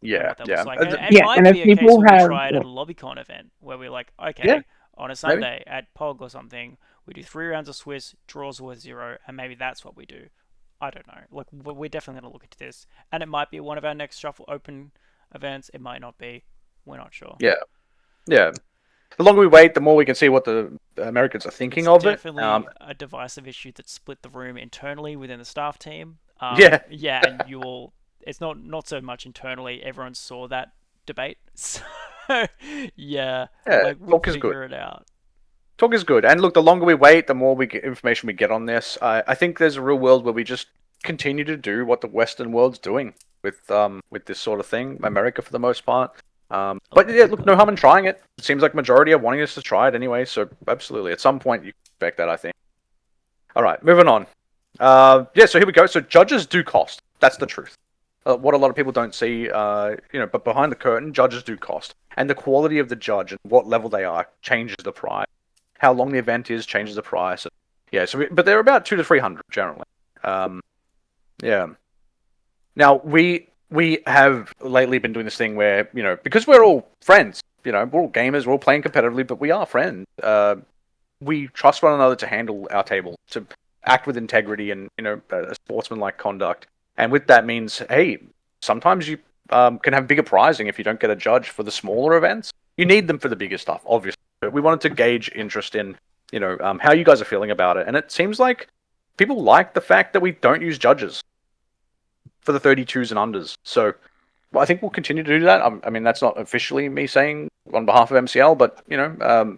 Yeah, what that looks yeah, like. And it Yeah, might and if be a case people where we have, try it at a LobbyCon event where we're like, yeah, okay, on a maybe. Sunday at POG or something, we do 3 rounds of Swiss, draws worth 0, and maybe that's what we do. I don't know. Look, we're definitely going to look into this, and it might be one of our next Shuffle Open events. It might not be. We're not sure. Yeah, yeah. The longer we wait, the more we can see what the Americans are thinking It's of it. definitely a divisive issue that split the room internally within the staff team. Yeah. Yeah, and you all. It's not so much internally. Everyone saw that debate, so yeah, Yeah, like we'll talk is good. figure it out. Talk is good. And look, the longer we wait, the more information we get on this. I think there's a real world where we just continue to do what the Western world's doing with this sort of thing. America, for the most part. But yeah, look, no harm in trying it. It seems like majority are wanting us to try it anyway. So absolutely, at some point you can expect that. I think. All right, moving on. Yeah, so here we go. So judges do cost. That's the truth. What a lot of people don't see, but behind the curtain, judges do cost, and the quality of the judge and what level they are changes the price. How long the event is changes the price. Yeah, but they're about 200 to 300 generally. Yeah. Now we have lately been doing this thing where because we're all friends, we're all gamers, we're all playing competitively, but we are friends. We trust one another to handle our table, to act with integrity and a sportsmanlike conduct. And with that means, hey, sometimes you can have bigger prizing if you don't get a judge for the smaller events. You need them for the bigger stuff, obviously. But we wanted to gauge interest in, how you guys are feeling about it. And it seems like people like the fact that we don't use judges for the 32s and unders. So I think we'll continue to do that. I mean, that's not officially me saying on behalf of MCL, but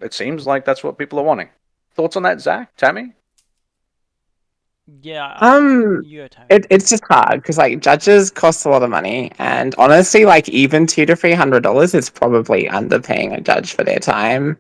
it seems like that's what people are wanting. Thoughts on that, Zach, Tammy? Yeah, you Tammy. It's just hard because like judges cost a lot of money, and honestly, like even $200 to $300 is probably underpaying a judge for their time.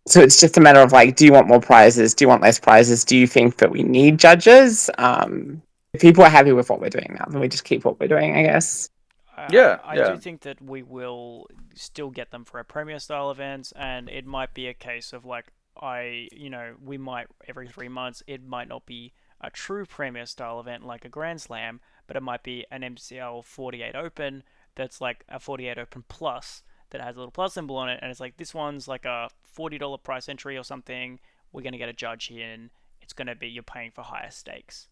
So it's just a matter of like, do you want more prizes? Do you want less prizes? Do you think that we need judges? If people are happy with what we're doing now, then we just keep what we're doing, I guess. I Yeah. do think that we will still get them for our Premier style events, and it might be a case of like we might every 3 months. It might not be a true Premier style event like a Grand Slam, but it might be an MCL 48 Open that's like a 48 Open Plus that has a little plus symbol on it, and it's like this one's like a $40 price entry or something. We're gonna get a judge in. It's gonna be you're paying for higher stakes,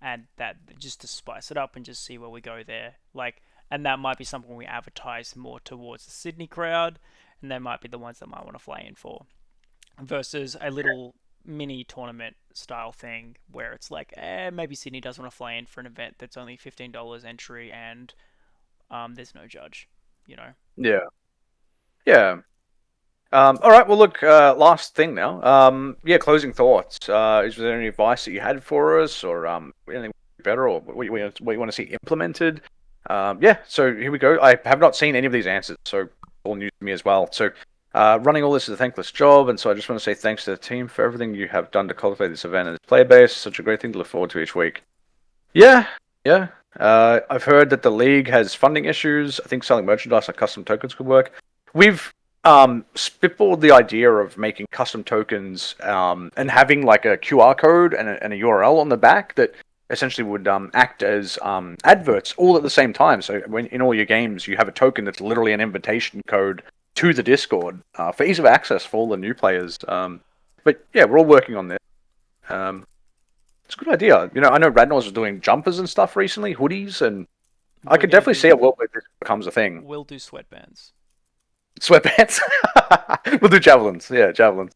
and that just to spice it up and just see where we go there. Like, and that might be something we advertise more towards the Sydney crowd, and they might be the ones that might want to fly in for, versus a little mini tournament style thing where it's like, maybe Sydney does want to fly in for an event that's only $15 entry and there's no judge, Yeah. Yeah. All right. Well, look. Last thing now. Closing thoughts. Is there any advice that you had for us, or anything better, or what you want to see implemented? So here we go. I have not seen any of these answers, so all new to me as well. So, running all this is a thankless job, and so I just want to say thanks to the team for everything you have done to cultivate this event and its player base. Such a great thing to look forward to each week. Yeah. Yeah. I've heard that the league has funding issues. I think selling merchandise like custom tokens could work. We've spitballed the idea of making custom tokens and having like a QR code and a URL on the back that essentially would act as adverts all at the same time. So when in all your games you have a token that's literally an invitation code to the Discord for ease of access for all the new players. But yeah, we're all working on this. It's a good idea. I know Radnors was doing jumpers and stuff recently, hoodies, and I could definitely see a world where this becomes a thing. We'll do sweatbands. Sweatpants. We'll do javelins. Yeah, javelins.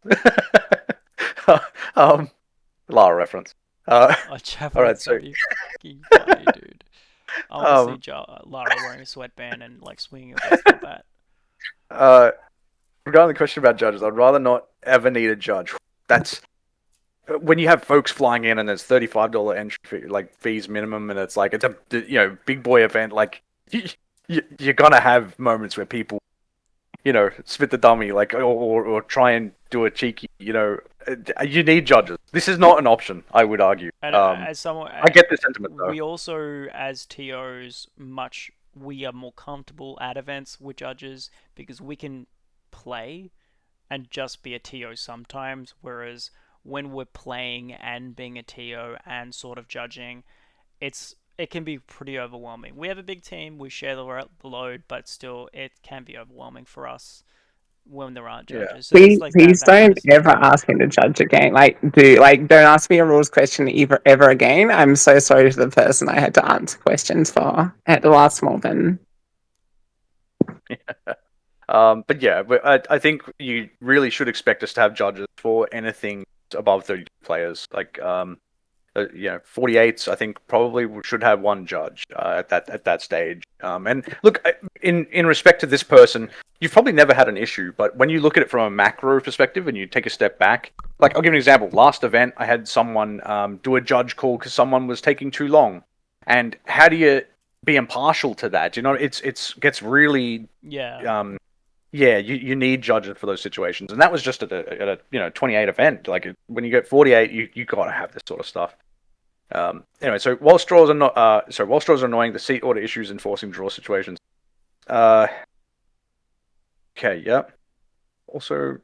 Lara reference. Javelins. All right, so That'd be funny, dude. I want to see Lara wearing a sweatband and like swinging a baseball bat. Regarding the question about judges, I'd rather not ever need a judge. That's when you have folks flying in and there's $35 entry fee, like fees minimum, and it's like it's a big boy event. Like you're gonna have moments where people spit the dummy, like, or try and do a cheeky, you need judges. This is not an option, I would argue. And as someone, I get the sentiment, though. We also, as TOs, we are more comfortable at events with judges because we can play and just be a TO sometimes, whereas when we're playing and being a TO and sort of judging, it can be pretty overwhelming. We have a big team, we share the load, but still, it can be overwhelming for us when there aren't Yeah. judges. So there's like Please that kind don't of stuff. ever ask me to judge again. Don't ask me a rules question ever again. I'm so sorry to the person I had to answer questions for at the last Melbourne. But yeah, I think you really should expect us to have judges for anything above 30 players. Like, 48s, I think probably should have one judge at that stage. And look, in respect to this person, you've probably never had an issue, but when you look at it from a macro perspective and you take a step back, like I'll give you an example. Last event, I had someone do a judge call because someone was taking too long, and how do you be impartial to that? You know, it's gets really yeah, you need judges for those situations, and that was just at a 28 event. Like when you get 48, you gotta have this sort of stuff. Anyway, so while straws are not while straws are annoying, the seat order issues enforcing draw situations. Okay, yeah. Also,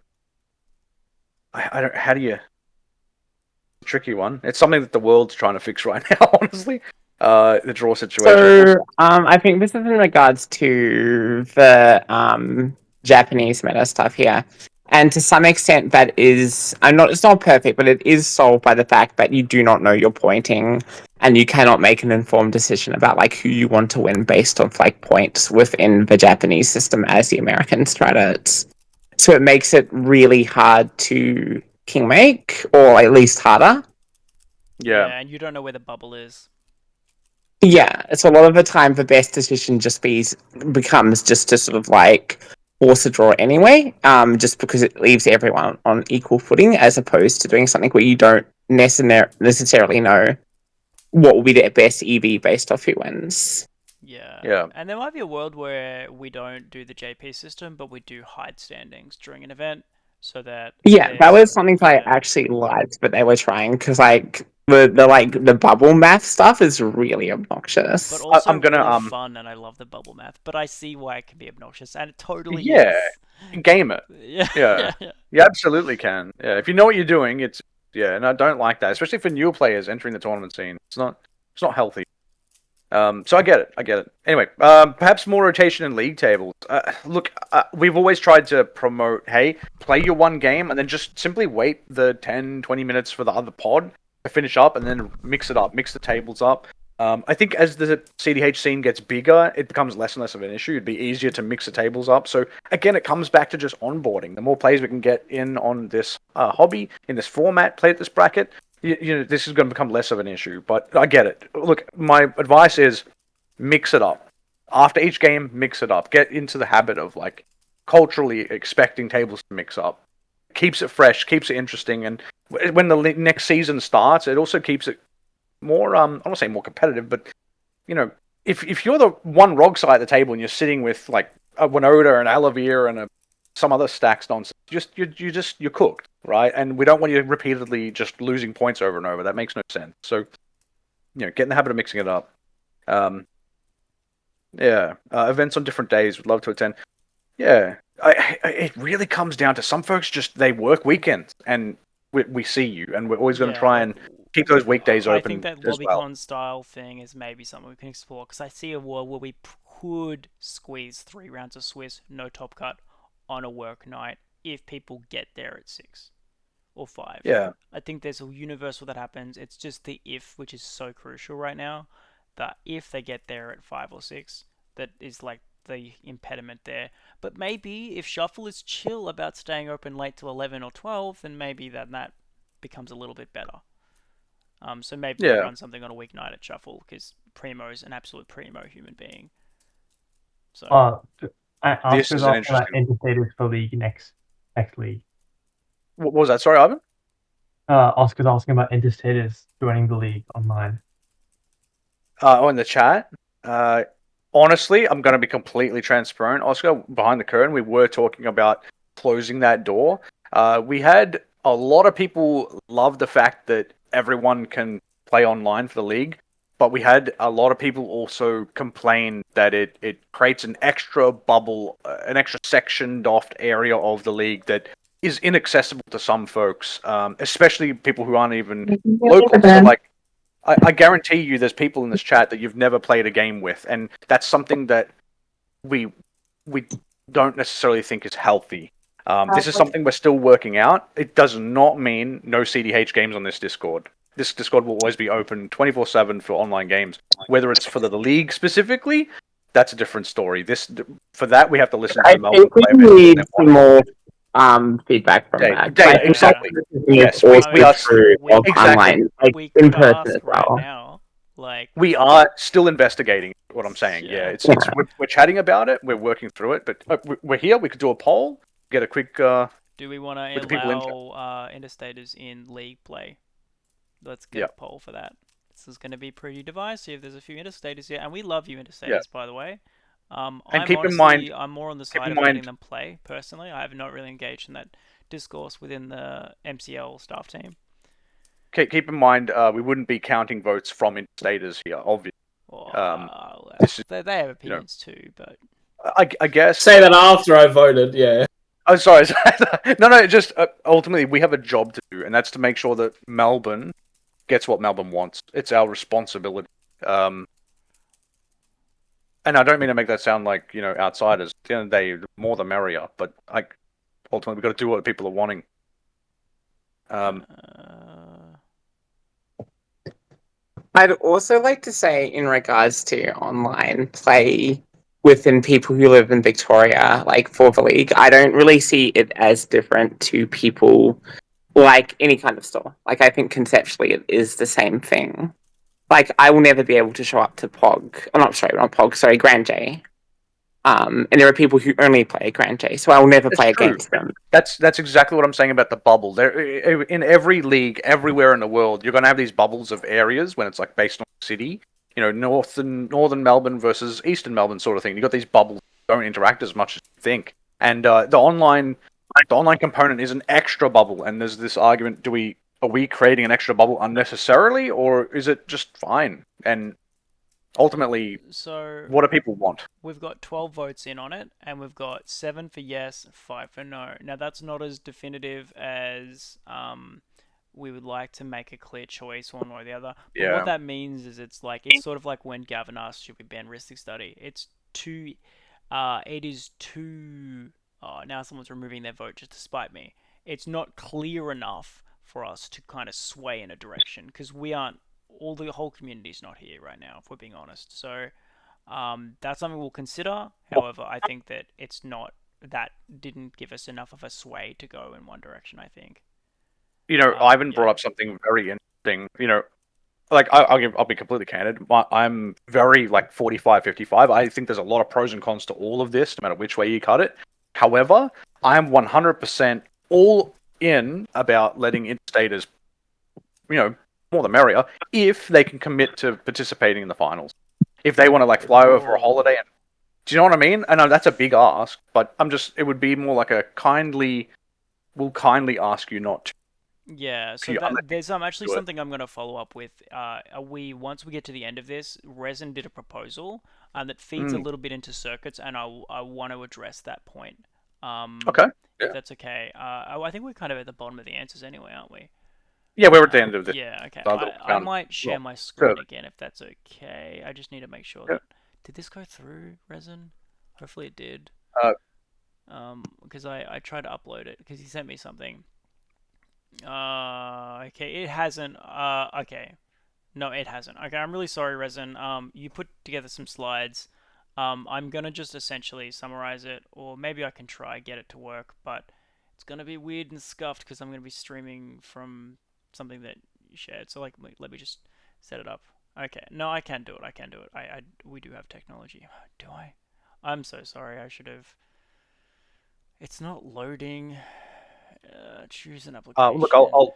I don't. How do you? Tricky one. It's something that the world's trying to fix right now. Honestly, the draw situation. So, I think this is in regards to the Japanese meta stuff here, and to some extent, that is, I'm not. It's not perfect, but it is solved by the fact that you do not know your pointing, and you cannot make an informed decision about like who you want to win based off like points within the Japanese system as the Americans try to. So it makes it really hard to king make, or at least harder. Yeah, and you don't know where the bubble is. Yeah, so a lot of the time, the best decision becomes just to sort of like force a draw anyway, just because it leaves everyone on equal footing, as opposed to doing something where you don't necessarily know what will be the best EV based off who wins. Yeah. And there might be a world where we don't do the JP system, but we do hide standings during an event, so that That was something that I actually liked, but they were trying because like the bubble math stuff is really obnoxious. But also I'm gonna really fun, and I love the bubble math. But I see why it can be obnoxious, and it totally yeah, is. Game it. Yeah. You absolutely can. Yeah, if you know what you're doing, it's and I don't like that, especially for newer players entering the tournament scene. It's not healthy. So I get it. Anyway, perhaps more rotation in league tables. Look, we've always tried to promote, hey, play your one game and then just simply wait the 10, 20 minutes for the other pod to finish up and then mix it up, mix the tables up. I think as the CDH scene gets bigger, it becomes less and less of an issue. It'd be easier to mix the tables up. So again, it comes back to just onboarding. The more players we can get in on this hobby, in this format, play at this bracket, this is going to become less of an issue. But I get it. Look, my advice is mix it up. After each game, mix it up. Get into the habit of like culturally expecting tables to mix up. Keeps it fresh, keeps it interesting, and when the next season starts, it also keeps it more. I don't want to say more competitive, but if you're the one ROG side at the table and you're sitting with like a Winoda and Alavir and some other stacks nonsense, you're cooked, right? And we don't want you repeatedly just losing points over and over. That makes no sense. So, get in the habit of mixing it up. Events on different days. Would love to attend. Yeah, it really comes down to some folks they work weekends, and we see you, and we're always going to try and keep those weekdays open. I think that LobbyCon style thing is maybe something we can explore, because I see a world where we could squeeze 3 rounds of Swiss, no top cut, on a work night if people get there at 6 or 5. Yeah. I think there's a universal that happens. It's just the if, which is so crucial right now, that if they get there at 5 or 6, that is like the impediment there. But maybe if Shuffle is chill about staying open late to 11 or 12, then maybe that becomes a little bit better. So maybe we run something on a weeknight at Shuffle, because Primo is an absolute primo human being. So Oscar's asking about interstaters for league next league. What was that? Sorry, Ivan? Oscar's asking about interstaters joining the league online. In the chat. Honestly, I'm going to be completely transparent. Oscar, behind the curtain, we were talking about closing that door. We had a lot of people love the fact that everyone can play online for the league, but we had a lot of people also complain that it creates an extra bubble, an extra sectioned off area of the league that is inaccessible to some folks, especially people who aren't even local. So, like, I guarantee you, there's people in this chat that you've never played a game with, and that's something that we don't necessarily think is healthy. This is something we're still working out. It does not mean no CDH games on this Discord. This Discord will always be open 24/7 for online games. Whether it's for the league specifically, that's a different story. For that, we have to listen to the Melbourne think we player base. need some more feedback from that. Data, Like, exactly. Yes, Yes, also we are true we of exactly. online, like we in could person ask as right well. now. Like, we are still investigating what I'm saying. Yeah, it's we're chatting about it. We're working through it, but we're here. We could do a poll, get a quick. Do we want to with the people in chat. allow interstaters in league play? Let's get a poll for that. This is going to be pretty divisive. There's a few interstaters here, and we love you interstaters, by the way. And I'm keep honestly, in mind, I'm more on the side of letting them play, personally. I have not really engaged in that discourse within the MCL staff team. Keep in mind, we wouldn't be counting votes from interstaters here, obviously. Well, they have opinions too, but I guess. Say that after I voted, yeah. Oh, sorry. No, just ultimately, we have a job to do, and that's to make sure that Melbourne gets what Melbourne wants. It's our responsibility. And I don't mean to make that sound like, outsiders. At the end of the day, the more the merrier. But ultimately, we've got to do what people are wanting. I'd also like to say, in regards to online play within people who live in Victoria, like for the league, I don't really see it as different to people like any kind of store. Like, I think conceptually it is the same thing. Like, I will never be able to show up to Grand J. And there are people who only play Grand J, so I will never play against them. That's exactly what I'm saying about the bubble. There, in every league, everywhere in the world, you're going to have these bubbles of areas when it's like based on city. Northern Melbourne versus Eastern Melbourne sort of thing. You got these bubbles that don't interact as much as you think, and the online component is an extra bubble. And there's this argument: are we creating an extra bubble unnecessarily, or is it just fine? And ultimately, what do people want? We've got 12 votes in on it, and we've got 7 for yes, 5 for no. Now, that's not as definitive as we would like to make a clear choice one way or the other. But what that means is it's sort of like when Gavin asked, should we ban Ristic Study? It is too... Oh, now someone's removing their vote just to spite me. It's not clear enough for us to kind of sway in a direction, because we aren't... the whole community's not here right now, if we're being honest. So that's something we'll consider. However, I think that that didn't give us enough of a sway to go in one direction, I think. Ivan brought up something very interesting. I'll be completely candid. I'm very 45-55. I think there's a lot of pros and cons to all of this, no matter which way you cut it. However, I am 100% all in about letting interstaters, more the merrier, if they can commit to participating in the finals. If they want to fly over for a holiday, do you know what I mean? I know that's a big ask, but it would be more like we'll kindly ask you not to. Yeah, so there's actually something I'm going to follow up with. Once we get to the end of this, Resin did a proposal that feeds a little bit into circuits, and I want to address that point. Okay. If that's okay. I think we're kind of at the bottom of the answers anyway, aren't we? Yeah, we're at the end of this. Yeah, okay. I might share my screen again if that's okay. I just need to make sure that... Did this go through, Resin? Hopefully it did. Because I tried to upload it, because he sent me something. Okay, it hasn't. Okay. No, it hasn't. Okay, I'm really sorry, Resin. You put together some slides. I'm gonna just essentially summarize it, or maybe I can try get it to work, but it's gonna be weird and scuffed because I'm gonna be streaming from something that you shared. So let me just set it up. Okay, no, I can do it. We do have technology. Do I? I'm so sorry. I should have. It's not loading. Choose an application. Look, I'll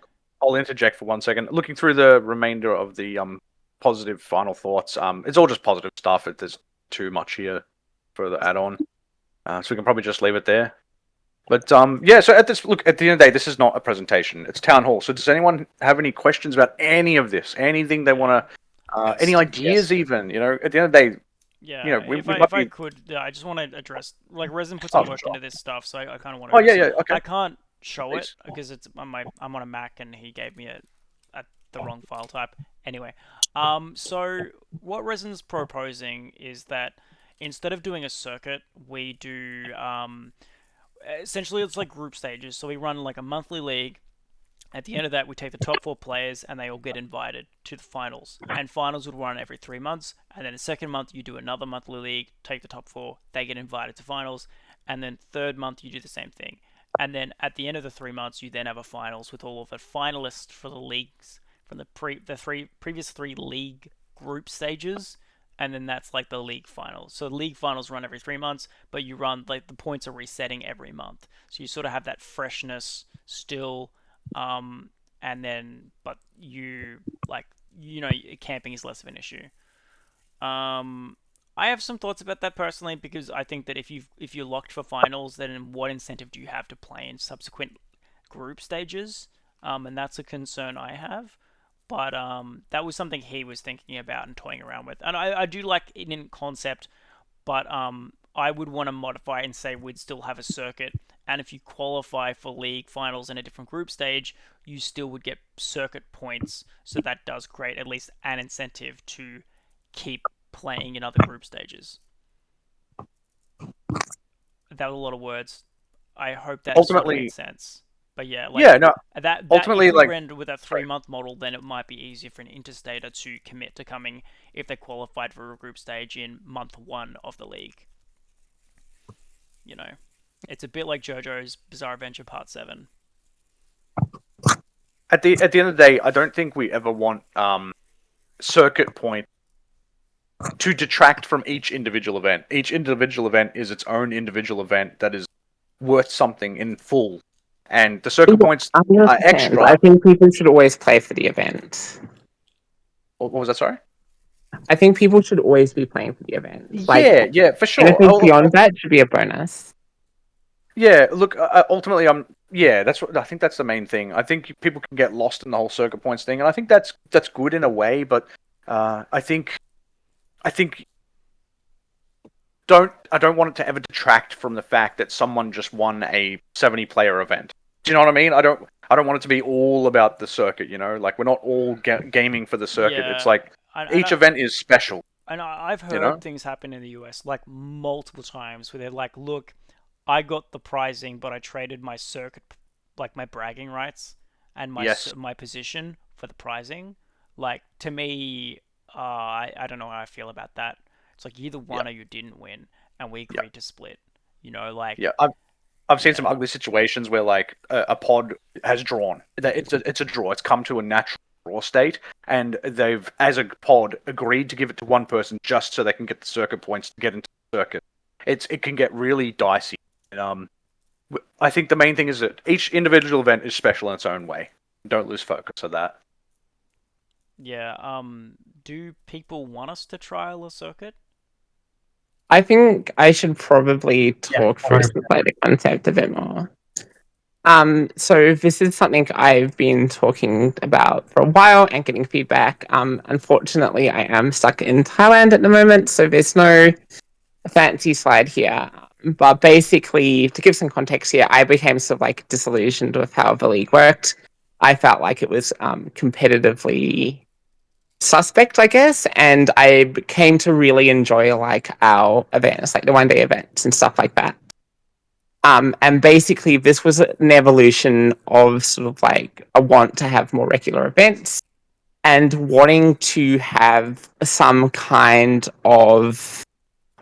interject for 1 second. Looking through the remainder of the positive final thoughts, it's all just positive stuff. There's too much here for the add-on, so we can probably just leave it there. But yeah, so at the end of the day, this is not a presentation; it's town hall. So does anyone have any questions about any of this? Anything they want to, any ideas? Even at the end of the day. Yeah, if I could, I just want to address, Resin put some work into this stuff, so I kind of want to... Oh, yeah, okay. I can't show it Please. because I'm on a Mac and he gave me the wrong file type. Anyway, so what Resin's proposing is that instead of doing a circuit, we do essentially it's like group stages. So we run like a monthly league. At the end of that, we take the top 4 players and they all get invited to the finals. And finals would run every 3 months. And then the second month, you do another monthly league, take the top 4, they get invited to finals. And then third month, you do the same thing. And then at the end of the 3 months, you then have a finals with all of the finalists for the leagues from the previous 3 league group stages. And then that's like the league finals. So the league finals run every 3 months, but you run like the points are resetting every month. So you sort of have that freshness still, and then but you like camping is less of an issue. I have some thoughts about that personally because I think that if you're locked for finals, then what incentive do you have to play in subsequent group stages? And that's a concern I have. But that was something he was thinking about and toying around with, and I do like it in concept, but I would want to modify and say we'd still have a circuit, and if you qualify for league finals in a different group stage, you still would get circuit points, so that does create at least an incentive to keep playing in other group stages. That was a lot of words. I hope that sort of made Ultimately, sense. But yeah, yeah, no. that if Ultimately, we like, went with a 3 month model, then it might be easier for an interstater to commit to coming if they qualified for a group stage in month 1 of the league. You know, it's a bit like JoJo's Bizarre Adventure Part 7. at the end of the day, I don't think we ever want circuit point to detract from each individual event. Each individual event is its own individual event that is worth something in full, and the circuit points are 100%. I extra. think people should always play for the event. What was that? Sorry. I think people should always be playing for the event. Like Yeah, for sure. anything beyond that should be a bonus. Yeah, look, ultimately, yeah, that's what I think. That's the main thing. I think people can get lost in the whole circuit points thing, and I think that's good in a way. But I think I don't want it to ever detract from the fact that someone just won a 70-player event. Do you know what I mean? I don't want it to be all about the circuit. Like we're not all gaming for the circuit. It's Yeah, like and each event is special. and I've You heard know? things happen in the US like multiple times where they're like, "Look, I got the prizing, but I traded my circuit, like my bragging rights and Yes. my position for the prizing." Like to me, I don't know how I feel about that. It's like you either Yeah. won or you didn't win, and we Yeah. agreed to split. Like Yeah. I've seen some yeah, ugly situations where like a pod has drawn. It's a draw. It's come to a natural draw state, and they've, as a pod, agreed to give it to one person just so they can get the circuit points to get into the circuit. It can get really dicey. And, I think the main thing is that each individual event is special in its own way. Don't lose focus of that. yeah. Do people want us to trial a circuit? I think I should probably Yeah, talk through some like the concept a bit more. So this is something I've been talking about for a while and getting feedback. Unfortunately, I am stuck in Thailand at the moment, so there's no fancy slide here. But basically, to give some context here, I became sort of like disillusioned with how the league worked. I felt like it was competitively suspect, I guess, and I came to really enjoy like our events, like the 1 day events and stuff like that. And basically, this was an evolution of sort of like a want to have more regular events and wanting to have some kind of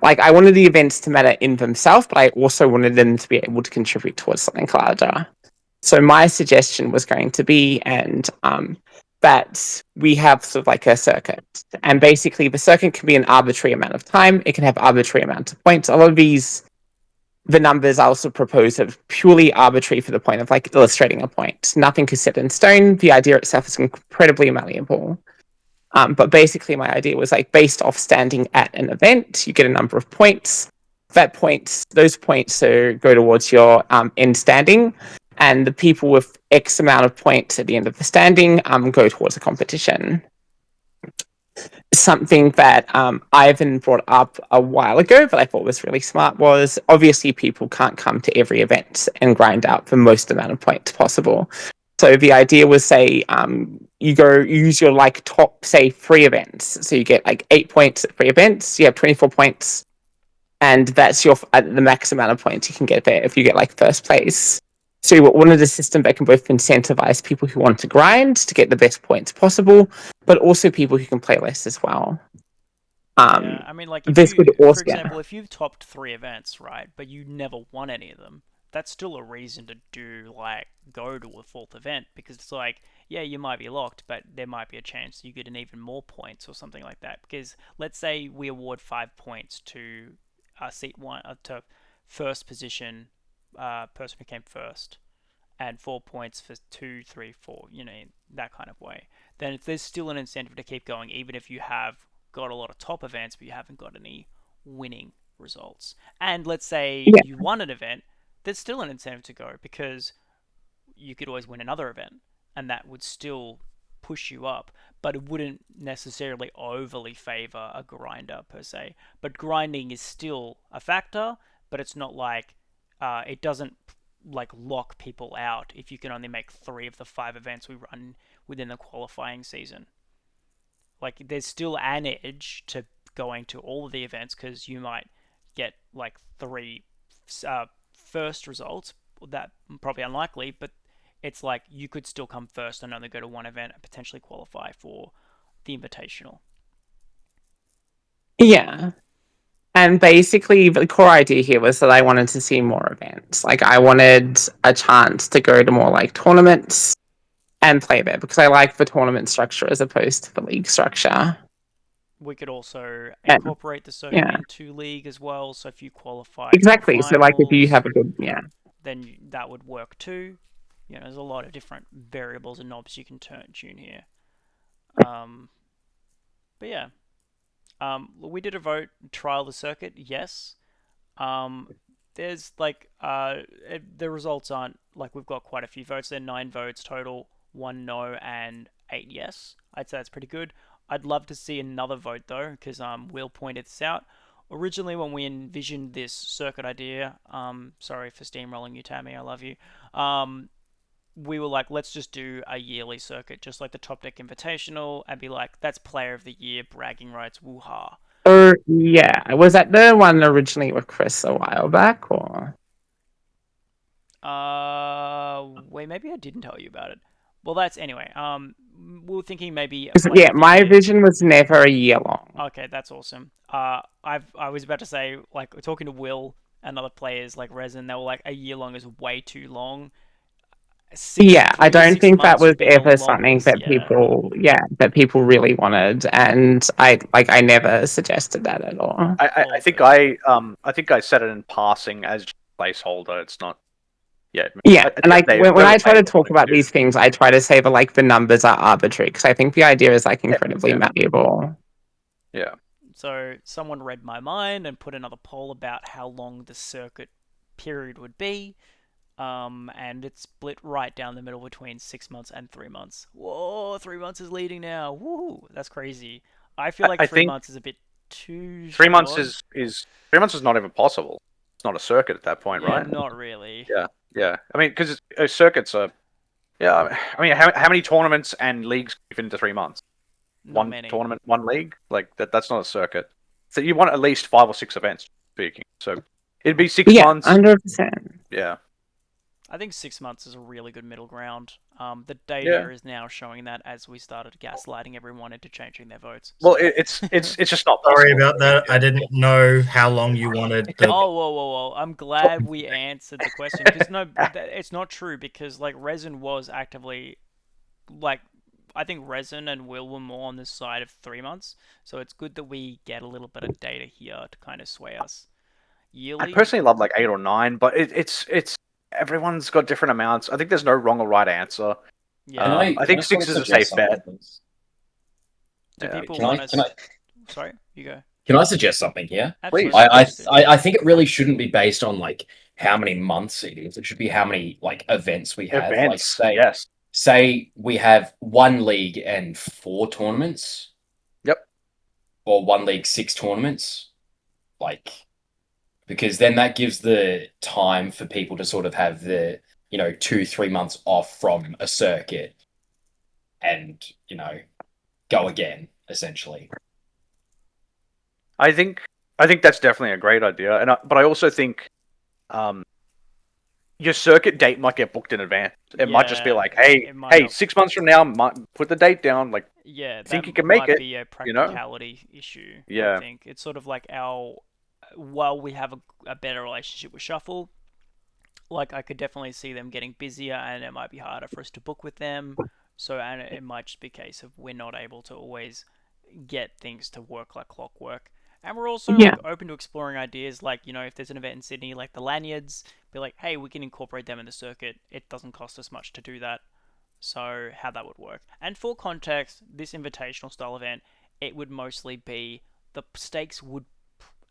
like I wanted the events to matter in themselves, but I also wanted them to be able to contribute towards something larger. So my suggestion was going to be, and that we have sort of like a circuit, and basically the circuit can be an arbitrary amount of time. It can have arbitrary amounts of points. A lot of the numbers I also propose are purely arbitrary for the point of like illustrating a point. Nothing is set in stone. The idea itself is incredibly malleable. But basically, my idea was like based off standing at an event, you get a number of points. Those points go towards your end standing, and the people with X amount of points at the end of the standing go towards a competition. something that Ivan brought up a while ago, but I thought was really smart, was obviously people can't come to every event and grind out the most amount of points possible. So the idea was, say, you use your like top, say, 3 events. So you get like 8 points at 3 events. You have 24 points, and that's the max amount of points you can get there if you get like first place. So you wanted a system that can both incentivize people who want to grind to get the best points possible, but also people who can play less as well. Yeah, I mean, like, if This would you, for also, example, if you've topped 3 events, right, but you never won any of them, that's still a reason to go to a 4th event, because it's like, yeah, you might be locked, but there might be a chance you get an even more points or something like that. Because let's say we award 5 points to seat 1, to first position person who came first, and 4 points for 2, 3, 4, that kind of way. Then there's still an incentive to keep going, even if you have got a lot of top events, but you haven't got any winning results. And let's say yeah, you won an event, there's still an incentive to go, because you could always win another event, and that would still push you up, but it wouldn't necessarily overly favor a grinder per se. But grinding is still a factor, but it's not like it doesn't like lock people out if you can only make 3 of the 5 events we run within the qualifying season. Like, there's still an edge to going to all of the events, because you might get like 3 first results. That probably unlikely, but it's like you could still come first and only go to 1 event and potentially qualify for the invitational. yeah. And basically, the core idea here was that I wanted to see more events. Like, I wanted a chance to go to more like tournaments and play there, because I like the tournament structure as opposed to the league structure. We could also And incorporate the circuit yeah, into league as well. So if you qualify for exactly. So, like, if you finals, have a good, yeah, then that would work too. There's a lot of different variables and knobs you can tune here. But yeah, we did a vote, trial the circuit, yes. There's like the results aren't like, we've got quite a few votes. There are 9 votes total, 1 no and 8 yes. I'd say that's pretty good. I'd love to see another vote though, because Will pointed this out. Originally, when we envisioned this circuit idea, sorry for steamrolling you, Tammy, I love you. We were like, let's just do a yearly circuit, just like the Top Deck Invitational, and be like, that's Player of the Year, bragging rights, woo-ha. or yeah, was that the one originally with Chris a while back, or? Wait, maybe I didn't tell you about it. Well, that's anyway. We were thinking maybe like Yeah, the my year. vision was never a year long. Okay, that's awesome. I was about to say, like, we're talking to Will and other players like Resin. They were like, a year long is way too long. Yeah, I 3 to don't 6 think that months was would be the ever something longest. that Yeah. people really wanted, and I never suggested that at all. I think I think I said it in passing as placeholder. It's not. Yeah. Yeah, and like when I try to table talk about these things, I try to say that like the numbers are arbitrary, because I think the idea is like incredibly malleable. Yeah. So someone read my mind and put another poll about how long the circuit period would be. And it's split right down the middle between 6 months and 3 months. Whoa, 3 months is leading now. Woo, that's crazy. I feel like I 3 think months is a bit too 3 months short. is 3 months is not even possible. It's not a circuit at that point, Yeah, right? not really. Yeah, yeah. I mean, because circuits are. Yeah, I mean, how many tournaments and leagues can you fit into 3 months? Not One many. tournament, one league. Like that's not a circuit. So you want at least 5 or 6 events. Speaking, so it'd be 6 Yeah, months. 100%. Yeah. I think 6 months is a really good middle ground. The data Yeah. is now showing that, as we started gaslighting everyone into changing their votes. Well, So- it's just not Sorry possible. about that. I didn't know how long you wanted the. Oh, whoa! I'm glad we answered the question, because no, it's not true, because like Resin was actively, like, I think Resin and Will were more on the side of 3 months, so it's good that we get a little bit of data here to kind of sway us. I Yearly, personally love like 8 or 9, but it's everyone's got different amounts. I think there's no wrong or right answer. yeah. I think 6 is a safe bet. Do Yeah. people Can I, want can I to? Sorry, you go. can I suggest something here? Please. Absolutely. I think it really shouldn't be based on like how many months it is. It should be how many like events we have. Like Events, yes. say we have 1 league and 4 tournaments. Yep. or one league 6 tournaments, like, because then that gives the time for people to sort of have the 2-3 months off from a circuit and go again essentially. I think that's definitely a great idea, but I also think your circuit date might get booked in advance. It might just be like, hey, 6 months from now, put the date down. Like, yeah, think that you can make might it, be a practicality issue. Yeah. I think it's sort of like while we have a better relationship with Shuffle, like I could definitely see them getting busier, and it might be harder for us to book with them. So, and it might just be a case of we're not able to always get things to work like clockwork. And we're also like open to exploring ideas, like if there's an event in Sydney, like the lanyards, be like, hey, we can incorporate them in the circuit. It doesn't cost us much to do that. So how that would work. And for context, this invitational style event, it would mostly be the stakes would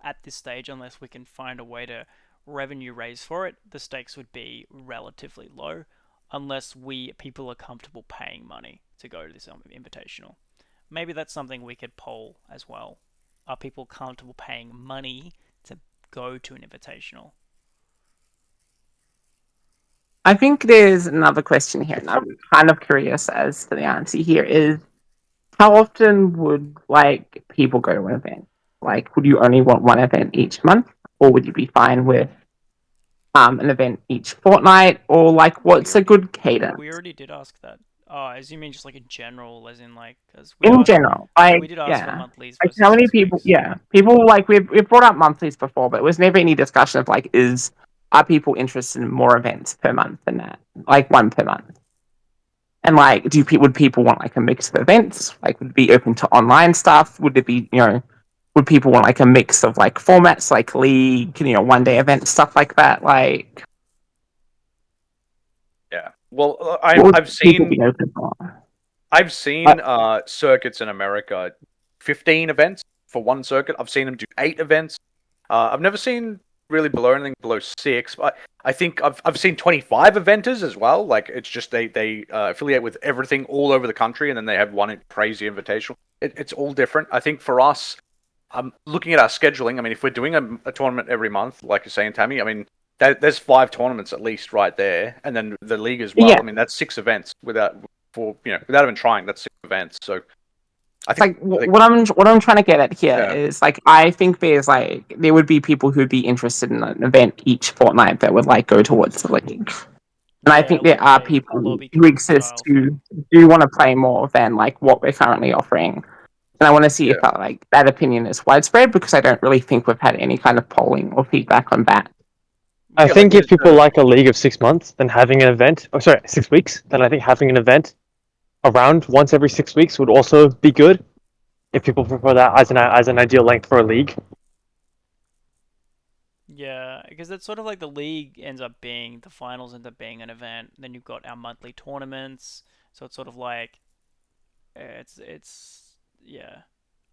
at this stage, unless we can find a way to revenue raise for it, the stakes would be relatively low, unless people are comfortable paying money to go to this invitational. Maybe that's something we could poll as well. Are people comfortable paying money to go to an invitational? I think there's another question here, and I'm kind of curious as to the answer here is how often would people go to an event? Like, would you only want one event each month, or would you be fine with an event each fortnight, or what's a good cadence? We already did ask that. Oh, as you mean just like in general, as in because in general, we did ask for monthlies versus how many 6 people? weeks. Yeah, people we've brought up monthlies before, but it was never any discussion of are people interested in more events per month than that, like one per month? And would people want a mix of events? Like, would it be open to online stuff? Would it be would people want a mix of formats like league, 1 day events, stuff like that? Yeah. Well, I've seen circuits in America, 15 events for one circuit. I've seen them do 8 events. I've never seen really anything below 6. But I think I've seen 25 eventers as well. Like, it's just they affiliate with everything all over the country, and then they have one crazy invitational. It's all different. I think for us, looking at our scheduling, I mean, if we're doing a tournament every month, like you're saying, Tammy, I mean, there's 5 tournaments at least right there, and then the league as well. Yeah. I mean, that's 6 events without even trying. That's 6 events. So I think what I'm trying to get at here is I think there would be people who'd be interested in an event each fortnight that would go towards the league. And I think there are people who exist who do want to play more than what we're currently offering. And I want to see if that opinion is widespread, because I don't really think we've had any kind of polling or feedback on that. I think if people like a league of 6 months, then having an event, 6 weeks, then I think having an event around once every 6 weeks would also be good. If people prefer that as an ideal length for a league. Yeah, because it's sort of like the league ends up being, the finals end up being an event. Then you've got our monthly tournaments, so it's sort of like it's yeah.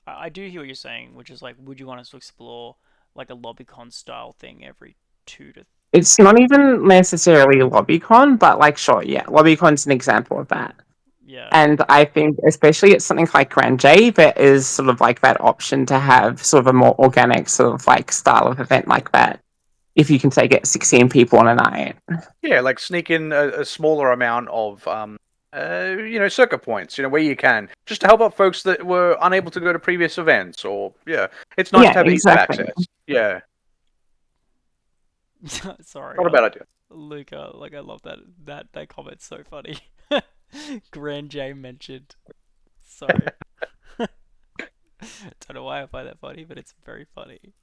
I do hear what you're saying, which is would you want us to explore a LobbyCon style thing every 2 to? It's not even necessarily LobbyCon, but sure, yeah, LobbyCon's an example of that. Yeah. And I think, especially at something like Grand J, there is sort of that option to have sort of a more organic sort of style of event like that. If you can say get 16 people on a night. Yeah, sneak in a smaller amount of circuit points, where you can, just to help out folks that were unable to go to previous events, or it's nice to have ease of access. Yeah. Sorry. Not a bad idea. Luca, I love that comment's so funny. Grand J mentioned. Sorry. Don't know why I find that funny, but it's very funny.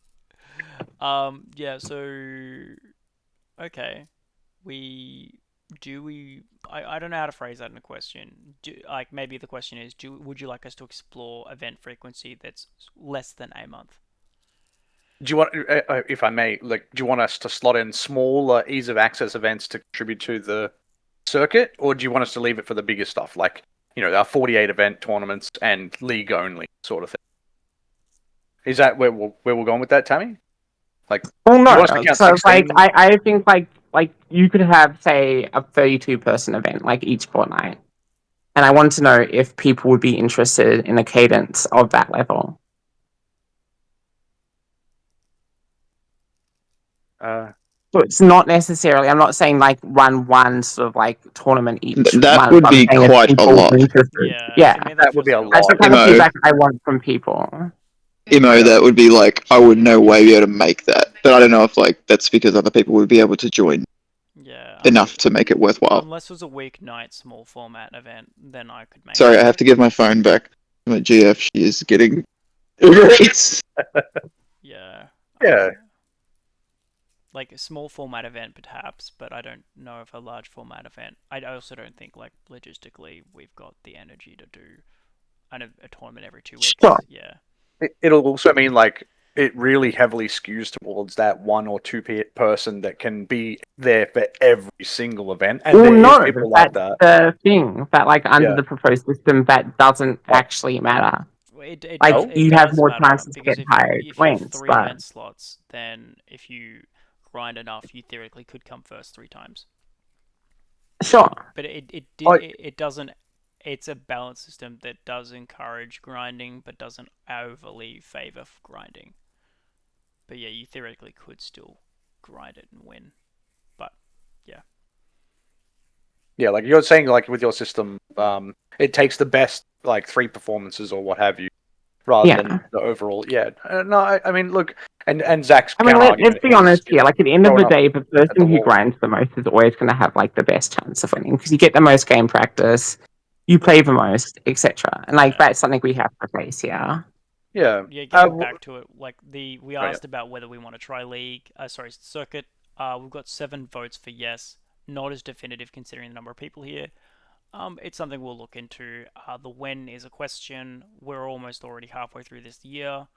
Yeah, so okay. I don't know how to phrase that in a question. Maybe the question is, would you like us to explore event frequency that's less than a month? Do you want, if I may, do you want us to slot in small, ease of access events to contribute to the circuit, or do you want us to leave it for the bigger stuff, our 48 event tournaments and league only sort of thing? Is that where we're going with that, Tammy? Well, no. So I think you could have, say, a 32-person event each fortnight, and I want to know if people would be interested in a cadence of that level. So it's not necessarily. I'm not saying like run one sort of like tournament each That month. would I'm be saying if quite a people lot. are interested. Yeah, Yeah, to me That would feels be a like that's the lot. kind of Imo, feedback I want from people. Imo, Yeah. that would be like I would no way be able to make that. But I don't know if like that's because other people would be able to join Yeah, enough to make it worthwhile. unless it was a weeknight small format event, then I could make Sorry, it. I have to give my phone back to my GF. She is getting it's Yeah. Yeah. Like a small format event, perhaps, but I don't know if a large format event. I also don't think, like, logistically, we've got the energy to do a tournament every 2 weeks. Sure. Yeah. It'll also mean like it really heavily skews towards that one or two person that can be there for every single event, and Well, there is no, people like that's that. the thing. That like under Yeah. the proposed system, that doesn't Oh. actually matter. It Like does Oh. it you have does more matter chances to because get higher if you have wins, 3 but event slots, then if you grind enough, you theoretically could come first 3 times. sure. But I, it doesn't. It's a balance system that does encourage grinding, but doesn't overly favor grinding. But yeah, you theoretically could still grind it and win. But yeah, yeah, like you're saying, like with your system, it takes the best like 3 performances or what have you, rather Yeah. than the overall. Yeah, no, I mean, look, and Zach's I mean, counter argument let's be is, honest here. Like at the end of throwing the up day, the at the person who wall. grinds the most is always going to have like the best chance of winning because you get the most game practice, you play the most, etc. And like yeah. that's something we have to face here. Yeah. Yeah, getting back to it, like we Oh, yeah. asked about whether we want to try league, circuit. We've got 7 votes for yes. Not as definitive considering the number of people here. It's something we'll look into. The when is a question. We're almost already halfway through this year,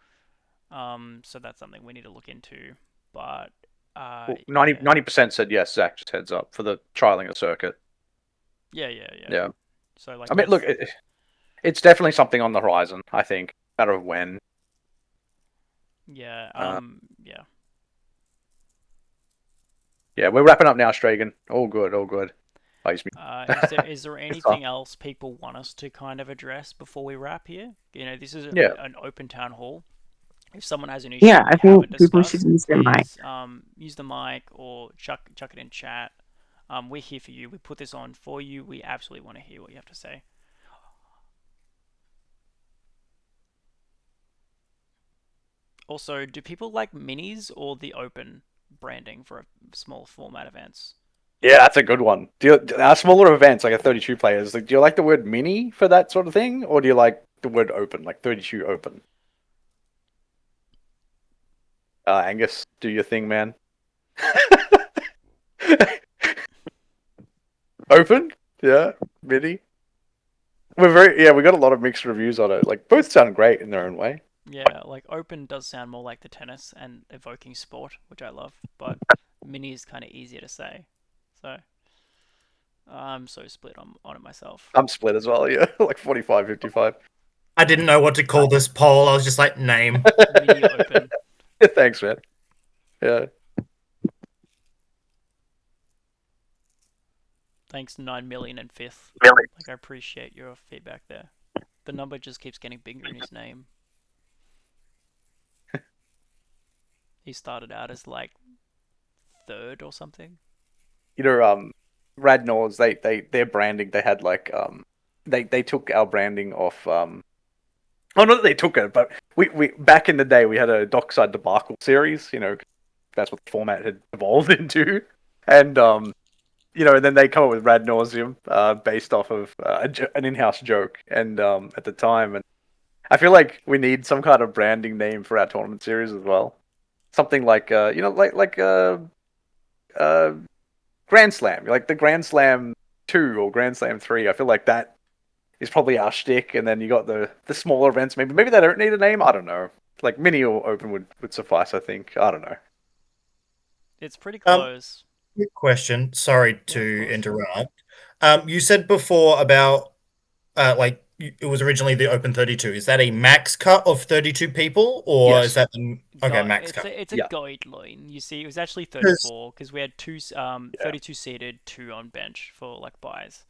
so that's something we need to look into. But Well, 90% said yes. Zach, just heads up for the trialing a circuit. Yeah. So like, I mean, look, it's definitely something on the horizon. I think, matter of when. yeah, yeah. Yeah, we're wrapping up now, Stragan. All good, all good. Is there anything else people want us to kind of address before we wrap here? You know, this is an open town hall. If someone has an issue Yeah, I we haven't think people should discussed, use their mic. please use the mic or chuck it in chat. We're here for you. We put this on for you. We absolutely want to hear what you have to say. Also, do people like minis or the open branding for small format events? Yeah, that's a good one. Our smaller events, like a 32 players, like, do you like the word mini for that sort of thing, or do you like the word open, like 32 open? Angus, do your thing, man. Open? Yeah, mini. We got a lot of mixed reviews on it. Like both sound great in their own way. Yeah, like open does sound more like the tennis and evoking sport, which I love, but mini is kind of easier to say. So I'm so split on it myself. I'm split as well, yeah. Like 45-55. I didn't know what to call this poll. I was just like, name. Mini open. Yeah, thanks, man. Yeah. Thanks 9 million and fifth. Really? Like, I appreciate your feedback there. The number just keeps getting bigger in his name. He started out as like 3rd or something. You know, Radnors, their branding, they had like they took our branding off oh, not that they took it, but we back in the day we had a Dockside Debacle series, you know, that's what the format had evolved into. And you know, and then they come up with Rad Nauseum, based off of an in-house joke, and at the time, and I feel like we need some kind of branding name for our tournament series as well. Something like you know, like Grand Slam, like the Grand Slam 2 or Grand Slam 3. I feel like that is probably our shtick, and then you got the smaller events. Maybe they don't need a name. I don't know. Like mini or open would suffice. I think. I don't know. It's pretty close. Quick question. Sorry to interrupt. You said before about it was originally the open 32. Is that a max cut of 32 people, or Yes. is that max cut? It's a guideline. You see, it was actually 34 because we had 32 seated, 2 on bench for like buys.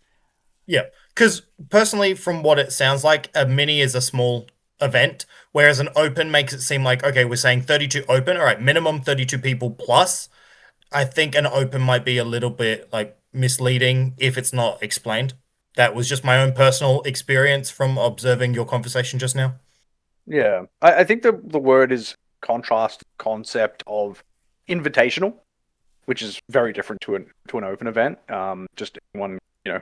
Yeah, because personally, from what it sounds like, a mini is a small event, whereas an open makes it seem like, okay, we're saying 32 open, all right, minimum 32 people plus. I think an open might be a little bit like misleading if it's not explained. That was just my own personal experience from observing your conversation just now. Yeah, I think the word is contrast concept of invitational, which is very different to an open event. Just anyone,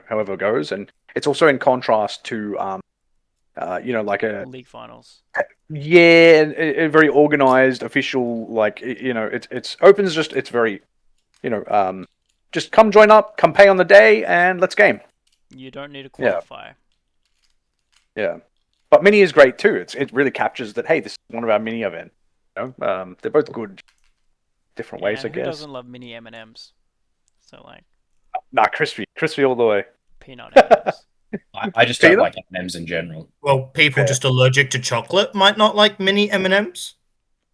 however it goes, and it's also in contrast to like a League finals. yeah, a very organized official, like it's open's just it's very just come join up, come pay on the day, and let's game. You don't need to Yeah. qualify. Yeah, but mini is great too. It really captures that. Hey, this is one of our mini events. They're both good, different Yeah, ways, I and who guess. doesn't love mini M&Ms? So like Nah, crispy all the way. peanut M&Ms. I just don't Peter? like M&Ms in general. Well, people Fair. just allergic to chocolate might not like mini M&Ms.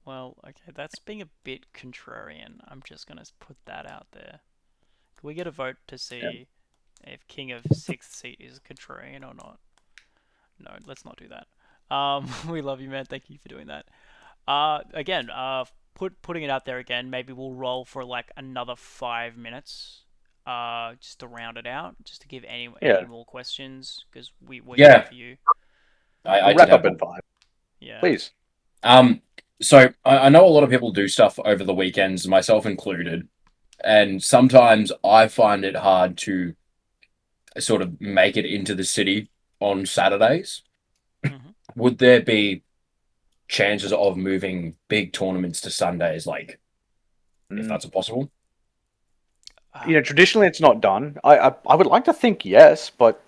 Well, okay, that's being a bit contrarian. I'm just gonna put that out there. Can we get a vote to see if King of Sixth Seat is contrarian or not? No, let's not do that. We love you, man. Thank you for doing that. Again, putting it out there again. Maybe we'll roll for like another 5 minutes. Just to round it out, just to give any more questions because we're here for you. I wrap did up have in 5, Yeah. please. So I know a lot of people do stuff over the weekends, myself included, and sometimes I find it hard to sort of make it into the city on Saturdays. Mhm. Would there be chances of moving big tournaments to Sundays, like if that's possible? Traditionally it's not done. I would like to think yes, but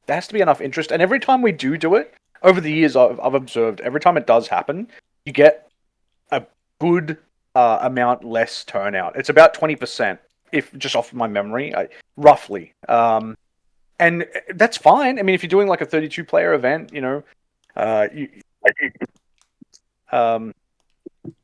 there has to be enough interest. And every time we do it, over the years I've observed, every time it does happen, you get a good amount less turnout. It's about 20%, if just off my memory, roughly. And that's fine. I mean, if you're doing like a 32 player event,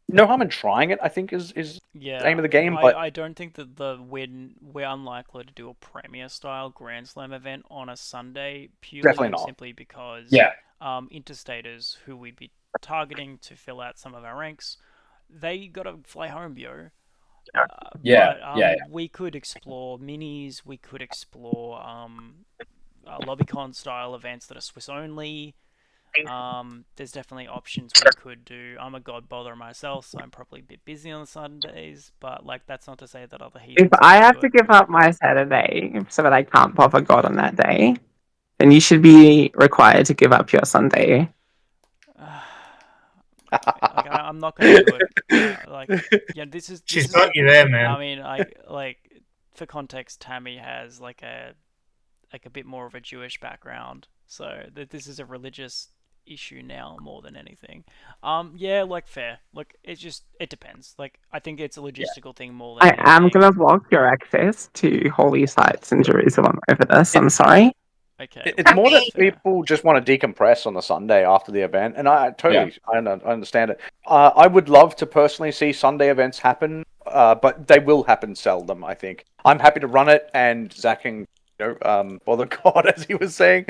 no harm in trying it, I think is Yeah, the aim of the game. But I don't think that we're unlikely to do a Premier style Grand Slam event on a Sunday purely Definitely and not. simply because Yeah. Interstaters who we'd be targeting to fill out some of our ranks, they gotta fly home, yo. We could explore minis. We could explore LobbyCon style events that are Swiss only. There's definitely options we could do. I'm a god bother myself, so I'm probably a bit busy on Sundays. But like, that's not to say that other heathens. If I have to give up my Saturday so that I can't bother God on that day, then you should be required to give up your Sunday. Like, I'm not gonna do it. This is. She's got you there, man. I mean, for context, Tammy has like a bit more of a Jewish background, so this is a religious issue now more than anything. Fair. Look, it depends. Like, I think it's a logistical thing more than I anything. am going to block your access to holy sites in Jerusalem over this. I'm sorry. Okay. It's more that fair. people just want to decompress on the Sunday after the event, and I understand it. I would love to personally see Sunday events happen, but they will happen seldom. I think I'm happy to run it, and Zach can, bother God, as he was saying.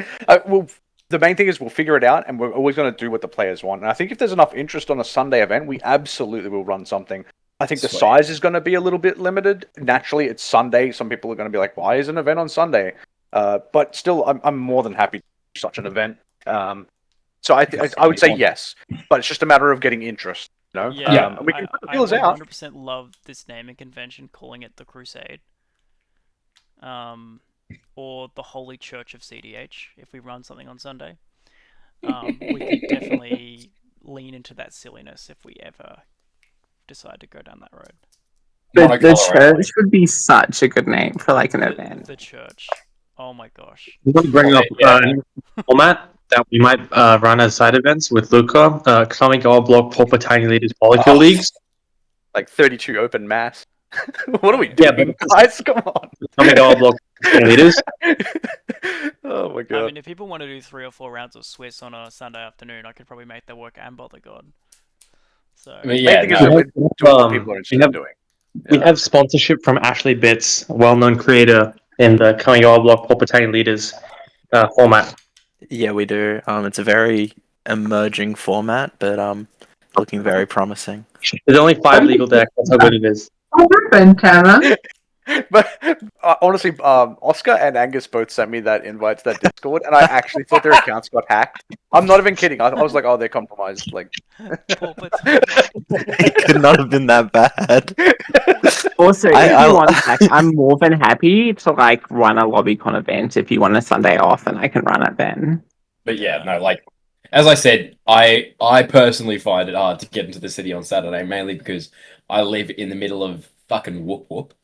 The main thing is we'll figure it out, and we're always going to do what the players want. And I think if there's enough interest on a Sunday event, we absolutely will run something. I think the size is going to be a little bit limited. Naturally, it's Sunday. Some people are going to be like, "Why is an event on Sunday?" But still, I'm more than happy to do such an event. So I would say yes, but it's just a matter of getting interest. Yeah, we can put the I feelers out. 100% love this naming convention, calling it the Crusade. Or the Holy Church of CDH, if we run something on Sunday. We could definitely lean into that silliness if we ever decide to go down that road. The church would be such a good name for like an event. The church. Oh my gosh. I'm going to bring up a new format that we might run as side events with Luca, coming our block proper tiny leaders polykill leagues. Like 32 open mass. What are we doing, guys? Come on. Coming our block tiny leaders. Oh my god. I mean, if people want to do 3 or 4 rounds of Swiss on a Sunday afternoon, I could probably make that work and bother God. So We have sponsorship from Ashley Bits, a well-known creator in the coming our block proper tiny leaders format. Yeah, we do. It's a very emerging format, but looking very promising. There's only 5 legal decks. That's how good it is. What happened, Tanner? But honestly, Oscar and Angus both sent me that invite to that Discord, and I actually thought their accounts got hacked. I'm not even kidding. I was like, oh, they're compromised. Like, Poor potato. It could not have been that bad. Also, I- if you I'll- want, like, I'm more than happy to like run a LobbyCon event if you want a Sunday off, and I can run it then. But yeah, no, like as I said, I personally find it hard to get into the city on Saturday, mainly because I live in the middle of fucking whoop whoop.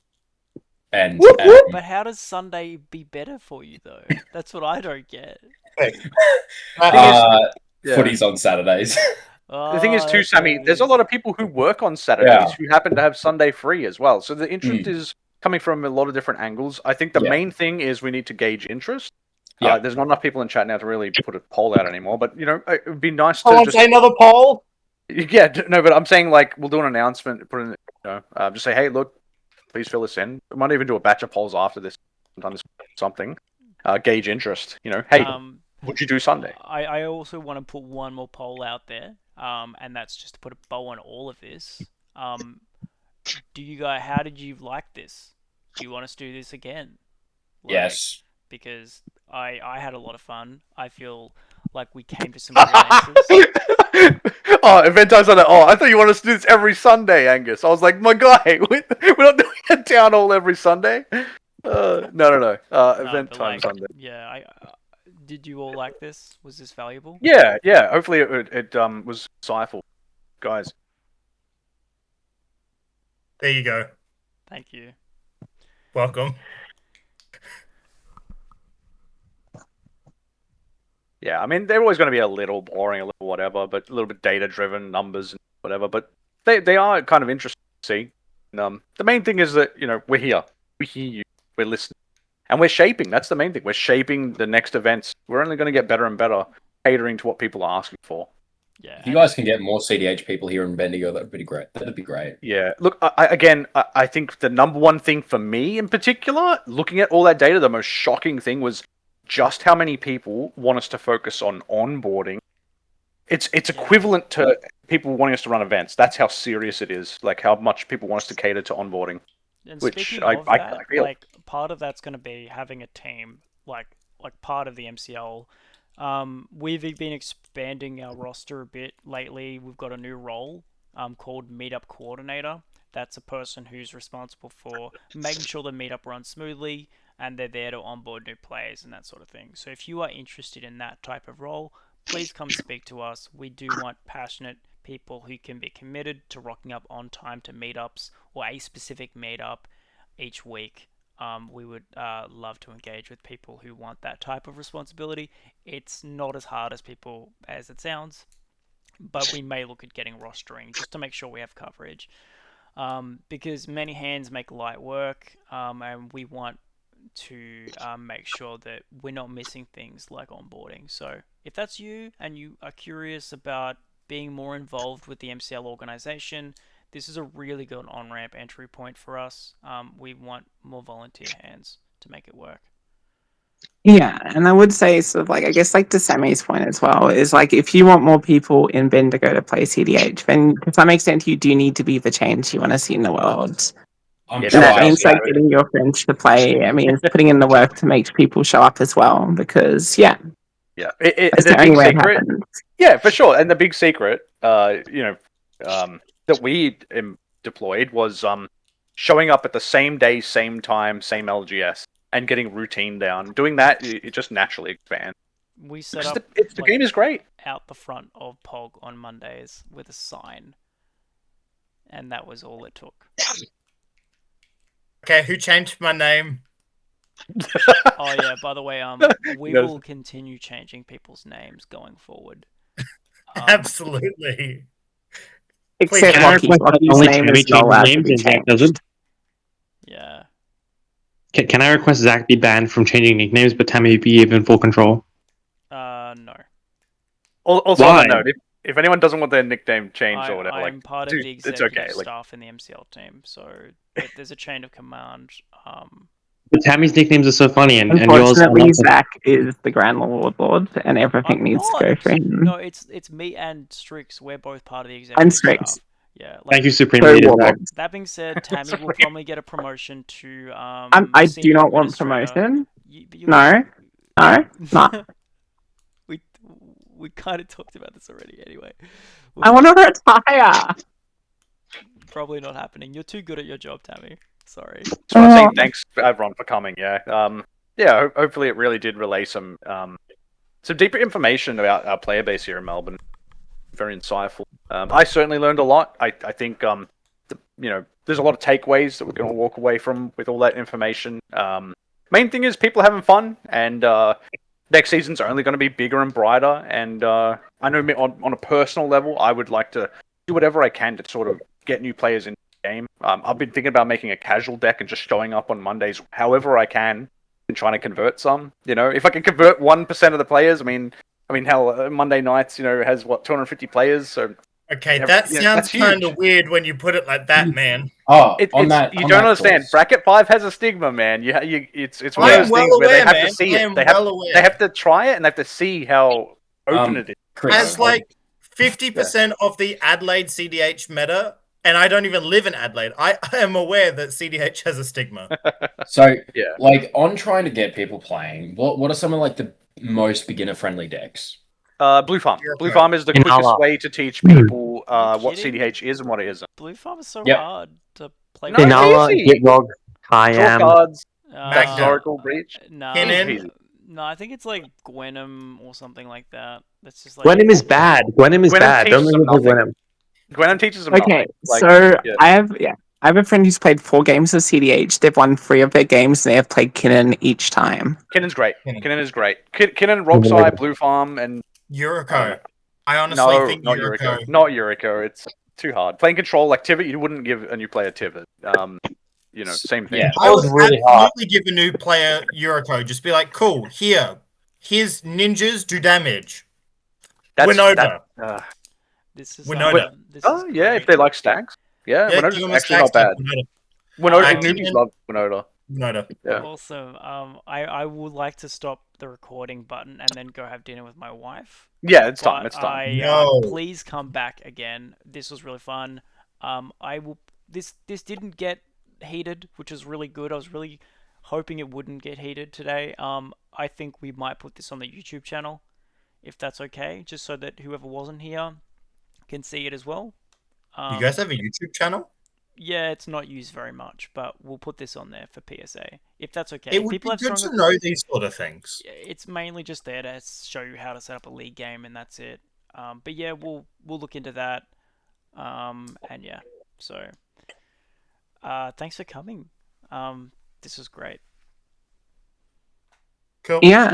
And But how does Sunday be better for you though? That's what I don't get. yeah. footies on Saturdays. The thing is, Oh, too, that's what Sammy, it there's a is. lot of people who work on Saturdays Yeah. who happen to have Sunday free as well. So the interest Mm. is coming from a lot of different angles. I think the Yeah. main thing is we need to gauge interest. Yeah. There's not enough people in chat now to really put a poll out anymore, but you know, it would be nice to Hold on, just say another poll. yeah, no, but I'm saying like we'll do an announcement, put in, you know, just say, hey, look, please fill us in. We might even do a batch of polls after this, sometimes something, gauge interest. You know, hey, would you do Sunday? I also want to put one more poll out there, and that's just to put a bow on all of this. Do you guys? How did you like this? Do you want us to do this again? Like, Yes. Because I had a lot of fun. I feel like we came to some good answers. Oh, event time Sunday. Oh, I thought you wanted us to do this every Sunday, Angus. I was like, my guy, we're not doing a town hall every Sunday. No. No, Event but time like, Sunday. yeah. Did you all like this? Was this valuable? Yeah. Hopefully it was insightful, guys. There you go. Thank you. Welcome. Yeah, I mean, they're always going to be a little boring, a little whatever, but a little bit data-driven, numbers and whatever. But they are kind of interesting to see. And, the main thing is that, you know, we're here. We hear you. We're listening. And we're shaping. That's the main thing. We're shaping the next events. We're only going to get better and better, catering to what people are asking for. Yeah. If you guys can get more CDH people here in Bendigo, that'd be great. That'd be great. Yeah. Look, I think the number one thing for me in particular, looking at all that data, the most shocking thing was just how many people want us to focus on onboarding. It's equivalent to people wanting us to run events. That's how serious it is. Like how much people want us to cater to onboarding. And Which speaking I of that, feel. like part of that's going to be having a team, like part of the MCL. We've been expanding our roster a bit lately. We've got a new role called Meetup Coordinator. That's a person who's responsible for making sure the meetup runs smoothly and they're there to onboard new players and that sort of thing. So if you are interested in that type of role, please come speak to us. We do want passionate people who can be committed to rocking up on time to meetups or a specific meetup each week. We would love to engage with people who want that type of responsibility. It's not as hard as it sounds, but we may look at getting rostering just to make sure we have coverage. Because many hands make light work, and we want to make sure that we're not missing things like onboarding. So if that's you and you are curious about being more involved with the MCL organization, this is a really good on-ramp entry point for us. We want more volunteer hands to make it work. Yeah, and I would say sort of like, I guess like to Sammy's point as well, is like if you want more people in Bendigo to play CDH, then to some extent you do need to be the change you want to see in the world. I'm And that trying. means like getting your friends to play. I mean, putting in the work to make people show up as well, because Yeah. that's The the only big way it secret. happens. Yeah, for sure. And the big secret, that we deployed was showing up at the same day, same time, same LGS, and getting routine down. Doing that, it just naturally expands. We set up The game is great. out the front of POG on Mondays with a sign, and that was all it took. Okay, who changed my name? Oh yeah, by the way, we will continue changing people's names going forward. Absolutely. Except Can I Lockie. request that Lockie's only name Tammy is not changes allowed to names be and Zach changed. doesn't? Yeah. Can I request Zach be banned from changing nicknames, but Tammy be given full control? No. Also Why? on that note, if anyone doesn't want their nickname changed or whatever, I'm like, part of dude, the it's executive okay. Like, staff in the MCL team, so there's a chain of command. But Tammy's nicknames are so funny, and yours are Unfortunately, not. Zach is the Grand Lord, and everything I'm needs not. to go for him. No, it's me and Strix. We're both part of the And executive Strix. staff. Yeah. Thank you, Supreme So Leader what? Zach. That being said, Tammy will probably get a promotion to I do senior not want administrator. promotion. But No, no, no. we we kind of talked about this already. Anyway, I want to retire. probably not happening. You're too good at your job, Tammy. Sorry. Just want to say thanks, everyone, for coming. Yeah. Yeah. Hopefully, it really did relay some deeper information about our player base here in Melbourne. Very insightful. I certainly learned a lot. I think there's a lot of takeaways that we're going to walk away from with all that information. Main thing is people having fun, and next season's only going to be bigger and brighter. And I know on a personal level, I would like to do whatever I can to sort of get new players into the game. I've been thinking about making a casual deck and just showing up on Mondays however I can and trying to convert some. If I can convert 1% of the players, I mean, hell, Monday nights, has what 250 players. So Okay, that sounds kind of weird when you put it like that, man. Oh, you on don't that understand. course. Bracket 5 has a stigma, man. It's one I of am those well things where they aware, have man. to see I it. am They well aware. have to try it and they have to see how open it is. Chris, As like 50% of the Adelaide CDH meta, and I don't even live in Adelaide. I am aware that CDH has a stigma. So, Yeah. like, on trying to get people playing, what are some of like the most beginner friendly decks? Blue Farm. You're Blue okay. Farm is the Inala. quickest way to teach people Are you what kidding? CDH is and what it isn't. Blue Farm is so Yep. hard to play. No, it's Inala, easy. Gitrog, Draw Kayam. cards, Magna. Historical Breach. No, Kinnan. Easy peasy. no, I think it's like Gwenham or something like that. That's just like Gwenham is bad. Gwenham is Gwenham bad. Don't teaches let them me play nothing. Gwenham. Gwenham teaches them Okay, nothing. so yeah. I have a friend who's played 4 games of CDH. They've won 3 of their games, and they have played Kinnan each time. Kinnan's great. Kinnan. Kinnan is great. Kinnan, Rockside, Blue Farm, and Yuriko. I honestly no, think not Yuriko. Yuriko. Not Yuriko. It's too hard. Playing control like Tivit, you wouldn't give a new player Tivit. Same thing. Yeah. I would really hard. absolutely give a new player Yuriko. Just be like, cool, here's ninjas do damage. Winota. this is Winota. this Oh is yeah, great. if they like stacks. Yeah, Yeah, Winota's give him a actually stack not bad. Winota. Winota, Kinnan- newbies love Winota. Winota. Yeah. Awesome. I would like to stop the recording button and then go have dinner with my wife. Yeah, it's time. But It's time. No. please come back again. This was really fun. I will. This didn't get heated, which is really good. I was really hoping it wouldn't get heated today. I think we might put this on the YouTube channel, if that's okay, just so that whoever wasn't here can see it as well. You guys have a YouTube channel? Yeah, it's not used very much, but we'll put this on there for PSA, if that's okay. It would People be have good stronger. to know these sort of things. It's mainly just there to show you how to set up a league game, and that's it. But yeah, we'll look into that. And yeah, so thanks for coming. This was great. Cool. Yeah.